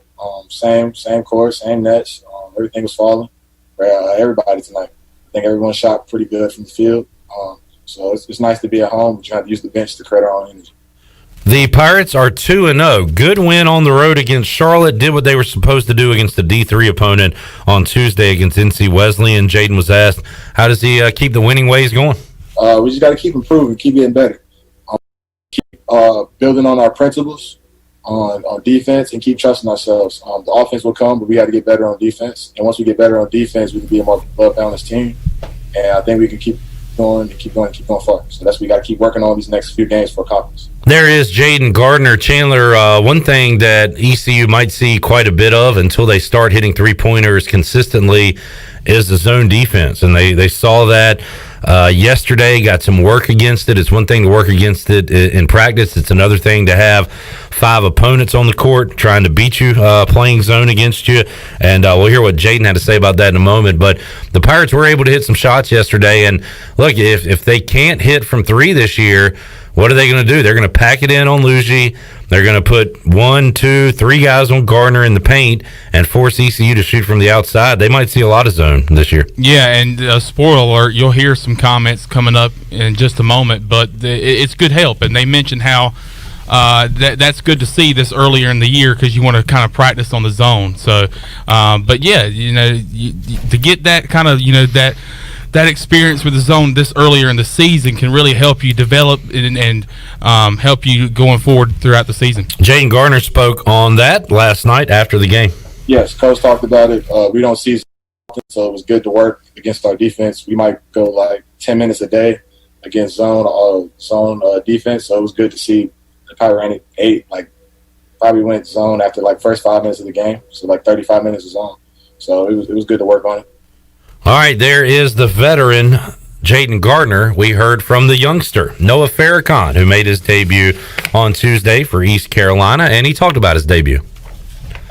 Same court, same nets. Everything was falling for everybody tonight. I think everyone shot pretty good from the field. So it's nice to be at home, but you have to use the bench to create our own energy. The Pirates are 2-0. Good win on the road against Charlotte. Did what they were supposed to do against the D3 opponent on Tuesday against NC Wesleyan. Jaden was asked, how does he keep the winning ways going? We just got to keep improving, keep getting better. Keep building on our principles on defense and keep trusting ourselves. The offense will come, but we got to get better on defense. And once we get better on defense, we can be a more well-balanced team. And I think we can keep going far. So we got to keep working on these next few games for conference. There is Jaden Gardner. Chandler, one thing that ECU might see quite a bit of until they start hitting three-pointers consistently is the zone defense. And they saw that yesterday, got some work against it. It's one thing to work against it in practice. It's another thing to have 5 opponents on the court trying to beat you, playing zone against you. And we'll hear what Jaden had to say about that in a moment. But the Pirates were able to hit some shots yesterday. And look, if they can't hit from 3 this year, what are they going to do? They're going to pack it in on Luigi. They're going to put 1, 2, 3 guys on Gardner in the paint and force ECU to shoot from the outside. They might see a lot of zone this year. Yeah, and spoiler alert, you'll hear some comments coming up in just a moment, but it's good help. And they mentioned how that's good to see this earlier in the year because you want to kind of practice on the zone. So, but yeah, to get that kind of, that experience with the zone this earlier in the season can really help you develop and help you going forward throughout the season. Jaden Gardner spoke on that last night after the game. Yes, Coach talked about it. We don't see so it was good to work against our defense. We might go like 10 minutes a day against zone defense, so it was good to see the Pirate 8, probably went zone after first 5 minutes of the game, so 35 minutes of zone. So it was good to work on it. All right, there is the veteran, Jaden Gardner. We heard from the youngster, Noah Farrakhan, who made his debut on Tuesday for East Carolina, and he talked about his debut.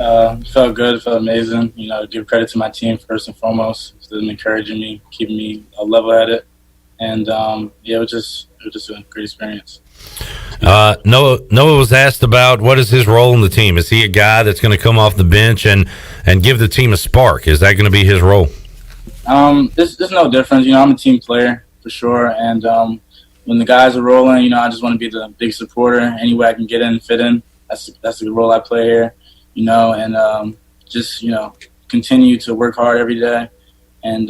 It felt good. It felt amazing. Give credit to my team first and foremost. It's them encouraging me, keeping me level-headed. And, it was just a great experience. Noah was asked about what is his role in the team. Is he a guy that's going to come off the bench and give the team a spark? Is that going to be his role? There's no difference. I'm a team player for sure, and when the guys are rolling, you know, I just want to be the big supporter. Any way I can get in, fit in. That's the role I play here, you know, and just, you know, continue to work hard every day. And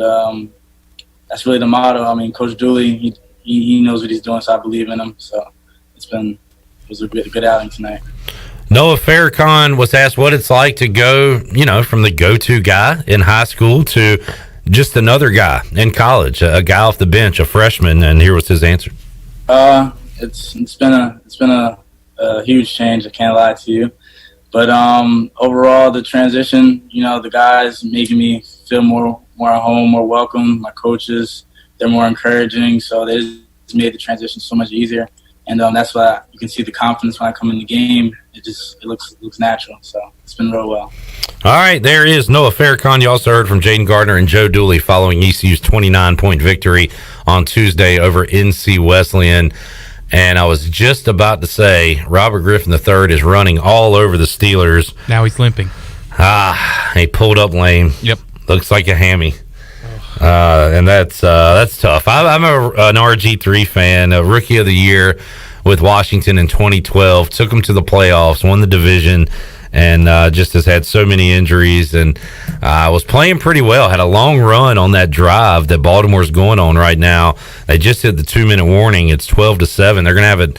that's really the motto. I mean, Coach Dooley, he knows what he's doing, so I believe in him. So it was a good outing tonight. Noah Farrakhan was asked what it's like to go, you know, from the go-to guy in high school to just another guy in college, a guy off the bench, a freshman, and here was his answer. It's been a huge change. I can't lie to you, but overall the transition, you know, the guys making me feel more at home, more welcome. My coaches, they're more encouraging, so they just made the transition so much easier. And that's why you can see the confidence when I come in the game. It looks natural. So it's been real well. All right, there is Noah Farrakhan. You also heard from Jaden Gardner and Joe Dooley following ECU's 29-point victory on Tuesday over NC Wesleyan. And I was just about to say Robert Griffin III is running all over the Steelers. Now he's limping. He pulled up lame. Yep. Looks like a hammy. And that's tough. I'm an RG3 fan, a rookie of the year with Washington in 2012, took them to the playoffs, won the division, and just has had so many injuries. And was playing pretty well, had a long run on that drive that Baltimore's going on right now. They just hit the 2-minute warning. It's 12-7. They're going to have it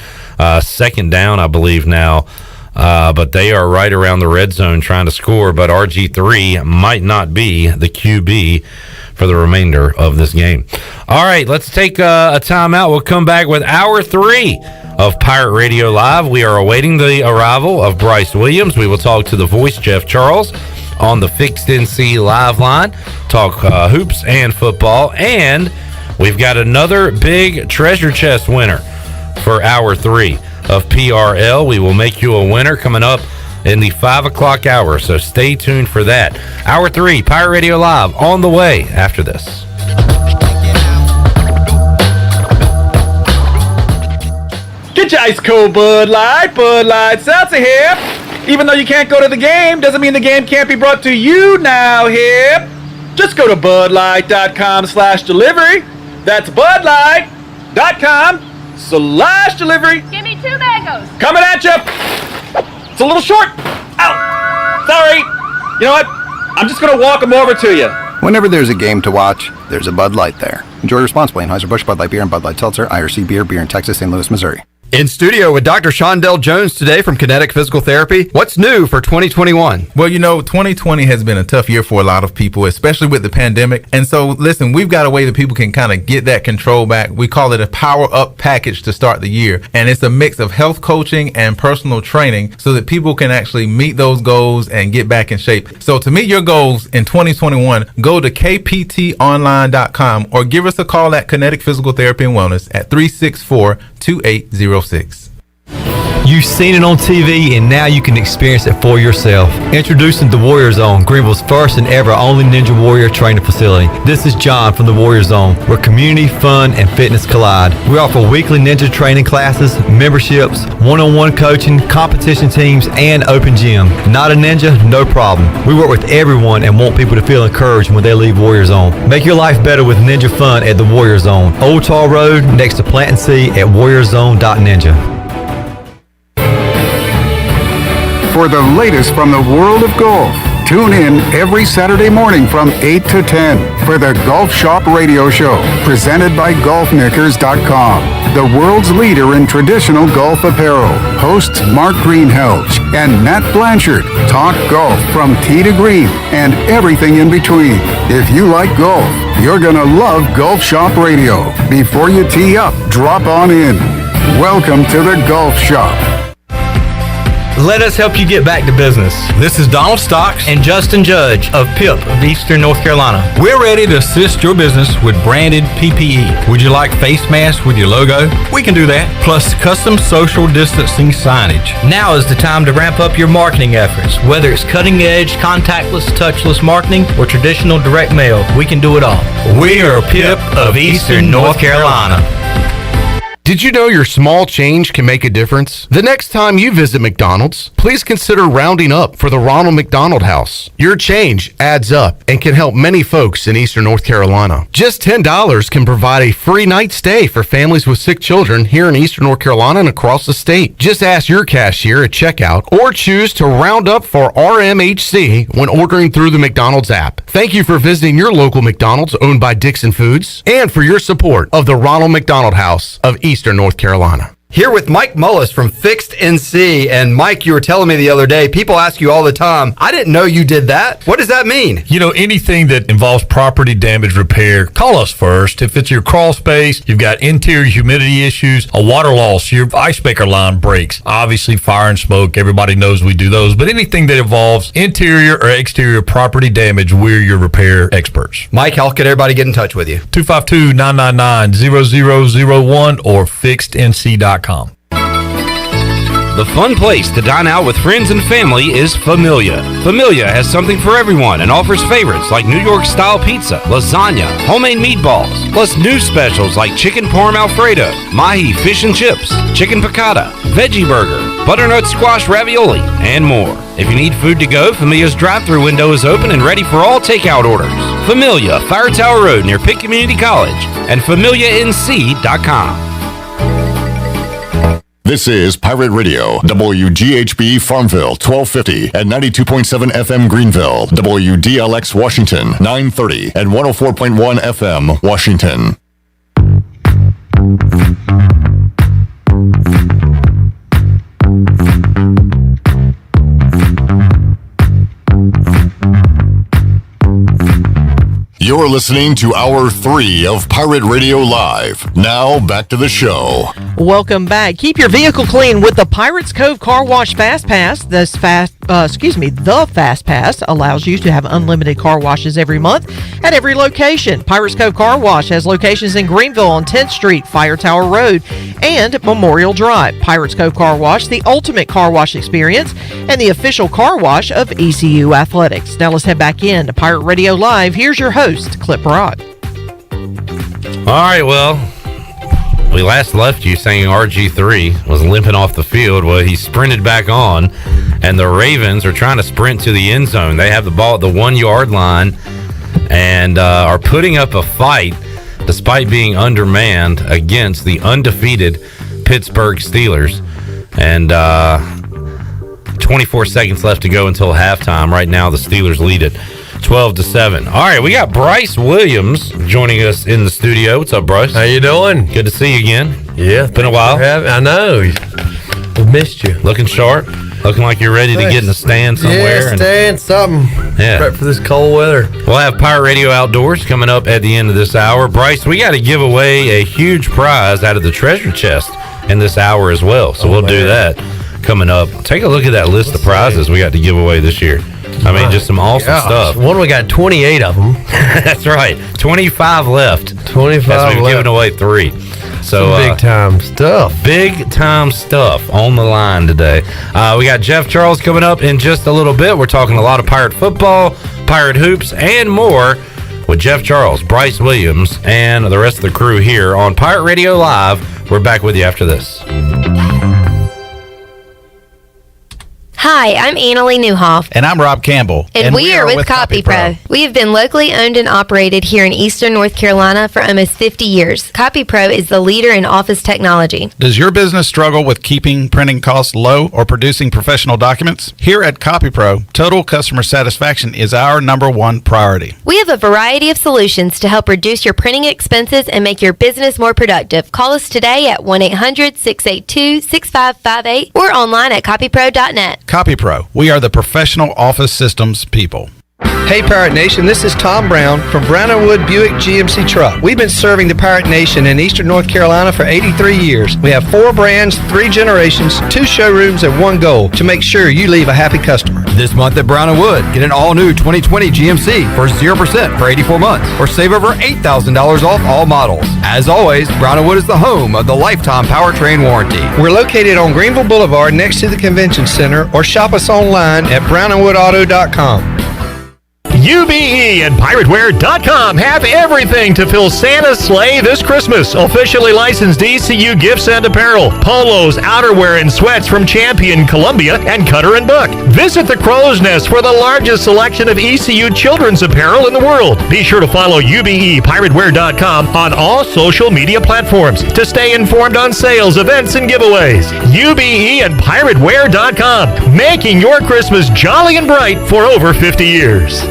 second down, I believe, now. But they are right around the red zone trying to score. But RG3 might not be the QB for the remainder of this game. All right, let's take a timeout. We'll come back with Hour 3 of Pirate Radio Live. We are awaiting the arrival of Bryce Williams. We will talk to the voice, Jeff Charles, on the Fixed NC Live line, talk hoops and football, and we've got another big treasure chest winner for Hour 3 of PRL. We will make you a winner coming up in the 5 o'clock hour, so stay tuned for that. Hour 3, Pirate Radio Live, on the way after this. Get your ice cold Bud Light Seltzer here. Even though you can't go to the game, doesn't mean the game can't be brought to you now here. Just go to budlight.com/delivery. That's budlight.com/delivery. Give me 2 mangoes. Coming at you. It's a little short. Ow. Sorry. You know what? I'm just going to walk them over to you. Whenever there's a game to watch, there's a Bud Light there. Enjoy responsibly. Anheuser-Busch, Bud Light Beer, and Bud Light Seltzer, IRC Beer, beer in Texas, St. Louis, Missouri. In studio with Dr. Shondell Jones today from Kinetic Physical Therapy. What's new for 2021? Well, you know, 2020 has been a tough year for a lot of people, especially with the pandemic. And so, listen, we've got a way that people can kind of get that control back. We call it a Power Up package to start the year. And it's a mix of health coaching and personal training so that people can actually meet those goals and get back in shape. So to meet your goals in 2021, go to kptonline.com or give us a call at Kinetic Physical Therapy and Wellness at 364-2806. You've seen it on TV, and now you can experience it for yourself. Introducing the Warrior Zone, Greenville's first and ever only Ninja Warrior training facility. This is John from the Warrior Zone, where community, fun, and fitness collide. We offer weekly ninja training classes, memberships, one-on-one coaching, competition teams, and open gym. Not a ninja? No problem. We work with everyone and want people to feel encouraged when they leave Warrior Zone. Make your life better with Ninja Fun at the Warrior Zone. Old Tall Road, next to Plant and See at warriorzone.ninja. For the latest from the world of golf, tune in every Saturday morning from 8 to 10 for the Golf Shop Radio Show, presented by GolfKnickers.com, the world's leader in traditional golf apparel. Hosts Mark Greenhelge and Matt Blanchard talk golf from tee to green and everything in between. If you like golf, you're going to love Golf Shop Radio. Before you tee up, drop on in. Welcome to the Golf Shop. Let us help you get back to business. This is Donald Stocks and Justin Judge of PIP of Eastern North Carolina. We're ready to assist your business with branded PPE. Would you like face masks with your logo? We can do that. Plus custom social distancing signage. Now is the time to ramp up your marketing efforts. Whether it's cutting edge, contactless, touchless marketing, or traditional direct mail, we can do it all. We are PIP of Eastern North Carolina. Did you know your small change can make a difference? The next time you visit McDonald's, please consider rounding up for the Ronald McDonald House. Your change adds up and can help many folks in Eastern North Carolina. Just $10 can provide a free night stay for families with sick children here in Eastern North Carolina and across the state. Just ask your cashier at checkout or choose to round up for RMHC when ordering through the McDonald's app. Thank you for visiting your local McDonald's owned by Dixon Foods and for your support of the Ronald McDonald House of Eastern North Carolina. Here with Mike Mullis from Fixed NC. And Mike, you were telling me the other day, people ask you all the time, I didn't know you did that. What does that mean? You know, anything that involves property damage repair, call us first. If it's your crawl space, you've got interior humidity issues, a water loss, your ice maker line breaks, obviously fire and smoke, everybody knows we do those. But anything that involves interior or exterior property damage, we're your repair experts. Mike, how can everybody get in touch with you? 252-999-0001 or fixednc.com. The fun place to dine out with friends and family is Familia. Familia has something for everyone and offers favorites like New York-style pizza, lasagna, homemade meatballs, plus new specials like chicken parm alfredo, mahi fish and chips, chicken piccata, veggie burger, butternut squash ravioli, and more. If you need food to go, Familia's drive-thru window is open and ready for all takeout orders. Familia, Fire Tower Road near Pitt Community College, and FamiliaNC.com. This is Pirate Radio, WGHB Farmville, 1250 and 92.7 FM Greenville, WDLX Washington, 930 and 104.1 FM Washington. You're listening to Hour 3 of Pirate Radio Live. Now, back to the show. Welcome back. Keep your vehicle clean with the Pirates Cove Car Wash Fast Pass. The Fast Pass allows you to have unlimited car washes every month at every location. Pirates Cove Car Wash has locations in Greenville on 10th Street, Fire Tower Road, and Memorial Drive. Pirates Cove Car Wash, the ultimate car wash experience, and the official car wash of ECU Athletics. Now let's head back in to Pirate Radio Live. Here's your host, Clip Rock. All right, well, we last left you saying RG3 was limping off the field. Well, he sprinted back on, and the Ravens are trying to sprint to the end zone. They have the ball at the 1 yard line and are putting up a fight despite being undermanned against the undefeated Pittsburgh Steelers. And 24 seconds left to go until halftime. Right now, the Steelers lead it 12-7. All right, we got Bryce Williams joining us in the studio. What's up, Bryce? How you doing? Good to see you again. Yeah, it's been a while. I know. We missed you. Looking sharp. Looking like you're ready to get in the stand somewhere. Yeah, stand something. Yeah. Right for this cold weather. We'll have Pirate Radio Outdoors coming up at the end of this hour. Bryce, we got to give away a huge prize out of the treasure chest in this hour as well. So we'll do that coming up. Take a look at that list of prizes we got to give away this year. I mean, just some awesome stuff. One, we got 28 of them. That's right. 25 left. 25 as we've left. given away 3. So big time stuff. Big time stuff on the line today. We got Jeff Charles coming up in just a little bit. We're talking a lot of Pirate football, Pirate hoops, and more with Jeff Charles, Bryce Williams, and the rest of the crew here on Pirate Radio Live. We're back with you after this. Hi, I'm Annalie Newhoff. And I'm Rob Campbell. And we are with CopyPro. We have been locally owned and operated here in Eastern North Carolina for almost 50 years. CopyPro is the leader in office technology. Does your business struggle with keeping printing costs low or producing professional documents? Here at CopyPro, total customer satisfaction is our #1 priority. We have a variety of solutions to help reduce your printing expenses and make your business more productive. Call us today at 1-800-682-6558 or online at copypro.net. CopyPro, we are the professional office systems people. Hey Pirate Nation, this is Tom Brown from Brown & Wood Buick GMC Truck. We've been serving the Pirate Nation in Eastern North Carolina for 83 years. We have 4 brands, 3 generations, 2 showrooms, and 1 goal to make sure you leave a happy customer. This month at Brown & Wood, get an all-new 2020 GMC for 0% for 84 months or save over $8,000 off all models. As always, Brown & Wood is the home of the lifetime powertrain warranty. We're located on Greenville Boulevard next to the Convention Center or shop us online at brownandwoodauto.com. UBE and PirateWare.com have everything to fill Santa's sleigh this Christmas. Officially licensed ECU gifts and apparel, polos, outerwear, and sweats from Champion, Columbia, and Cutter and Buck. Visit the Crow's Nest for the largest selection of ECU children's apparel in the world. Be sure to follow UBE PirateWare.com on all social media platforms to stay informed on sales, events, and giveaways. UBE and PirateWare.com, making your Christmas jolly and bright for over 50 years.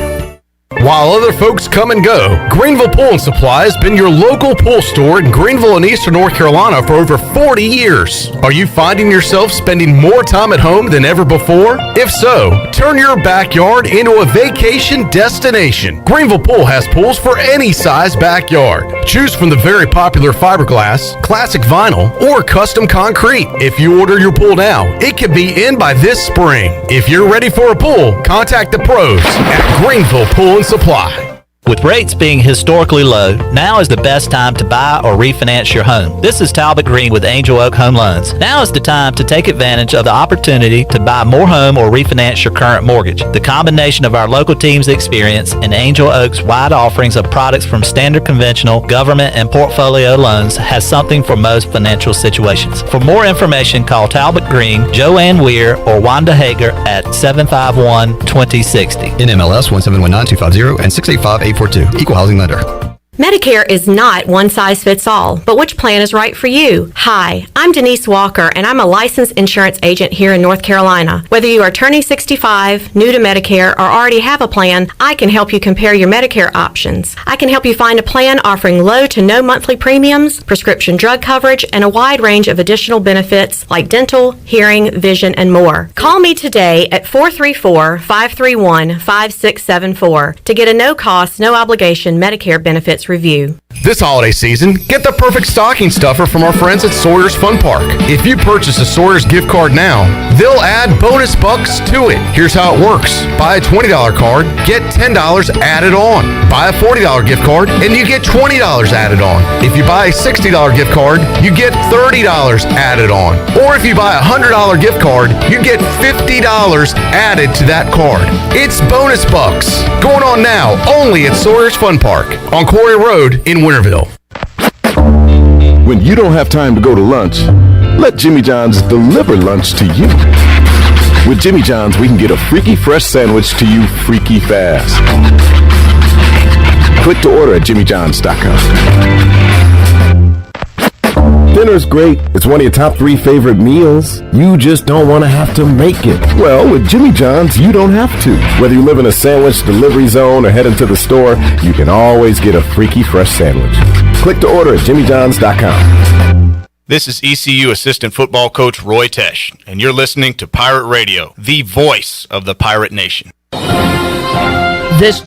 While other folks come and go, Greenville Pool and Supply has been your local pool store in Greenville and Eastern North Carolina for over 40 years. Are you finding yourself spending more time at home than ever before? If so, turn your backyard into a vacation destination. Greenville Pool has pools for any size backyard. Choose from the very popular fiberglass, classic vinyl, or custom concrete. If you order your pool now, it can be in by this spring. If you're ready for a pool, contact the pros at Greenville Pool and Supply. With rates being historically low, now is the best time to buy or refinance your home. This is Talbot Green with Angel Oak Home Loans. Now is the time to take advantage of the opportunity to buy more home or refinance your current mortgage. The combination of our local team's experience and Angel Oak's wide offerings of products from standard conventional, government, and portfolio loans has something for most financial situations. For more information, call Talbot Green, Joanne Weir, or Wanda Hager at 751-2060. NMLS 1719250 and 685-842. Equal housing lender. Medicare is not one size fits all, but which plan is right for you? Hi, I'm Denise Walker, and I'm a licensed insurance agent here in North Carolina. Whether you are turning 65, new to Medicare, or already have a plan, I can help you compare your Medicare options. I can help you find a plan offering low to no monthly premiums, prescription drug coverage, and a wide range of additional benefits like dental, hearing, vision, and more. Call me today at 434-531-5674 to get a no-cost, no-obligation Medicare benefits review. This holiday season, get the perfect stocking stuffer from our friends at Sawyer's Fun Park. If you purchase a Sawyer's gift card now, they'll add bonus bucks to it. Here's how it works. Buy a $20 card, get $10 added on. Buy a $40 gift card, and you get $20 added on. If you buy a $60 gift card, you get $30 added on. Or if you buy a $100 gift card, you get $50 added to that card. It's bonus bucks. Going on now, only at Sawyer's Fun Park on Quarry Road in Winterville. When you don't have time to go to lunch, let Jimmy John's deliver lunch to you. With Jimmy John's, we can get a freaky fresh sandwich to you freaky fast. Click to order at jimmyjohns.com. Dinner's great. It's one of your top 3 favorite meals. You just don't want to have to make it. Well, with Jimmy John's, you don't have to. Whether you live in a sandwich delivery zone or head into the store, you can always get a freaky fresh sandwich. Click to order at jimmyjohns.com. This is ECU assistant football coach Roy Tesh, and you're listening to Pirate Radio, the voice of the Pirate Nation. This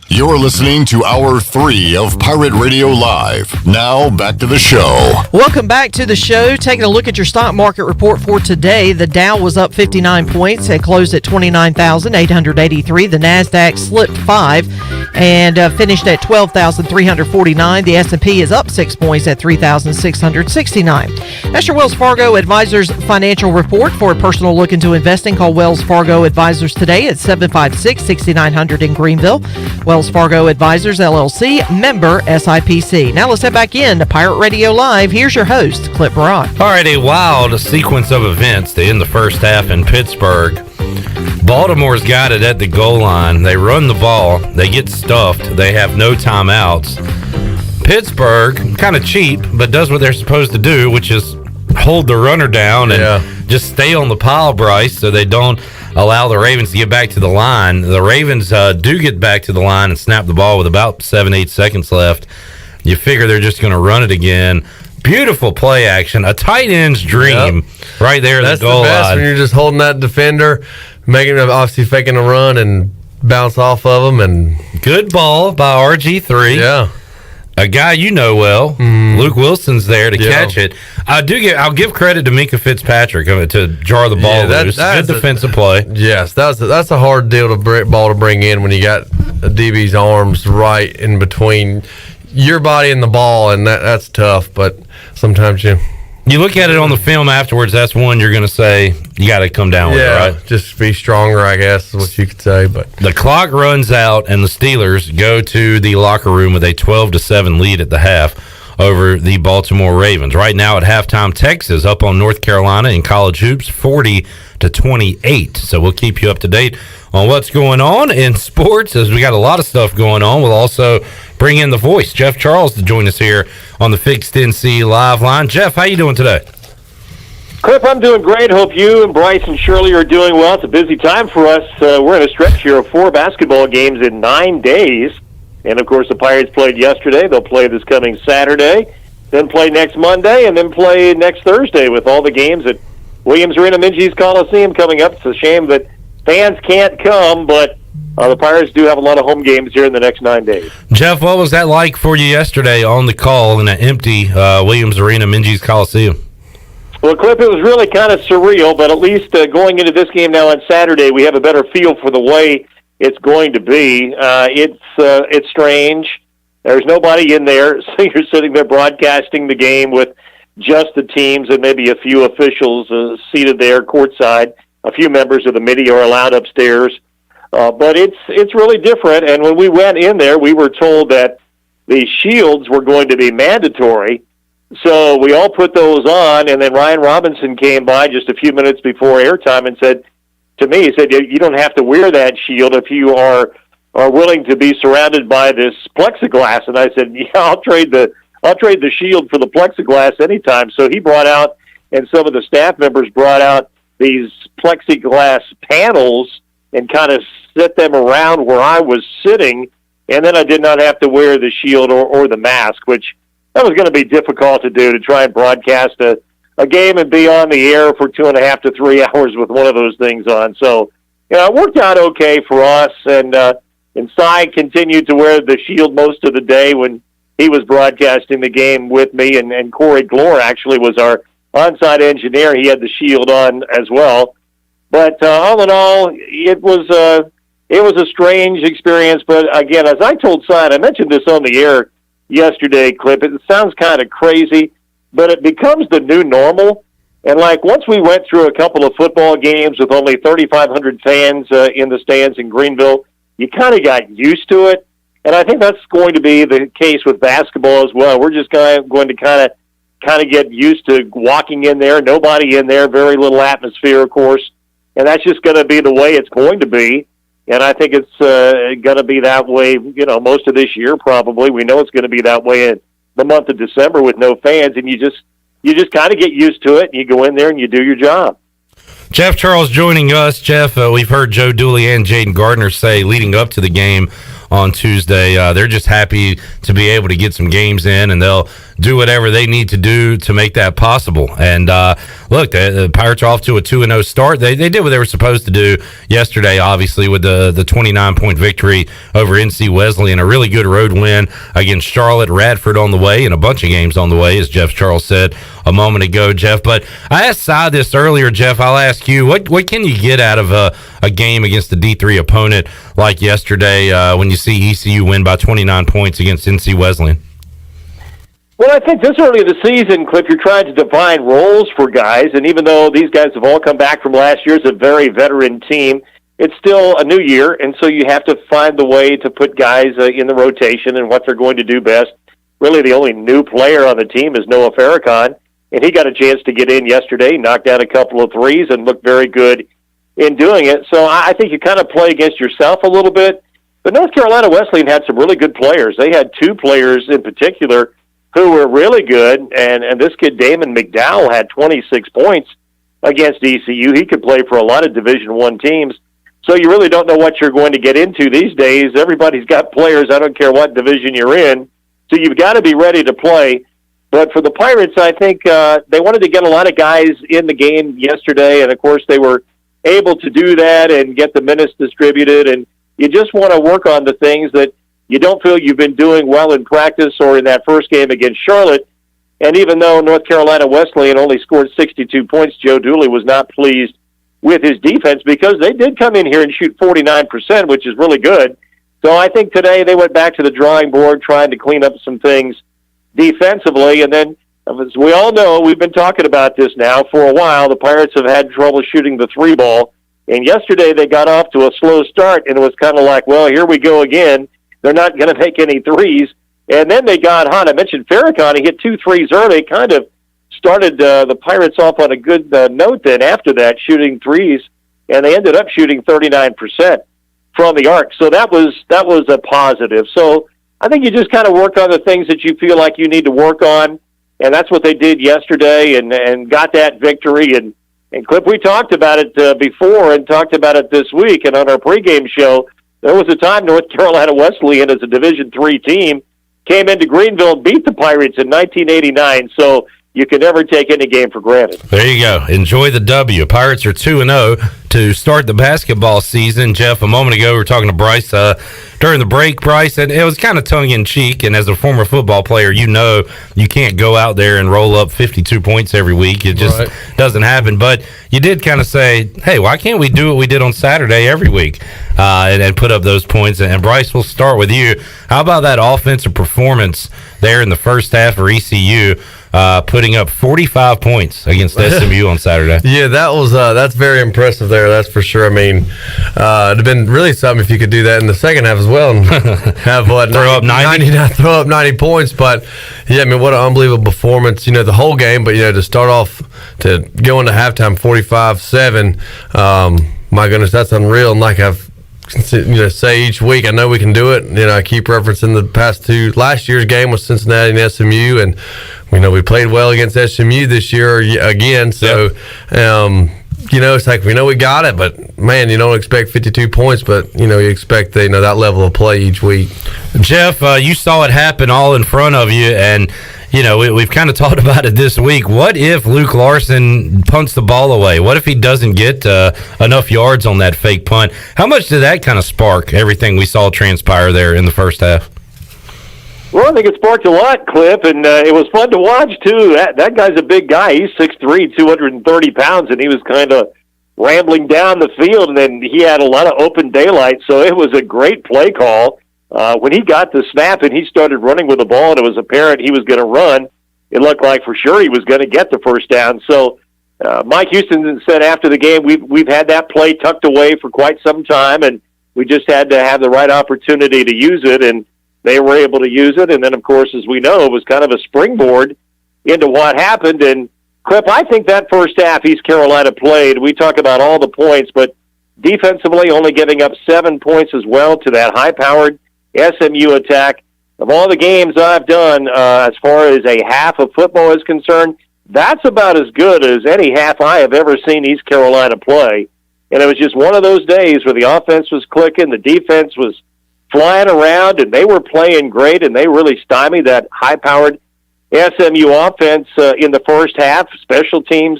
You're listening to Hour 3 of Pirate Radio Live. Now, back to the show. Welcome back to the show. Taking a look at your stock market report for today. The Dow was up 59 points. It closed at 29,883. The NASDAQ slipped 5 and finished at 12,349. The S&P is up 6 points at 3,669. That's your Wells Fargo Advisors financial report. For a personal look into investing, call Wells Fargo Advisors today at 756-6900 in Greenville. Wells Fargo Advisors, LLC, member SIPC. Now let's head back in to Pirate Radio Live. Here's your host, Clip Brock. All right, a wild sequence of events to end the first half in Pittsburgh. Baltimore's got it at the goal line. They run the ball. They get stuffed. They have no timeouts. Pittsburgh, kind of cheap, but does what they're supposed to do, which is hold the runner down and just stay on the pile, Bryce, so they don't allow the Ravens to get back to the line. The Ravens do get back to the line and snap the ball with about 7-8 seconds left. You figure they're just going to run it again. Beautiful play action. A tight end's dream right there at the goal line. That's the best when you're just holding that defender, making him obviously faking a run and bounce off of him. And good ball by RG3. Yeah. A guy you know well, Luke Wilson's there to catch it. I'll give credit to Minka Fitzpatrick to jar the ball loose. Good defensive play. Yes, that's a hard ball to bring in when you got a DB's arms right in between your body and the ball, and that's tough. But sometimes you look at it on the film afterwards. That's one you're going to say you got to come down with, right? Just be stronger, I guess, is what you could say. But the clock runs out, and the Steelers go to the locker room with a 12-7 lead at the half over the Baltimore Ravens. Right now at halftime, Texas up on North Carolina in college hoops, 40-28. So we'll keep you up to date on what's going on in sports, as we got a lot of stuff going on. We'll also bring in the voice, Jeff Charles, to join us here on the Fixed NC Live Line. Jeff, how you doing today? Cliff, I'm doing great. Hope you and Bryce and Shirley are doing well. It's a busy time for us. We're in a stretch here of 4 basketball games in 9 days. And, of course, the Pirates played yesterday. They'll play this coming Saturday, then play next Monday, and then play next Thursday with all the games at Williams Arena, McGhee's Coliseum coming up. It's a shame that fans can't come, but the Pirates do have a lot of home games here in the next 9 days. Jeff, what was that like for you yesterday on the call in an empty Williams Arena, McGhee's Coliseum? Well, Cliff, it was really kind of surreal, but at least going into this game now on Saturday, we have a better feel for the way it's going to be. It's strange. There's nobody in there, so you're sitting there broadcasting the game with just the teams and maybe a few officials seated there courtside. A few members of the media are allowed upstairs. But it's really different, and when we went in there, we were told that the shields were going to be mandatory. So we all put those on, and then Ryan Robinson came by just a few minutes before airtime and said to me, he said, you don't have to wear that shield if you are willing to be surrounded by this plexiglass. And I said, yeah, I'll trade the shield for the plexiglass anytime. So he brought out, and some of the staff members brought out these plexiglass panels and kind of set them around where I was sitting, and then I did not have to wear the shield or the mask, which that was going to be difficult to do, to try and broadcast a game and be on the air for 2.5 to 3 hours with one of those things on. So, it worked out okay for us, and Cy continued to wear the shield most of the day when he was broadcasting the game with me, and Corey Glore actually was our on-site engineer. He had the shield on as well. But all in all, it was a strange experience. But again, as I told Cy, I mentioned this on the air yesterday, Clip, it sounds kind of crazy, but it becomes the new normal. And once we went through a couple of football games with only 3,500 fans in the stands in Greenville, you kind of got used to it. And I think that's going to be the case with basketball as well. We're just going to kind of get used to walking in there, nobody in there, very little atmosphere, of course. And that's just going to be the way it's going to be. And I think it's going to be that way, most of this year probably. We know it's going to be that way in the month of December with no fans, and you just kind of get used to it, and you go in there and you do your job. Jeff Charles joining us. Jeff, we've heard Joe Dooley and Jaden Gardner say leading up to the game on Tuesday, they're just happy to be able to get some games in, and they'll do whatever they need to do to make that possible. And look, the Pirates are off to a 2-0 start. They did what they were supposed to do yesterday, obviously, with the 29-point victory over NC Wesleyan, a really good road win against Charlotte, Radford on the way, and a bunch of games on the way, as Jeff Charles said a moment ago, Jeff. But I asked Cy this earlier, Jeff. I'll ask you, what can you get out of a game against a D3 opponent like yesterday when you see ECU win by 29 points against NC Wesleyan? Well, I think this early in the season, Cliff, you're trying to define roles for guys, and even though these guys have all come back from last year as a very veteran team, it's still a new year, and so you have to find the way to put guys in the rotation and what they're going to do best. Really, the only new player on the team is Noah Farrakhan, and he got a chance to get in yesterday, knocked down a couple of threes, and looked very good in doing it. So I think you kind of play against yourself a little bit. But North Carolina Wesleyan had some really good players. They had two players in particular who were really good, and this kid, Damon McDowell, had 26 points against ECU. He could play for a lot of Division I teams. So you really don't know what you're going to get into these days. Everybody's got players. I don't care what division you're in. So you've got to be ready to play. But for the Pirates, I think they wanted to get a lot of guys in the game yesterday, and, of course, they were able to do that and get the minutes distributed. And you just want to work on the things that you don't feel you've been doing well in practice or in that first game against Charlotte. And even though North Carolina Wesleyan only scored 62 points, Joe Dooley was not pleased with his defense because they did come in here and shoot 49%, which is really good. So I think today they went back to the drawing board trying to clean up some things defensively. And then, as we all know, we've been talking about this now for a while, the Pirates have had trouble shooting the 3-ball. And yesterday they got off to a slow start, and it was kind of like, well, here we go again. They're not going to make any threes. And then they got hot. I mentioned Farrakhan. He hit 2 threes early, kind of started the Pirates off on a good note then after that, shooting threes. And they ended up shooting 39% from the arc. So that was a positive. So I think you just kind of work on the things that you feel like you need to work on. And that's what they did yesterday and got that victory. And Clip, we talked about it before and talked about it this week. And on our pregame show, there was a time North Carolina Wesleyan, as a Division III team, came into Greenville and beat the Pirates in 1989. So you can never take any game for granted. There you go. Enjoy the W. Pirates are 2-0 to start the basketball season. Jeff, a moment ago, we were talking to Bryce during the break, Bryce, and it was kind of tongue-in-cheek. And as a former football player, you know you can't go out there and roll up 52 points every week. It just doesn't happen. But you did kind of say, hey, why can't we do what we did on Saturday every week and put up those points? And Bryce, we'll start with you. How about that offensive performance there in the first half for ECU? Putting up 45 points against SMU on Saturday. Yeah, that's very impressive there. That's for sure. I mean, it'd have been really something if you could do that in the second half as well and have throw up 90 points. But yeah, I mean, what an unbelievable performance. You know, the whole game, but to start off to go into halftime 45-7. My goodness, that's unreal. And like I've say each week, I know we can do it. I keep referencing the past two. Last year's game was Cincinnati and SMU, and we played well against SMU this year again. So, it's like we know we got it, but man, you don't expect 52 points, but you expect that level of play each week. Jeff, you saw it happen all in front of you, and we've kind of talked about it this week. What if Luke Larson punts the ball away? What if he doesn't get enough yards on that fake punt? How much did that kind of spark everything we saw transpire there in the first half? Well, I think it sparked a lot, Clip, and it was fun to watch, too. That guy's a big guy. He's 6'3", 230 pounds, and he was kind of rambling down the field, and then he had a lot of open daylight, so it was a great play call. When he got the snap and he started running with the ball and it was apparent he was going to run, it looked like for sure he was going to get the first down. So Mike Houston said after the game, we've had that play tucked away for quite some time, and we just had to have the right opportunity to use it, and they were able to use it. And then, of course, as we know, it was kind of a springboard into what happened. And, Clip, I think that first half East Carolina played, we talk about all the points, but defensively only giving up 7 points as well to that high-powered SMU attack. Of all the games I've done as far as a half of football is concerned, that's about as good as any half I have ever seen East Carolina play. And it was just one of those days where the offense was clicking, the defense was flying around, and they were playing great, and they really stymied that high-powered SMU offense in the first half. Special teams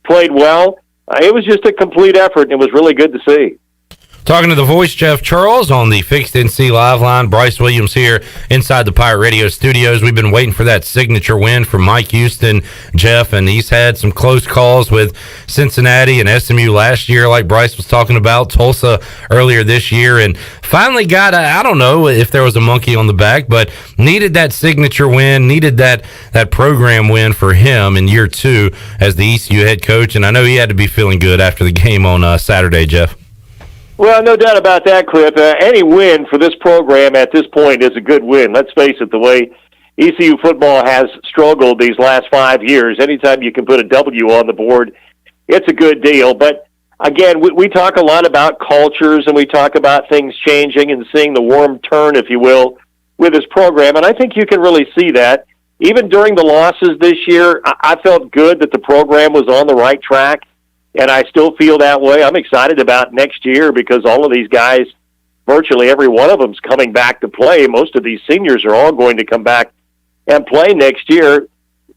played well. It was just a complete effort, and it was really good to see. Talking to the voice, Jeff Charles, on the Fixed NC Live line. Bryce Williams here inside the Pirate Radio studios. We've been waiting for that signature win from Mike Houston, Jeff, and he's had some close calls with Cincinnati and SMU last year, like Bryce was talking about, Tulsa earlier this year, and finally got, I don't know if there was a monkey on the back, but needed that signature win, needed that program win for him in year 2 as the ECU head coach, and I know he had to be feeling good after the game on Saturday, Jeff. Well, no doubt about that, Clip. Any win for this program at this point is a good win. Let's face it, the way ECU football has struggled these last 5 years, anytime you can put a W on the board, it's a good deal. But, again, we talk a lot about cultures, and we talk about things changing and seeing the warm turn, if you will, with this program. And I think you can really see that. Even during the losses this year, I felt good that the program was on the right track. And I still feel that way. I'm excited about next year because all of these guys, virtually every one of them is coming back to play. Most of these seniors are all going to come back and play next year.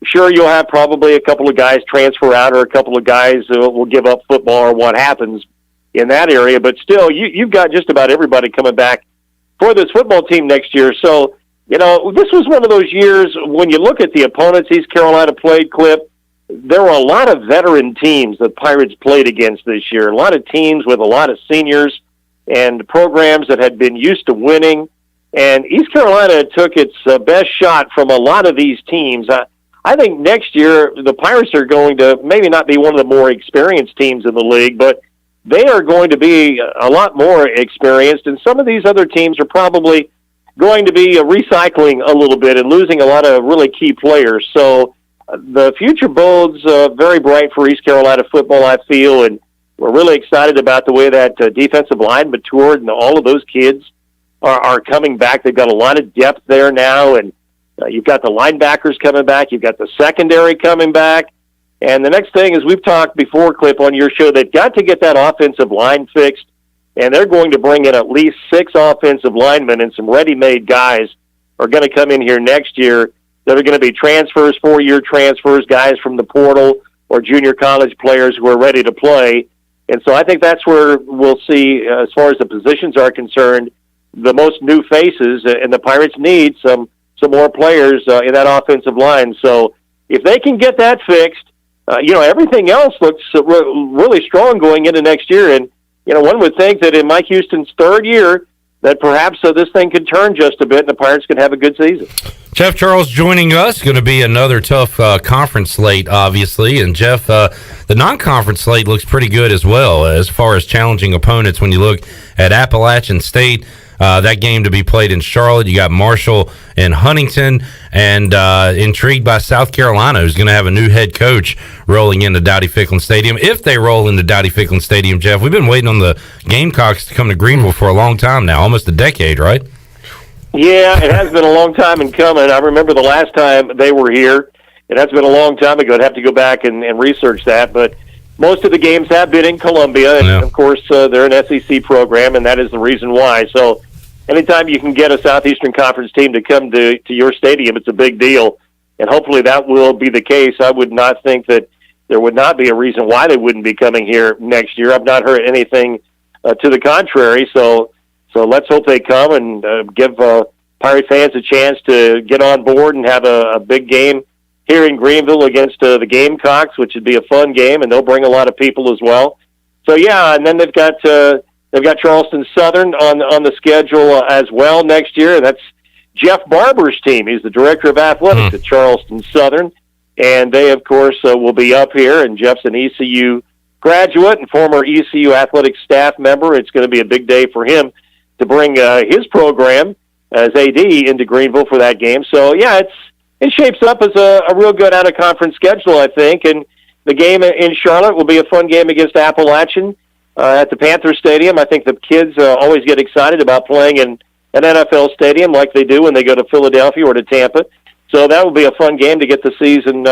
Sure, you'll have probably a couple of guys transfer out or a couple of guys will give up football or what happens in that area. But still, you've got just about everybody coming back for this football team next year. So, this was one of those years when you look at the opponents East Carolina played, Clip, there were a lot of veteran teams that Pirates played against this year, a lot of teams with a lot of seniors, and programs that had been used to winning. And East Carolina took its best shot from a lot of these teams. I think next year the Pirates are going to maybe not be one of the more experienced teams in the league, but they are going to be a lot more experienced, and some of these other teams are probably going to be recycling a little bit and losing a lot of really key players. So the future bodes very bright for East Carolina football, I feel, and we're really excited about the way that defensive line matured, and all of those kids are coming back. They've got a lot of depth there now, and you've got the linebackers coming back. You've got the secondary coming back. And the next thing is, we've talked before, Clip, on your show, they've got to get that offensive line fixed, and they're going to bring in at least 6 offensive linemen, and some ready-made guys are going to come in here next year that are going to be transfers, 4-year transfers, guys from the portal or junior college players who are ready to play. And so I think that's where we'll see, as far as the positions are concerned, the most new faces, and the Pirates need some more players in that offensive line. So if they can get that fixed, everything else looks really strong going into next year. And, one would think that in Mike Houston's 3rd year that perhaps this thing could turn just a bit and the Pirates could have a good season. Jeff Charles joining us. Going to be another tough conference slate, obviously. And, Jeff, the non-conference slate looks pretty good as well as far as challenging opponents. When you look at Appalachian State, that game to be played in Charlotte. You got Marshall and Huntington, and intrigued by South Carolina, who's going to have a new head coach rolling into Dowdy-Ficklin Stadium. If they roll into Dowdy-Ficklin Stadium, Jeff, we've been waiting on the Gamecocks to come to Greenville for a long time now, almost a decade, right? Yeah, it has been a long time in coming. I remember the last time they were here. It has been a long time ago. I'd have to go back and research that, but most of the games have been in Columbia, and of course they're an SEC program, and that is the reason why. So anytime you can get a Southeastern Conference team to come to your stadium, it's a big deal, and hopefully that will be the case. I would not think that there would not be a reason why they wouldn't be coming here next year. I've not heard anything to the contrary, so let's hope they come and give Pirate fans a chance to get on board and have a big game here in Greenville against the Gamecocks, which would be a fun game, and they'll bring a lot of people as well. So, yeah, and then they've got Charleston Southern on the schedule as well next year. That's Jeff Barber's team. He's the director of athletics at Charleston Southern, and they, of course, will be up here, and Jeff's an ECU graduate and former ECU athletics staff member. It's going to be a big day for him to bring his program as AD into Greenville for that game. So, yeah, it shapes up as a real good out-of-conference schedule, I think, and the game in Charlotte will be a fun game against Appalachian at the Panther Stadium. I think the kids always get excited about playing in an NFL stadium like they do when they go to Philadelphia or to Tampa. So that will be a fun game to get the season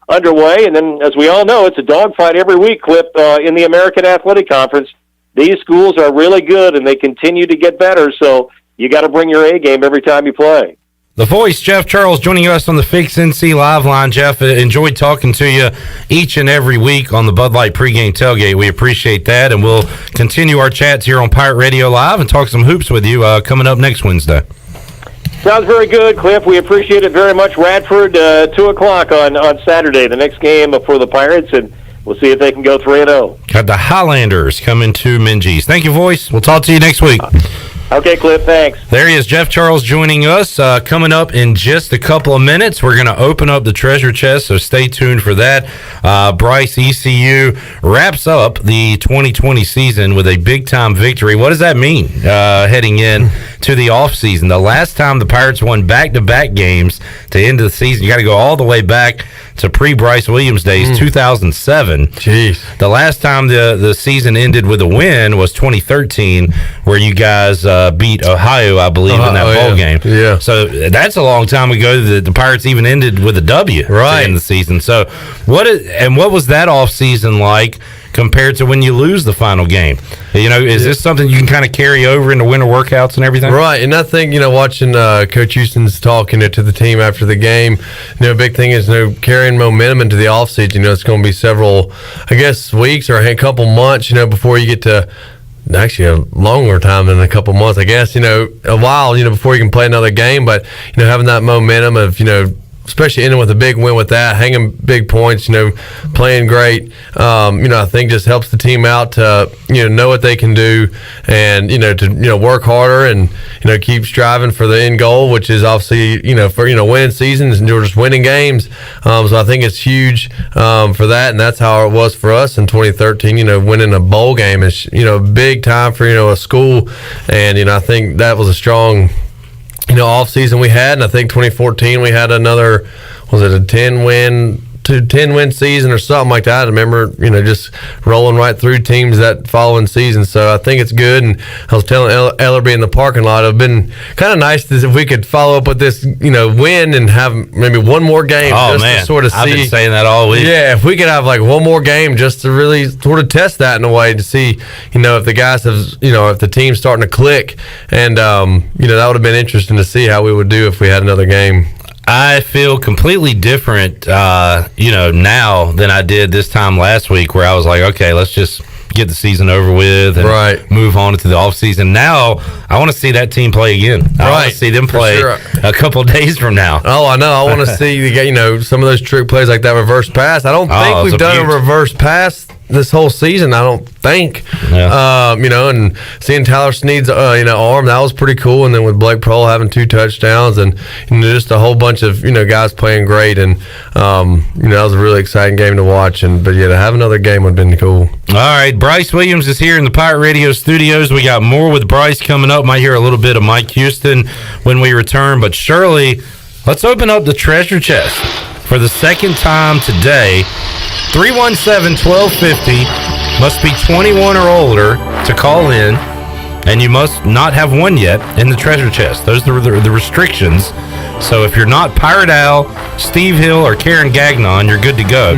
underway. And then, as we all know, it's a dogfight every week, Clip, in the American Athletic Conference. These schools are really good, and they continue to get better, so you got to bring your A game every time you play. The voice, Jeff Charles, joining us on the Fix NC Live line. Jeff, enjoyed talking to you each and every week on the Bud Light pregame tailgate. We appreciate that, and we'll continue our chats here on Pirate Radio Live and talk some hoops with you coming up next Wednesday. Sounds very good, Cliff. We appreciate it very much. Radford, 2 o'clock on Saturday, the next game for the Pirates, and we'll see if they can go 3-0. Got the Highlanders coming to Minges. Thank you, voice. We'll talk to you next week. Okay, Cliff, thanks. There he is, Jeff Charles, joining us. Coming up in just a couple of minutes, we're going to open up the treasure chest, so stay tuned for that. Bryce, ECU wraps up the 2020 season with a big-time victory. What does that mean heading in to the offseason? The last time the Pirates won back-to-back games to end the season, you got to go all the way back to pre-Bryce Williams days, 2007. Jeez. The last time the season ended with a win was 2013, where you guys beat Ohio, I believe, in that bowl game. Yeah. So that's a long time ago that the Pirates even ended with a W to end the season. So what was that offseason like compared to when you lose the final game? Is this something you can kind of carry over into winter workouts and everything? Right, and I think, watching Coach Houston's talking to the team after the game, a big thing is, carrying momentum into the offseason. It's going to be several, I guess, weeks or a couple months, before you get to actually a longer time than a couple months, I guess, a while, before you can play another game. But, having that momentum of, especially ending with a big win with that, hanging big points, playing great, I think just helps the team out to, know what they can do and, to, work harder and, keep striving for the end goal, which is obviously, for, winning seasons and just winning games. So I think it's huge for that, and that's how it was for us in 2013, winning a bowl game is, big time for, a school, and, I think that was a strong off season we had, and I think 2014 we had another, was it a 10-win season or something like that. I remember, just rolling right through teams that following season. So I think it's good. And I was telling Ellerby in the parking lot, it'd been kind of nice if we could follow up with this, win and have maybe one more game. Oh, just man. To sort of see. I've been saying that all week. Yeah, if we could have like one more game just to really sort of test that in a way to see, if the guys have, if the team's starting to click. And, that would have been interesting to see how we would do if we had another game. I feel completely different, now than I did this time last week, where I was like, okay, let's just get the season over with and move on into the off season. Now I want to see that team play again. I want to see them play a couple of days from now. Oh, I know. I want to see some of those trick plays like that reverse pass. I don't think we've done a reverse pass this whole season, I don't think. Yeah. And seeing Tyler Snead's arm, that was pretty cool. And then with Blake Prohl having 2 touchdowns and just a whole bunch of guys playing great, and that was a really exciting game to watch. But to have another game would have been cool. All right, Bryce Williams is here in the Pirate Radio studios. We got more with Bryce coming up. Might hear a little bit of Mike Houston when we return. But Shirley, let's open up the treasure chest for the second time today. 317-1250, must be 21 or older to call in, and you must not have won yet in the treasure chest. Those are the restrictions. So if you're not Pirate Al, Steve Hill, or Karen Gagnon, you're good to go.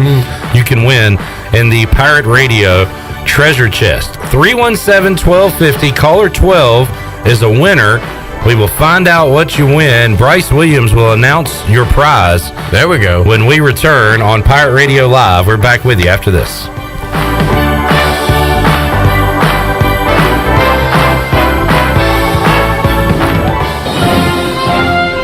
You can win in the Pirate Radio treasure chest. 317-1250, caller 12 is a winner. We will find out what you win. Bryce Williams will announce your prize. There we go. When we return on Pirate Radio Live. We're back with you after this.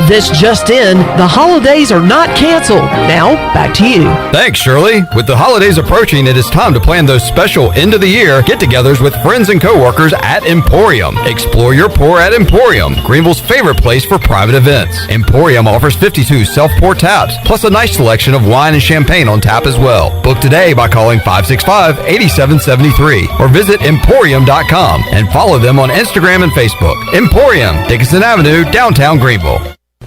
This just in, the holidays are not canceled. Now, back to you. Thanks, Shirley. With the holidays approaching, it is time to plan those special end-of-the-year get-togethers with friends and coworkers at Emporium. Explore your pour at Emporium, Greenville's favorite place for private events. Emporium offers 52 self-pour taps, plus a nice selection of wine and champagne on tap as well. Book today by calling 565-8773 or visit Emporium.com and follow them on Instagram and Facebook. Emporium, Dickinson Avenue, downtown Greenville.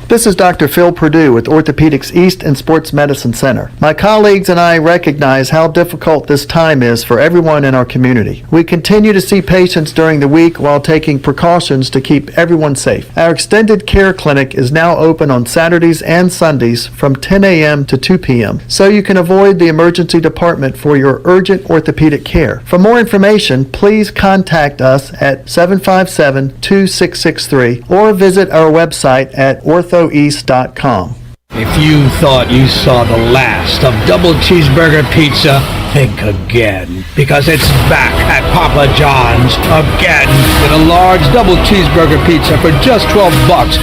This is Dr. Phil Perdue with Orthopedics East and Sports Medicine Center. My colleagues and I recognize how difficult this time is for everyone in our community. We continue to see patients during the week while taking precautions to keep everyone safe. Our extended care clinic is now open on Saturdays and Sundays from 10 a.m. to 2 p.m. so you can avoid the emergency department for your urgent orthopedic care. For more information, please contact us at 757-2663 or visit our website at orthoeast.com. If you thought you saw the last of double cheeseburger pizza, think again, because it's back at Papa John's again with a large double cheeseburger pizza for just $12.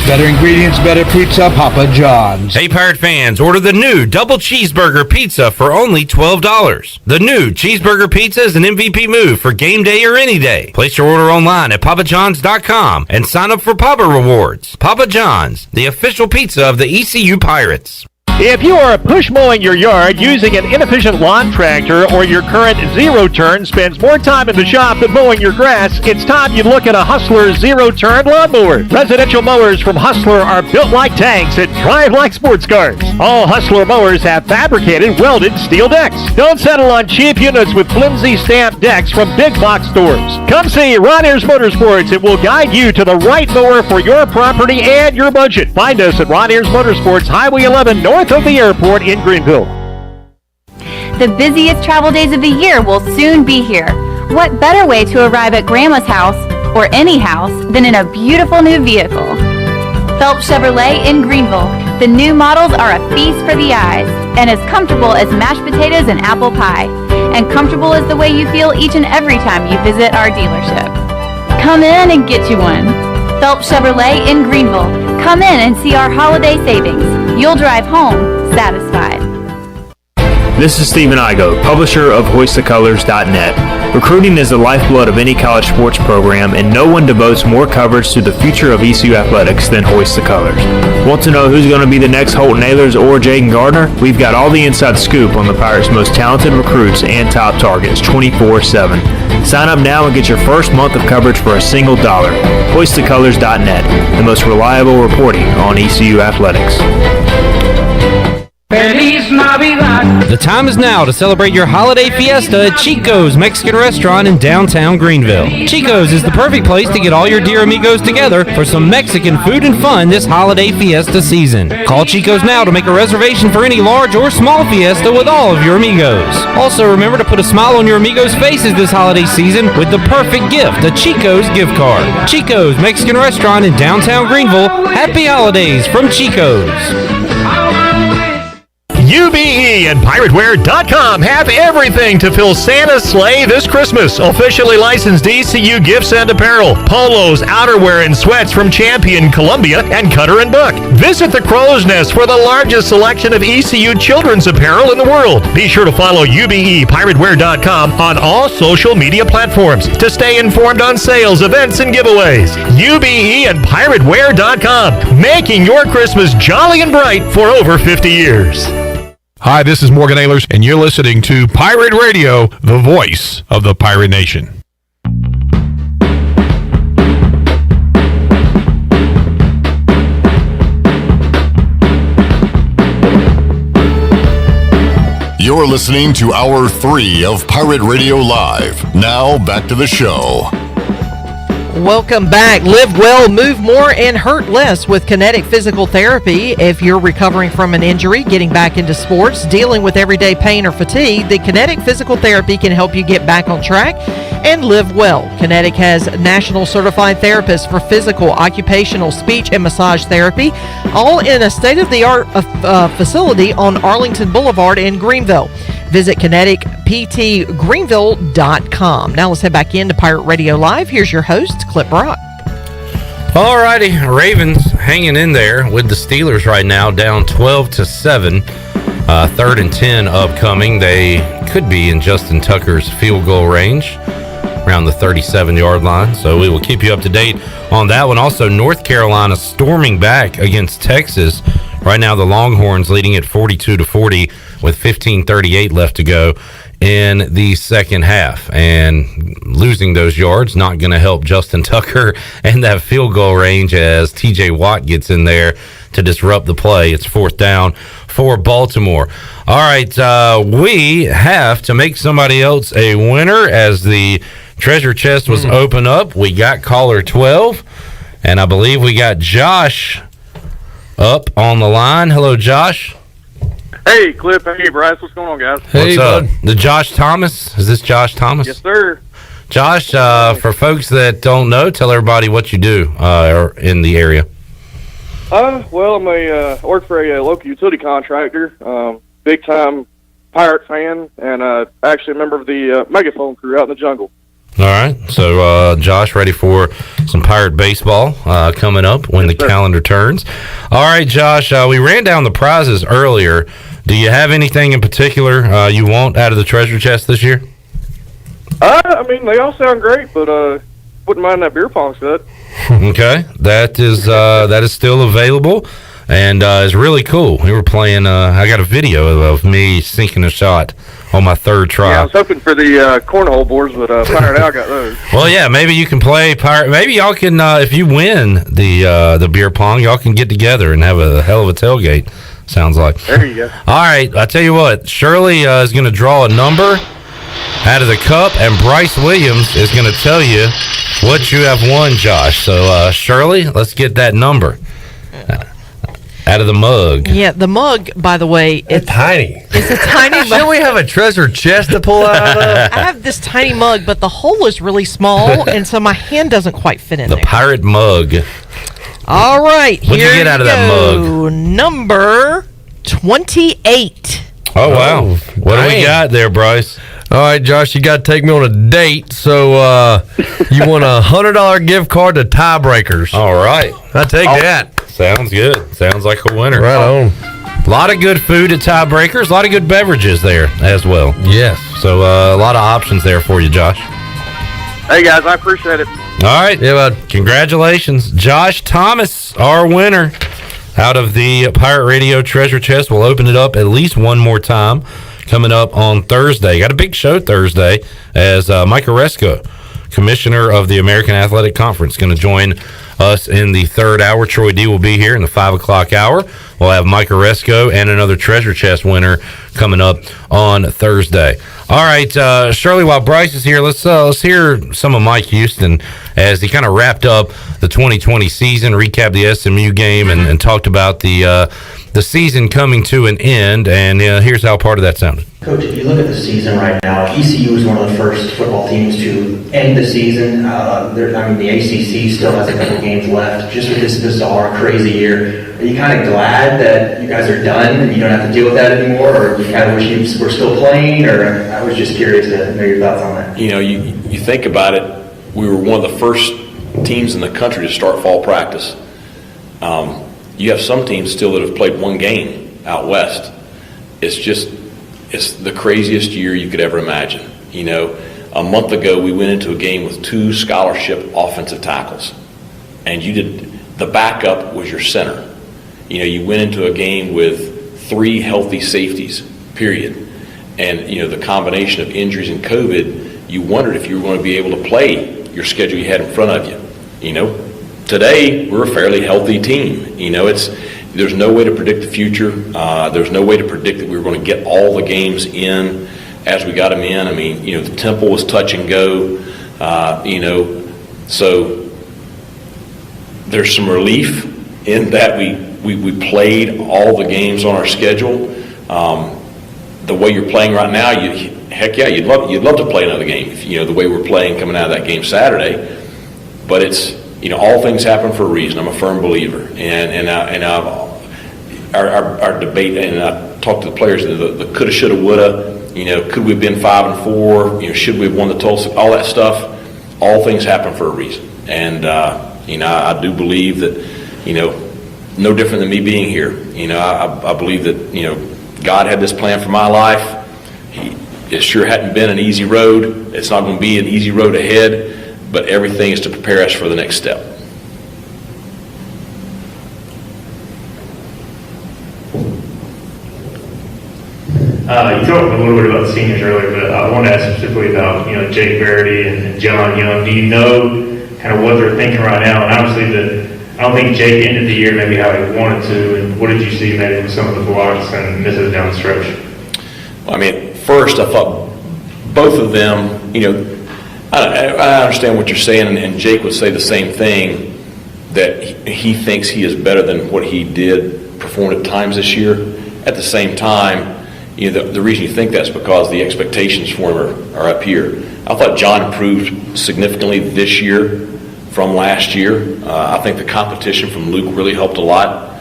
Better ingredients, better pizza, Papa John's. Hey, Pirate fans, order the new double cheeseburger pizza for only $12. The new cheeseburger pizza is an MVP move for game day or any day. Place your order online at papajohns.com and sign up for Papa Rewards. Papa John's, the official pizza of the ECU Pirates. If you are push mowing your yard using an inefficient lawn tractor, or your current zero-turn spends more time in the shop than mowing your grass, it's time you look at a Hustler zero-turn lawnmower. Residential mowers from Hustler are built like tanks and drive like sports cars. All Hustler mowers have fabricated, welded steel decks. Don't settle on cheap units with flimsy stamped decks from big box stores. Come see Ron Ayers Motorsports. It will guide you to the right mower for your property and your budget. Find us at Ron Ayers Motorsports, Highway 11 north of the airport in Greenville. The busiest travel days of the year will soon be here. What better way to arrive at Grandma's house, or any house, than in a beautiful new vehicle? Phelps Chevrolet in Greenville. The new models are a feast for the eyes, and as comfortable as mashed potatoes and apple pie. And comfortable is the way you feel each and every time you visit our dealership. Come in and get you one. Phelps Chevrolet in Greenville. Come in and see our holiday savings. You'll drive home satisfied. This is Stephen Igo, publisher of HoistTheColors.net. Recruiting is the lifeblood of any college sports program, and no one devotes more coverage to the future of ECU athletics than Hoist the Colors. Want to know who's going to be the next Holton Ahlers or Jaden Gardner? We've got all the inside scoop on the Pirates' most talented recruits and top targets 24/7. Sign up now and get your first month of coverage for a single $1. HoistTheColors.net, the most reliable reporting on ECU athletics. The time is now to celebrate your holiday fiesta at Chico's Mexican Restaurant in downtown Greenville. Chico's is the perfect place to get all your dear amigos together for some Mexican food and fun this holiday fiesta season. Call Chico's now to make a reservation for any large or small fiesta with all of your amigos. Also, remember to put a smile on your amigos' faces this holiday season with the perfect gift, a Chico's gift card. Chico's Mexican Restaurant in downtown Greenville. Happy holidays from Chico's. UBE and PirateWear.com have everything to fill Santa's sleigh this Christmas. Officially licensed ECU gifts and apparel, polos, outerwear, and sweats from Champion, Columbia, and Cutter & Buck. Visit the Crow's Nest for the largest selection of ECU children's apparel in the world. Be sure to follow UBE PirateWear.com on all social media platforms to stay informed on sales, events, and giveaways. UBE and PirateWear.com, making your Christmas jolly and bright for over 50 years. Hi, this is Morgan Ahlers, and you're listening to Pirate Radio, the voice of the Pirate Nation. You're listening to Hour 3 of Pirate Radio Live. Now, back to the show. Welcome back. Live well, move more, and hurt less with Kinetic Physical Therapy. If you're recovering from an injury, getting back into sports, dealing with everyday pain or fatigue, the Kinetic Physical Therapy can help you get back on track and live well. Kinetic has national certified therapists for physical, occupational, speech, and massage therapy, all in a state-of-the-art facility on Arlington Boulevard in Greenville. Visit kineticptgreenville.com. Now let's head back into Pirate Radio Live. Here's your host, Clip Brock. Alrighty, Ravens hanging in there with the Steelers right now, down 12-7. 3rd and 10 upcoming. They could be in Justin Tucker's field goal range, around the 37-yard line. So we will keep you up to date on that one. Also, North Carolina storming back against Texas. Right now, the Longhorns leading at 42-40 with 15:38 left to go in the second half. And losing those yards not going to help Justin Tucker and that field goal range as TJ Watt gets in there to disrupt the play. It's 4th down for Baltimore. All right, we have to make somebody else a winner as the treasure chest was opened up. We got caller 12, and I believe we got Josh up on the line. Hello, Josh. Hey, Clip. Hey, Bryce. What's going on, guys? What's up? The Josh Thomas? Is this Josh Thomas? Yes, sir. Josh, for folks that don't know, tell everybody what you do in the area. Well, I work for a local utility contractor, big time Pirate fan, and actually a member of the megaphone crew out in the jungle. All right. So, Josh, ready for some Pirate baseball coming up when the calendar turns. All right, Josh, we ran down the prizes earlier. Do you have anything in particular you want out of the treasure chest this year? I mean, they all sound great, but wouldn't mind that beer pong set. Okay. That is still available and is really cool. We were playing, I got a video of me sinking a shot on my 3rd try. Yeah, I was hoping for the cornhole boards, but Pirate Al got those. Well, yeah, maybe you can play Pirate. Maybe y'all can, if you win the beer pong, y'all can get together and have a hell of a tailgate, sounds like. There you go. All right, I tell you what, Shirley is going to draw a number out of the cup, and Bryce Williams is going to tell you what you have won, Josh. So, Shirley, let's get that number out of the mug. Yeah, the mug, by the way, it's tiny. It's a tiny mug. Shouldn't we have a treasure chest to pull out of? I have this tiny mug, but the hole is really small, and so my hand doesn't quite fit in the there. Pirate mug. All right. What'd you get out of that mug? Number 28. Oh, wow. What do we got there, Bryce? All right, Josh, you got to take me on a date. So you want a $100 gift card to Tiebreakers. All right. I'll take that. Sounds good. Sounds like a winner. Right on. A lot of good food at Tiebreakers. A lot of good beverages there as well. Yes. So a lot of options there for you, Josh. Hey, guys, I appreciate it. All right. Yeah, bud. Congratulations. Josh Thomas, our winner out of the Pirate Radio Treasure Chest. We'll open it up at least one more time coming up on Thursday. Got a big show Thursday as Mike Oresco, Commissioner of the American Athletic Conference, going to join us in the third hour. Troy D will be here in the 5 o'clock hour. We'll have Mike Oresco and another Treasure Chest winner coming up on Thursday. All right, Shirley, while Bryce is here, let's hear some of Mike Houston as he kind of wrapped up the 2020 season, recapped the SMU game, and talked about the season coming to an end. And here's how part of that sounded. Coach, if you look at the season right now, ECU is one of the first football teams to end the season. The ACC still has a couple games left. Just with this bizarre, crazy year, are you kind of glad that you guys are done and you don't have to deal with that anymore, or you kind of wish you were still playing? Or I was just curious to know your thoughts on that. You know, you think about it, we were one of the first teams in the country to start fall practice. You have some teams still that have played one game out west. It's the craziest year you could ever imagine. You know, a month ago we went into a game with 2 scholarship offensive tackles, and the backup was your center. You know, you went into a game with 3 healthy safeties, period. And, you know, the combination of injuries and COVID, you wondered if you were going to be able to play your schedule you had in front of you. You know, today we're a fairly healthy team. You know, there's no way to predict the future. There's no way to predict that we were going to get all the games in as we got them in. I mean, you know, the Temple was touch and go. You know, so there's some relief in that we played all the games on our schedule. The way you're playing right now, heck yeah, you'd love to play another game. You know, the way we're playing coming out of that game Saturday. But it's, you know, all things happen for a reason. I'm a firm believer, and our debate, and I talked to the players, the coulda, shoulda, woulda. You know, could we have been 5-4? You know, should we have won the Tulsa? All that stuff. All things happen for a reason, and you know, I do believe that, you know, no different than me being here. You know, I believe that, you know, God had this plan for my life. It sure hadn't been an easy road. It's not going to be an easy road ahead, but everything is to prepare us for the next step. You talked a little bit about the seniors earlier, but I want to ask specifically about, you know, Jake Verity and John Young. Do you know kind of what they're thinking right now? And obviously, I don't think Jake ended the year maybe how he wanted to. And what did you see maybe with some of the blocks and misses down the stretch? Well, I mean, first I thought both of them, you know, I understand what you're saying, and Jake would say the same thing, that he thinks he is better than what he did perform at times this year. At the same time, you know, the reason you think that's because the expectations for him are up here. I thought John improved significantly this year from last year. I think the competition from Luke really helped a lot.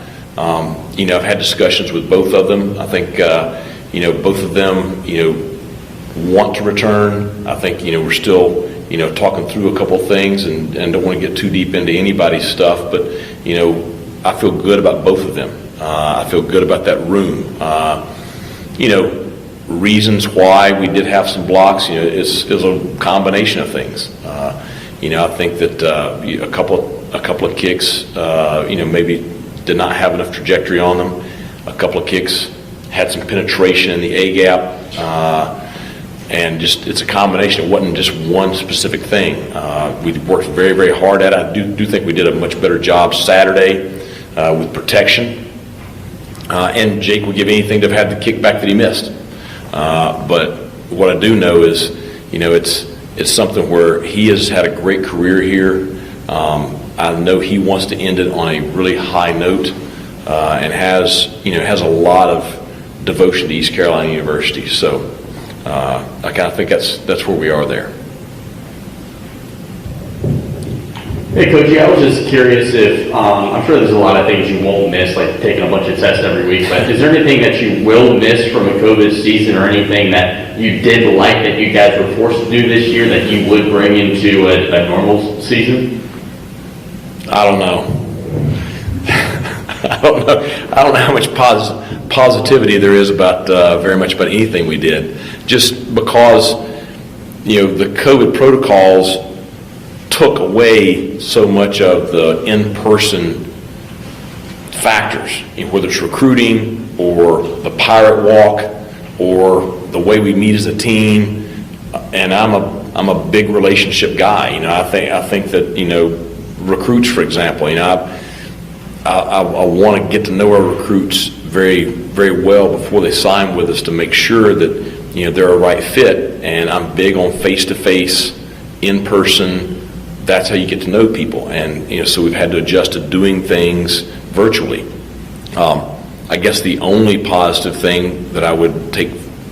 You know, I've had discussions with both of them. I think, you know, both of them, you know, want to return. I think, you know, we're still, you know, talking through a couple of things and don't want to get too deep into anybody's stuff, but, you know, I feel good about both of them. I feel good about that room. You know, reasons why we did have some blocks, you know, is a combination of things. You know, I think that a couple of kicks, you know, maybe did not have enough trajectory on them. A couple of kicks had some penetration in the A gap, and just it's a combination. It wasn't just one specific thing. We worked very, very hard at it. I do think we did a much better job Saturday with protection. And Jake would give anything to have had the kickback that he missed. But what I do know is, you know, it's something where he has had a great career here. I know he wants to end it on a really high note, and has a lot of devotion to East Carolina University. So I kind of think that's where we are there. Hey, Coach, I was just curious if, I'm sure there's a lot of things you won't miss, like taking a bunch of tests every week, but is there anything that you will miss from a COVID season, or anything that you did like that you guys were forced to do this year that you would bring into a normal season? I don't know. I don't know how much positivity there is about very much about anything we did, just because the COVID protocols took away so much of the in-person factors, whether it's recruiting or the pirate walk or the way we meet as a team. And I'm a big relationship guy. I think that recruits, for example. I want to get to know our recruits very, very well before they sign with us to make sure that they're a right fit. And I'm big on face-to-face, in-person. That's how you get to know people. And so we've had to adjust to doing things virtually. I guess the only positive thing that I would take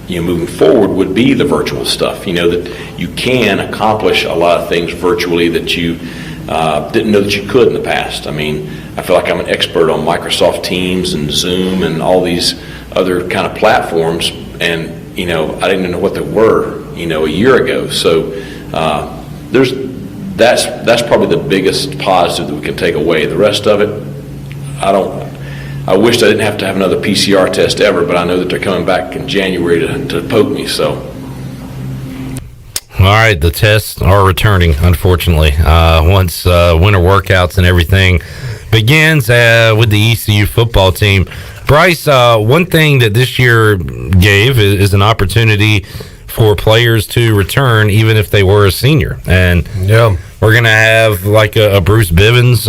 moving forward would be the virtual stuff. That you can accomplish a lot of things virtually that you didn't know that you could in the past. I mean, I feel like I'm an expert on Microsoft Teams and Zoom and all these other kind of platforms, and I didn't know what they were a year ago. So that's probably the biggest positive that we can take away. The rest of it, I wished I didn't have to have another PCR test ever, but I know that they're coming back in January to poke me. So, all right, the tests are returning, unfortunately. Once winter workouts and everything begins with the ECU football team. Bryce, one thing that this year gave is an opportunity for players to return, even if they were a senior. And we're going to have like a Bruce Bivens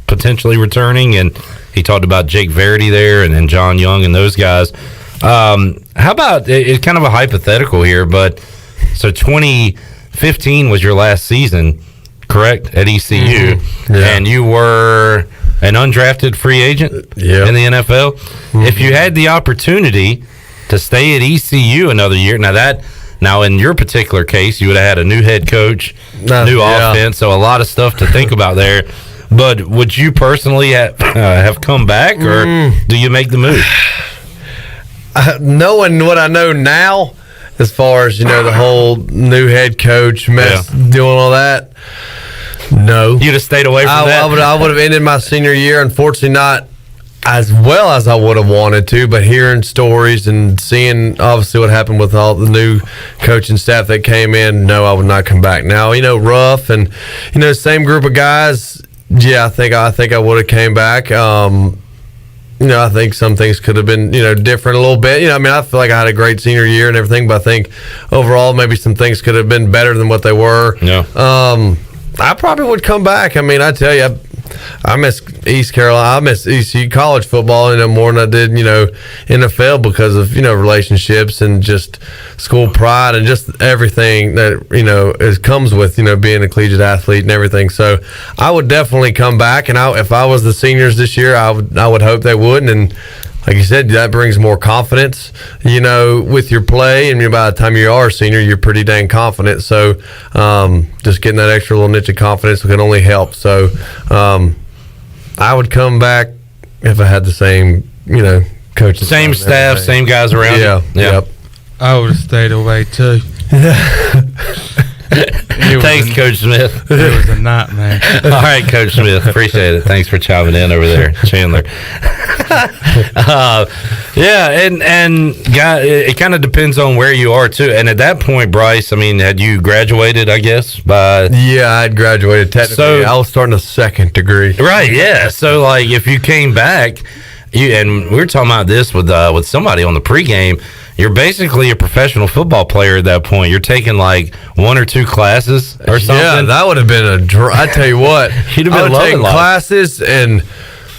potentially returning, and he talked about Jake Verity there and John Young and those guys. How about, it's kind of a hypothetical here, but so 2015 was your last season, correct, at ECU? Mm-hmm. Yeah. And you were an undrafted free agent in the NFL. Mm-hmm. If you had the opportunity to stay at ECU another year, now in your particular case, you would have had a new head coach, new offense, so a lot of stuff to think about there. But would you personally have come back, or do you make the move? Knowing what I know now, as far as the whole new head coach mess, doing all that, no. You'd have stayed away from that. I would have ended my senior year. Unfortunately, not as well as I would have wanted to, but hearing stories and seeing obviously what happened with all the new coaching staff that came in, no, I would not come back. Now, Ruff and same group of guys. Yeah, I think I would have came back. I think some things could have been, different a little bit. I feel like I had a great senior year and everything, but I think overall maybe some things could have been better than what they were. Yeah. I probably would come back. I tell you, I miss East Carolina. I miss ECU college football, more than I did, NFL because of, relationships and just school pride and just everything that, comes with, being a collegiate athlete and everything. So I would definitely come back. And if I was the seniors this year, I would hope they would. And like you said, that brings more confidence, with your play. And by the time you are a senior, you're pretty dang confident. So just getting that extra little niche of confidence can only help. So I would come back if I had the same, coach. Same staff, same guys around. Yeah. Yep. I would have stayed away too. Thanks, Coach Smith. It was a nightmare. All right, Coach Smith. Appreciate it. Thanks for chiming in over there, Chandler. And it kind of depends on where you are, too. And at that point, Bryce, had you graduated, I guess, by... Yeah, I had graduated technically. So, I was starting a second degree. Right, yeah. So, if you came back, and we were talking about this with somebody on the pregame, you're basically a professional football player at that point. You're taking one or two classes or something. Yeah, that would have been I tell you what, you'd have been loving life. Classes, and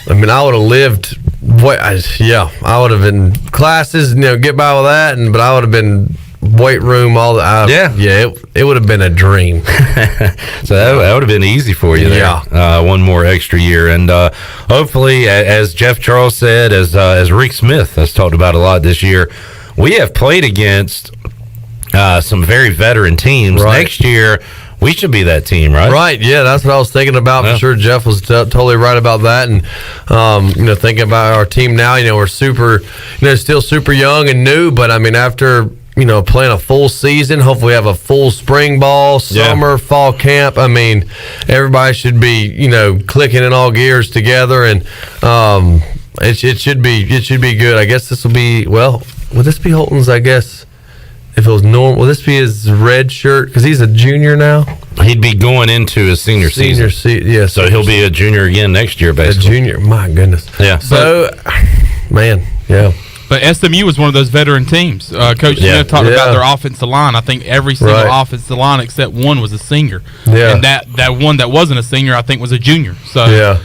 I would have lived. I would have been classes, get by with that, but I would have been weight room all the. It would have been a dream. So that would have been easy for you there. Yeah. One more extra year, and hopefully, as Jeff Charles said, as Rick Smith has talked about a lot this year, we have played against some very veteran teams. Right. Next year, we should be that team, right? Right, yeah, that's what I was thinking about. Yeah. For sure, Jeff was totally right about that. And, thinking about our team now, we're super, still super young and new. But, after, playing a full season, hopefully we have a full spring ball, summer, fall camp. Everybody should be, clicking in all gears together. And, it should be good. I guess this will be, well, will this be Holton's, I guess, if it was normal? Will this be his red shirt? Because he's a junior now. He'd be going into his senior season. Yeah. So he'll be a junior again next year, basically. A junior, my goodness. Yeah. So, man, yeah. But SMU was one of those veteran teams. Coach Smith talked about their offensive line. I think every single offensive line except one was a senior. Yeah. And that one that wasn't a senior, I think, was a junior. So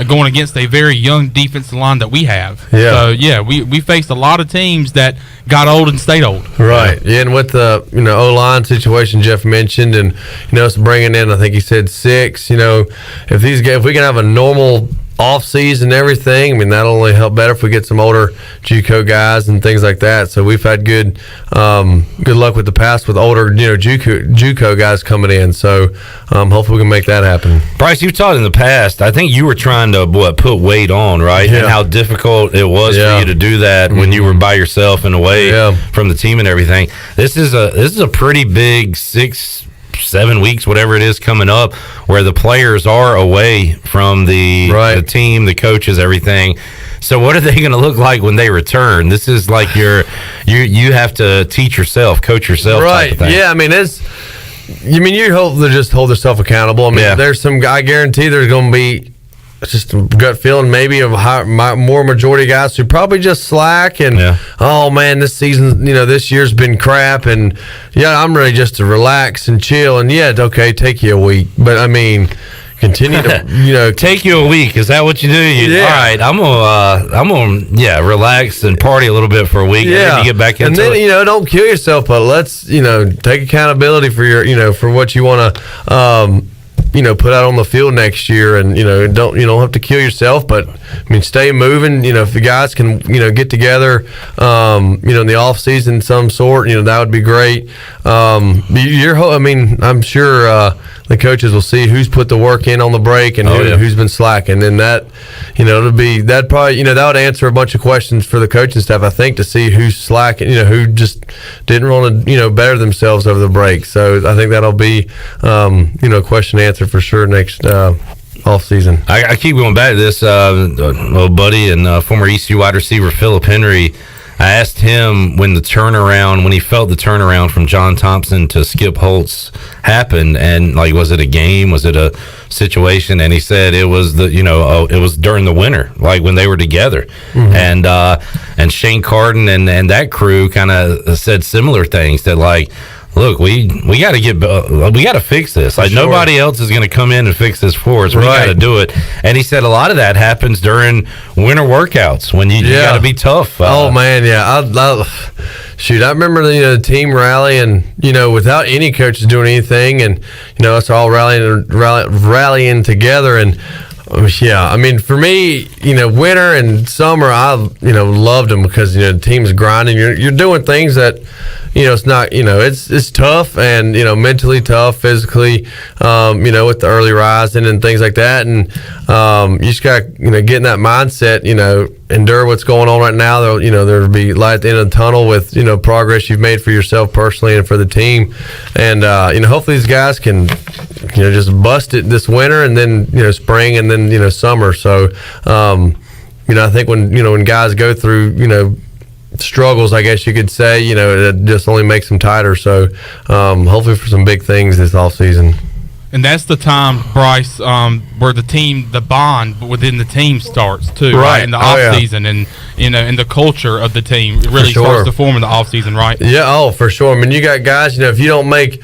going against a very young defensive line that we have. Yeah. So, we faced a lot of teams that got old and stayed old. Right. Yeah, and with the, O-line situation Jeff mentioned, and, it's bringing in, I think he said 6, if we can have a normal off season and everything, I mean, that'll only help better if we get some older JUCO guys and things like that. So we've had good luck with the past with older JUCO guys coming in. So hopefully we can make that happen. Bryce, you've taught in the past. I think you were trying to put weight on, right? Yeah. And how difficult it was for you to do that when you were by yourself and away from the team and everything. This is a pretty big 6-7 weeks, whatever it is, coming up, where the players are away from the team, the coaches, everything. So what are they going to look like when they return? This is like you have to teach yourself, coach yourself, type of thing. Yeah, I mean, you hope they just hold themselves accountable. I mean, there's some, I guarantee there's going to be just a gut feeling, maybe of more majority of guys who probably just slack and oh man, this season, this year's been crap, and I'm ready just to relax and chill, and okay, take you a week, but I mean, continue to take you a week. Is that what you do? All right, I'm gonna relax and party a little bit for a week. And then you get back into and then it. Don't kill yourself, but let's take accountability for your for what you want to put out on the field next year, and don't have to kill yourself, but I mean, stay moving. If the guys can get together in the off season some sort, that would be great. I'm sure the coaches will see who's put the work in on the break and who's been slacking, and that it'll be that probably that would answer a bunch of questions for the coaching staff, I think, to see who's slacking, who just didn't want to better themselves over the break. So I think that'll be question and answer for sure next off season. I keep going back to this old buddy and former ECU wide receiver Philip Henry. I asked him when he felt the turnaround from John Thompson to Skip Holtz happened, and was it a game? Was it a situation? And he said it was it was during the winter, like when they were together. Mm-hmm. And Shane Carden and that crew kind of said similar things, that look, we got to fix this. Nobody else is going to come in and fix this for us. We got to do it. And he said a lot of that happens during winter workouts when you got to be tough. Oh man, yeah. I remember the team rallying, without any coaches doing anything, and us all rallying together. And I mean, for me, winter and summer, I loved them because the team's grinding. You're doing things that it's not, it's tough, and mentally tough, physically, with the early rising and things like that, and you just got to get in that mindset, endure what's going on right now. There'll be light at the end of the tunnel with progress you've made for yourself personally and for the team, and hopefully these guys can just bust it this winter, and then spring, and then summer. So I think when guys go through struggles, I guess you could say, it just only makes them tighter. So hopefully for some big things this off season. And that's the time, Bryce, where the bond within the team starts too, right? In the off season, and in the culture of the team, it really starts to form in the off season, right? Yeah, for sure. I mean, you got guys, if you don't make,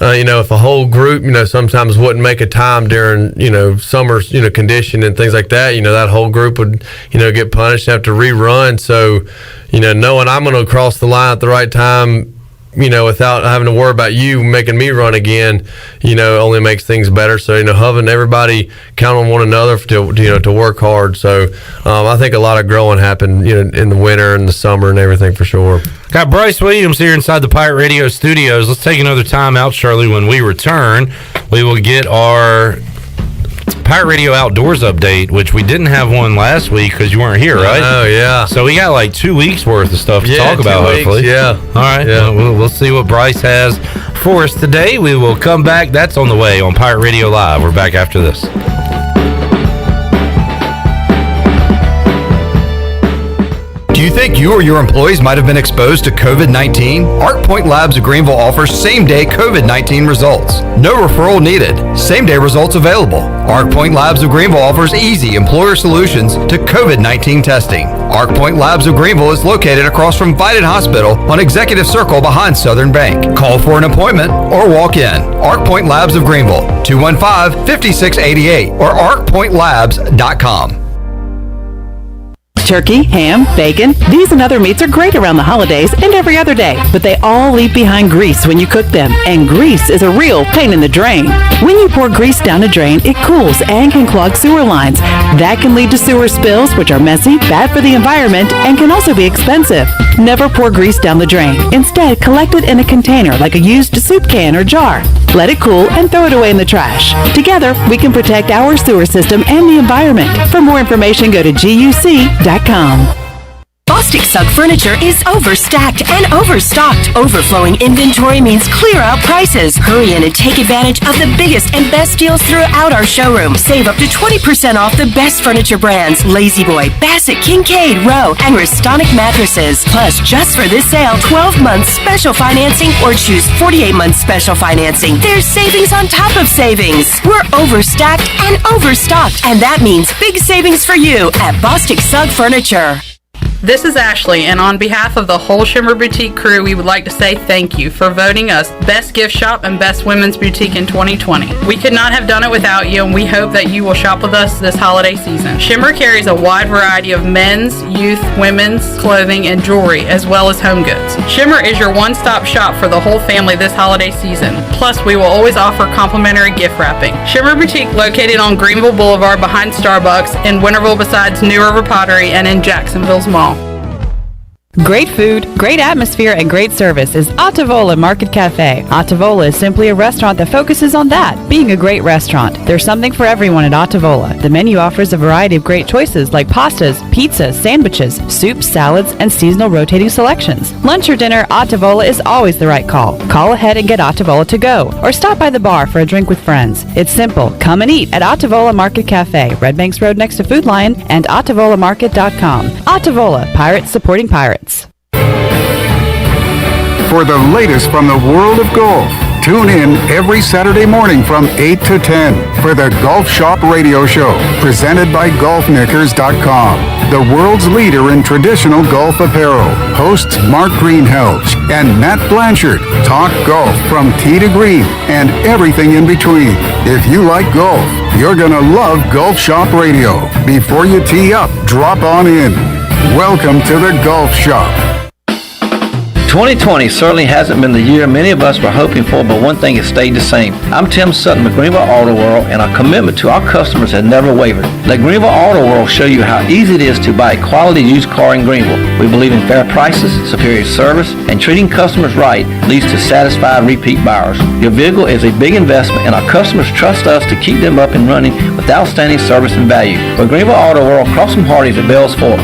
if a whole group, sometimes wouldn't make a time during, summer, condition and things like that, that whole group would, get punished and have to rerun. So, knowing I'm going to cross the line at the right time, without having to worry about you making me run again, only makes things better. So, having everybody count on one another to work hard. So, I think a lot of growing happened, in the winter and the summer and everything for sure. Got Bryce Williams here inside the Pirate Radio studios. Let's take another time out, Shirley. When we return, we will get our Pirate Radio Outdoors update, which we didn't have one last week because you weren't here, right? Oh, yeah. So we got 2 weeks worth of stuff to talk about, 2 weeks, hopefully. Yeah. All right. Yeah. Well, we'll see what Bryce has for us today. We will come back. That's on the way on Pirate Radio Live. We're back after this. Do you think you or your employees might have been exposed to COVID-19? Arc Point Labs of Greenville offers same-day COVID-19 results. No referral needed. Same-day results available. Arc Point Labs of Greenville offers easy employer solutions to COVID-19 testing. Arc Point Labs of Greenville is located across from Vidant Hospital on Executive Circle behind Southern Bank. Call for an appointment or walk in. Arc Point Labs of Greenville, 215-5688 or arcpointlabs.com. Turkey, ham, bacon, these and other meats are great around the holidays and every other day, but they all leave behind grease when you cook them, and grease is a real pain in the drain. When you pour grease down a drain, it cools and can clog sewer lines. That can lead to sewer spills, which are messy, bad for the environment, and can also be expensive. Never pour grease down the drain. Instead, collect it in a container like a used soup can or jar. Let it cool and throw it away in the trash. Together, we can protect our sewer system and the environment. For more information, go to guc.com. Bostic Sugg Furniture is overstacked and overstocked. Overflowing inventory means clear out prices. Hurry in and take advantage of the biggest and best deals throughout our showroom. Save up to 20% off the best furniture brands: Lazy Boy, Bassett, Kincaid, Rowe, and Restonic mattresses. Plus, just for this sale, 12 months special financing or choose 48 months special financing. There's savings on top of savings. We're overstacked and overstocked, and that means big savings for you at Bostic Sugg Furniture. This is Ashley, and on behalf of the whole Shimmer Boutique crew, we would like to say thank you for voting us Best Gift Shop and Best Women's Boutique in 2020. We could not have done it without you, and we hope that you will shop with us this holiday season. Shimmer carries a wide variety of men's, youth, women's clothing, and jewelry, as well as home goods. Shimmer is your one-stop shop for the whole family this holiday season. Plus, we will always offer complimentary gift wrapping. Shimmer Boutique, located on Greenville Boulevard behind Starbucks, in Winterville besides New River Pottery, and in Jacksonville's Mall. Great food, great atmosphere, and great service is Ottavola Market Cafe. Ottavola is simply a restaurant that focuses on that, being a great restaurant. There's something for everyone at Ottavola. The menu offers a variety of great choices like pastas, pizzas, sandwiches, soups, salads, and seasonal rotating selections. Lunch or dinner, Ottavola is always the right call. Call ahead and get Ottavola to go, or stop by the bar for a drink with friends. It's simple. Come and eat at Ottavola Market Cafe, Red Banks Road next to Food Lion, and OttavolaMarket.com. Ottavola, pirates supporting pirates. For the latest from the world of golf, tune in every Saturday morning from 8 to 10 for the Golf Shop Radio Show, presented by GolfKnickers.com, the world's leader in traditional golf apparel. Hosts Mark Greenhelge and Matt Blanchard talk golf from tee to green and everything in between. If you like golf, you're going to love Golf Shop Radio. Before you tee up, drop on in. Welcome to the Golf Shop. 2020 certainly hasn't been the year many of us were hoping for, but one thing has stayed the same. I'm Tim Sutton with Greenville Auto World, and our commitment to our customers has never wavered. Let Greenville Auto World show you how easy it is to buy a quality used car in Greenville. We believe in fair prices, superior service, and treating customers right leads to satisfied repeat buyers. Your vehicle is a big investment, and our customers trust us to keep them up and running with outstanding service and value. For Greenville Auto World, cross from Hardee's at Bell's Fork.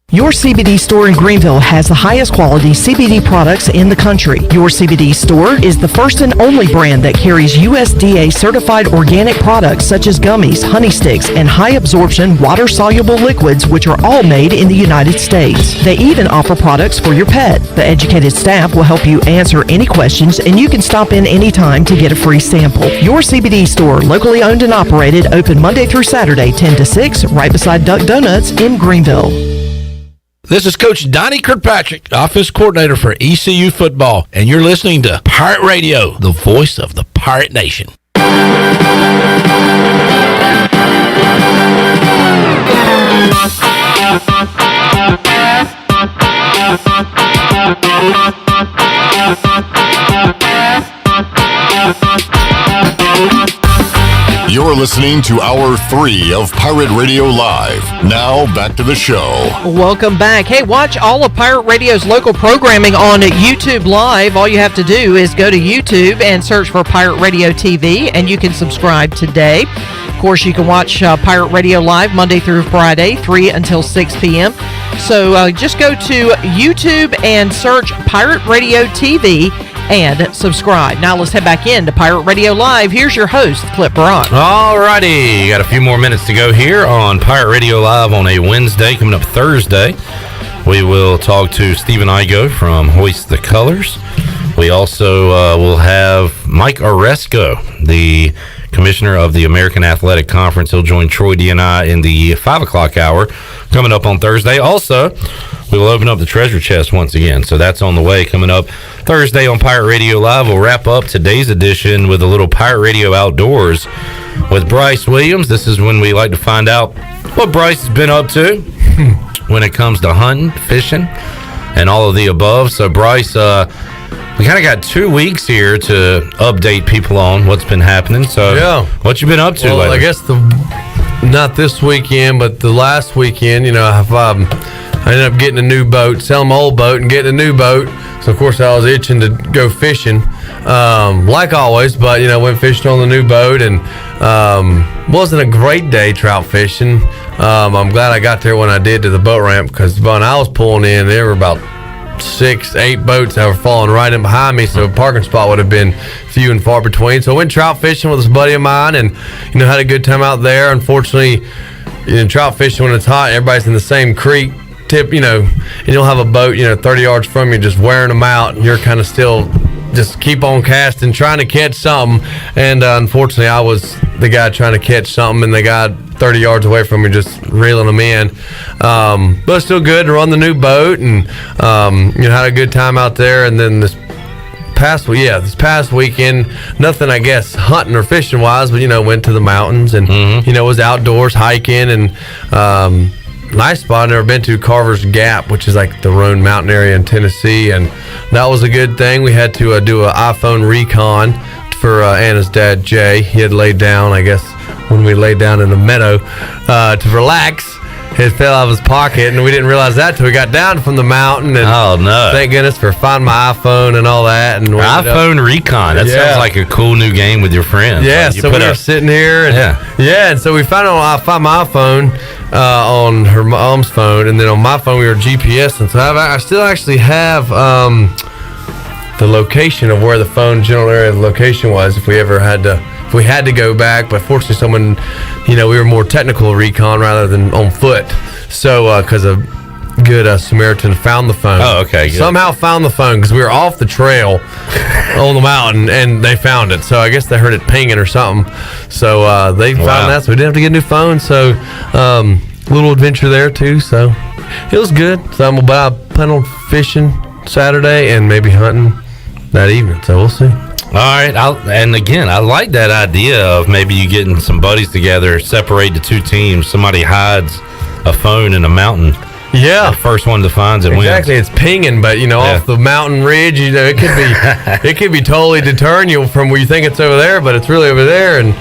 Your CBD store in Greenville has the highest quality CBD products in the country. Your CBD store is the first and only brand that carries USDA certified organic products such as gummies, honey sticks, and high absorption water soluble liquids, which are all made in the United States. They even offer products for your pet. The educated staff will help you answer any questions, and you can stop in anytime to get a free sample. Your CBD store, locally owned and operated, open Monday through Saturday 10 to 6, right beside Duck Donuts in Greenville. This is Coach Donnie Kirkpatrick, Office Coordinator for ECU Football, and you're listening to Pirate Radio, the voice of the Pirate Nation. You're listening to Hour 3 of Pirate Radio Live. Now, back to the show. Welcome back. Hey, watch all of Pirate Radio's local programming on YouTube Live. All you have to do is go to YouTube and search for Pirate Radio TV, and you can subscribe today. Of course, you can watch Pirate Radio Live Monday through Friday, 3 until 6 p.m. So just go to YouTube and search Pirate Radio TV, and subscribe. Now let's head back into Pirate Radio Live. Here's your host, Clip Brock. All righty. Got a few more minutes to go here on Pirate Radio Live on a Wednesday. Coming up Thursday, we will talk to Stephen Igo from Hoist the Colors. We also will have Mike Oresco, the commissioner of the American Athletic Conference. He'll join Troy D&I in the 5 o'clock hour coming up on Thursday. Also, we will open up the treasure chest once again. So that's on the way coming up Thursday on Pirate Radio Live. We'll wrap up today's edition with a little Pirate Radio Outdoors with Bryce Williams. This is when we like to find out what Bryce has been up to when it comes to hunting, fishing, and all of the above. So, Bryce, we kind of got 2 weeks here to update people on what's been happening. So, yeah, what you been up to lately? I guess not this weekend, but the last weekend, I ended up getting a new boat, selling my old boat and getting a new boat. So, of course, I was itching to go fishing, like always, but, went fishing on the new boat and wasn't a great day trout fishing. I'm glad I got there when I did to the boat ramp because when I was pulling in, there were about 6-8 boats that were falling right in behind me, so a parking spot would have been few and far between. So I went trout fishing with this buddy of mine and had a good time out there. Unfortunately, trout fishing when it's hot, everybody's in the same creek tip, and you'll have a boat 30 yards from you just wearing them out, and you're kind of still just keep on casting trying to catch something. And unfortunately, I was the guy trying to catch something, and the guy 30 yards away from me just reeling them in. But it's still good to run the new boat, and had a good time out there. And then this past weekend, nothing I guess hunting or fishing wise, but went to the mountains and was outdoors hiking and nice spot I've never been to, Carver's Gap, which is like the Roan Mountain area in Tennessee, and that was a good thing. We had to do an iPhone recon for Anna's dad, Jay. He had laid down, I guess, when we laid down in the meadow to relax. It fell out of his pocket, and we didn't realize that till we got down from the mountain. And oh, no. Thank goodness for finding my iPhone and all that. And iPhone Recon. That sounds like a cool new game with your friends. Yeah, so we were sitting here. And, and so we found my iPhone on her mom's phone, and then on my phone we were GPS. And so I still actually have the location of where the phone general area of the location was if we had to go back, but fortunately someone, we were more technical recon rather than on foot. So, because a good Samaritan found the phone. Oh, okay. Good. Somehow found the phone because we were off the trail on the mountain, and they found it. So I guess they heard it pinging or something. So they found that, so we didn't have to get a new phone. So little adventure there too. So it was good. So I'm planning on fishing Saturday and maybe hunting that evening. So we'll see. All right, I like that idea of maybe you getting some buddies together, separate the two teams. Somebody hides a phone in a mountain. Yeah, the first one that finds it wins. Exactly, it's pinging, but off the mountain ridge, it could be it could be totally deterring you from where you think it's over there, but it's really over there, and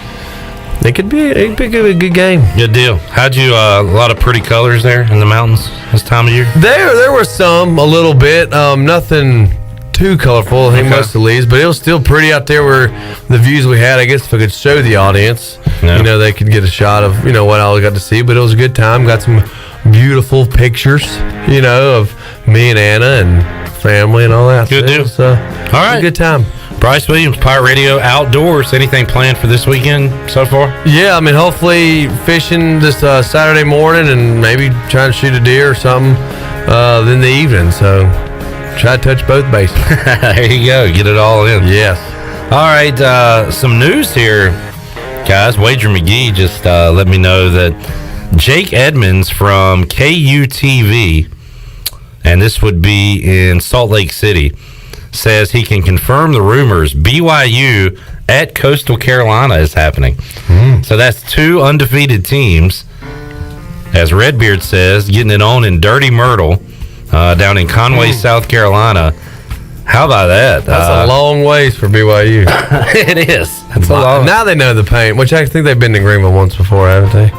it could be a good game. Good deal. How'd you a lot of pretty colors there in the mountains this time of year? There were some, a little bit, nothing too colorful, I think most of the leaves, but it was still pretty out there where the views we had. I guess if I could show the audience, they could get a shot of what I got to see. But it was a good time. Got some beautiful pictures, of me and Anna and family and all that. Good deal. So, all right, good time. Bryce Williams, Pirate Radio Outdoors. Anything planned for this weekend so far? Yeah, hopefully fishing this Saturday morning and maybe trying to shoot a deer or something in the evening. So try to touch both bases. There you go. Get it all in. Yes. All right. Some news here, guys. Wager McGhee just let me know that Jake Edmonds from KUTV, and this would be in Salt Lake City, says he can confirm the rumors BYU at Coastal Carolina is happening. So that's two undefeated teams, as Redbeard says, getting it on in Dirty Myrtle down in Conway, South Carolina. How about that? That's a long ways for BYU. It is. That's a long. Now they know the pain, which I think they've been to Greenville once before, haven't they?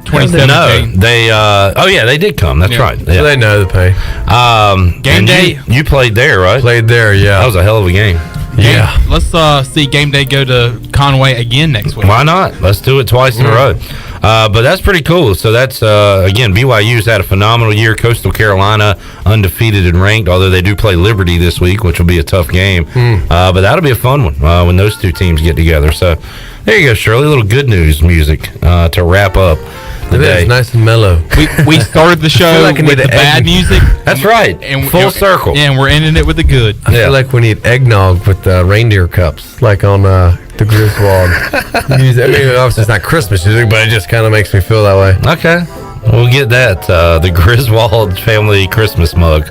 2017. No, they they did come. That's right. Yeah. So they know the pain. Game day. You played there, right? Played there, yeah. That was a hell of a game. Yeah. Let's see game day go to Conway again next week. Why not? Let's do it twice in a row. But that's pretty cool. So that's, again, BYU's had a phenomenal year. Coastal Carolina undefeated and ranked, although they do play Liberty this week, which will be a tough game. But that'll be a fun one when those two teams get together. So there you go, Shirley. A little good news music to wrap up the day. It's nice and mellow. We started the show with the bad music. That's right. And Full circle. Yeah, and we're ending it with the good. I feel like we need eggnog with reindeer cups, like on the Griswold. Obviously, it's not Christmas music, but it just kind of makes me feel that way. Okay. We'll get that, the Griswold family Christmas mug.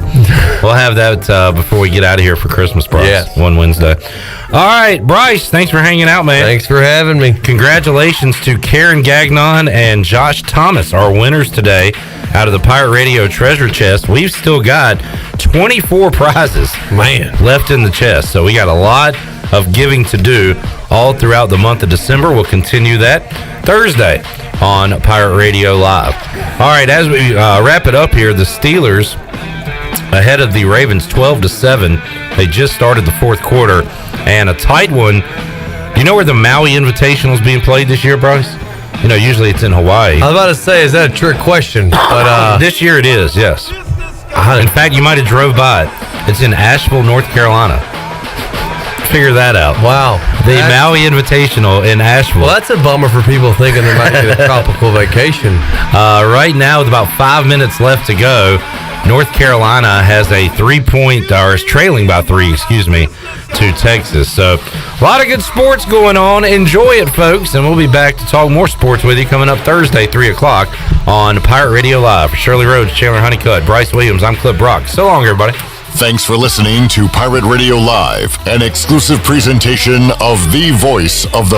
We'll have that before we get out of here for Christmas, Bryce, one Wednesday. All right, Bryce, thanks for hanging out, man. Thanks for having me. Congratulations to Karen Gagnon and Josh Thomas, our winners today out of the Pirate Radio treasure chest. We've still got 24 prizes left in the chest, so we got a lot of giving to do all throughout the month of December. We'll continue that Thursday on Pirate Radio Live. All right, as we wrap it up here, the Steelers ahead of the Ravens 12-7. They just started the fourth quarter, and a tight one. You know where the Maui Invitational is being played this year, Bryce? You know, usually it's in Hawaii. I was about to say, is that a trick question? But this year it is, yes. In fact, you might have drove by it. It's in Asheville, North Carolina. Figure that out. Wow. The Maui Invitational in Asheville. Well, that's a bummer for people thinking they might get a tropical vacation. Right now, with about 5 minutes left to go, North Carolina has a 3-point, or is trailing by 3, to Texas. So, a lot of good sports going on. Enjoy it, folks, and we'll be back to talk more sports with you coming up Thursday, 3 o'clock on Pirate Radio Live. For Shirley Rhodes, Chandler Honeycutt, Bryce Williams, I'm Clip Brock. So long, everybody. Thanks for listening to Pirate Radio Live, an exclusive presentation of the voice of the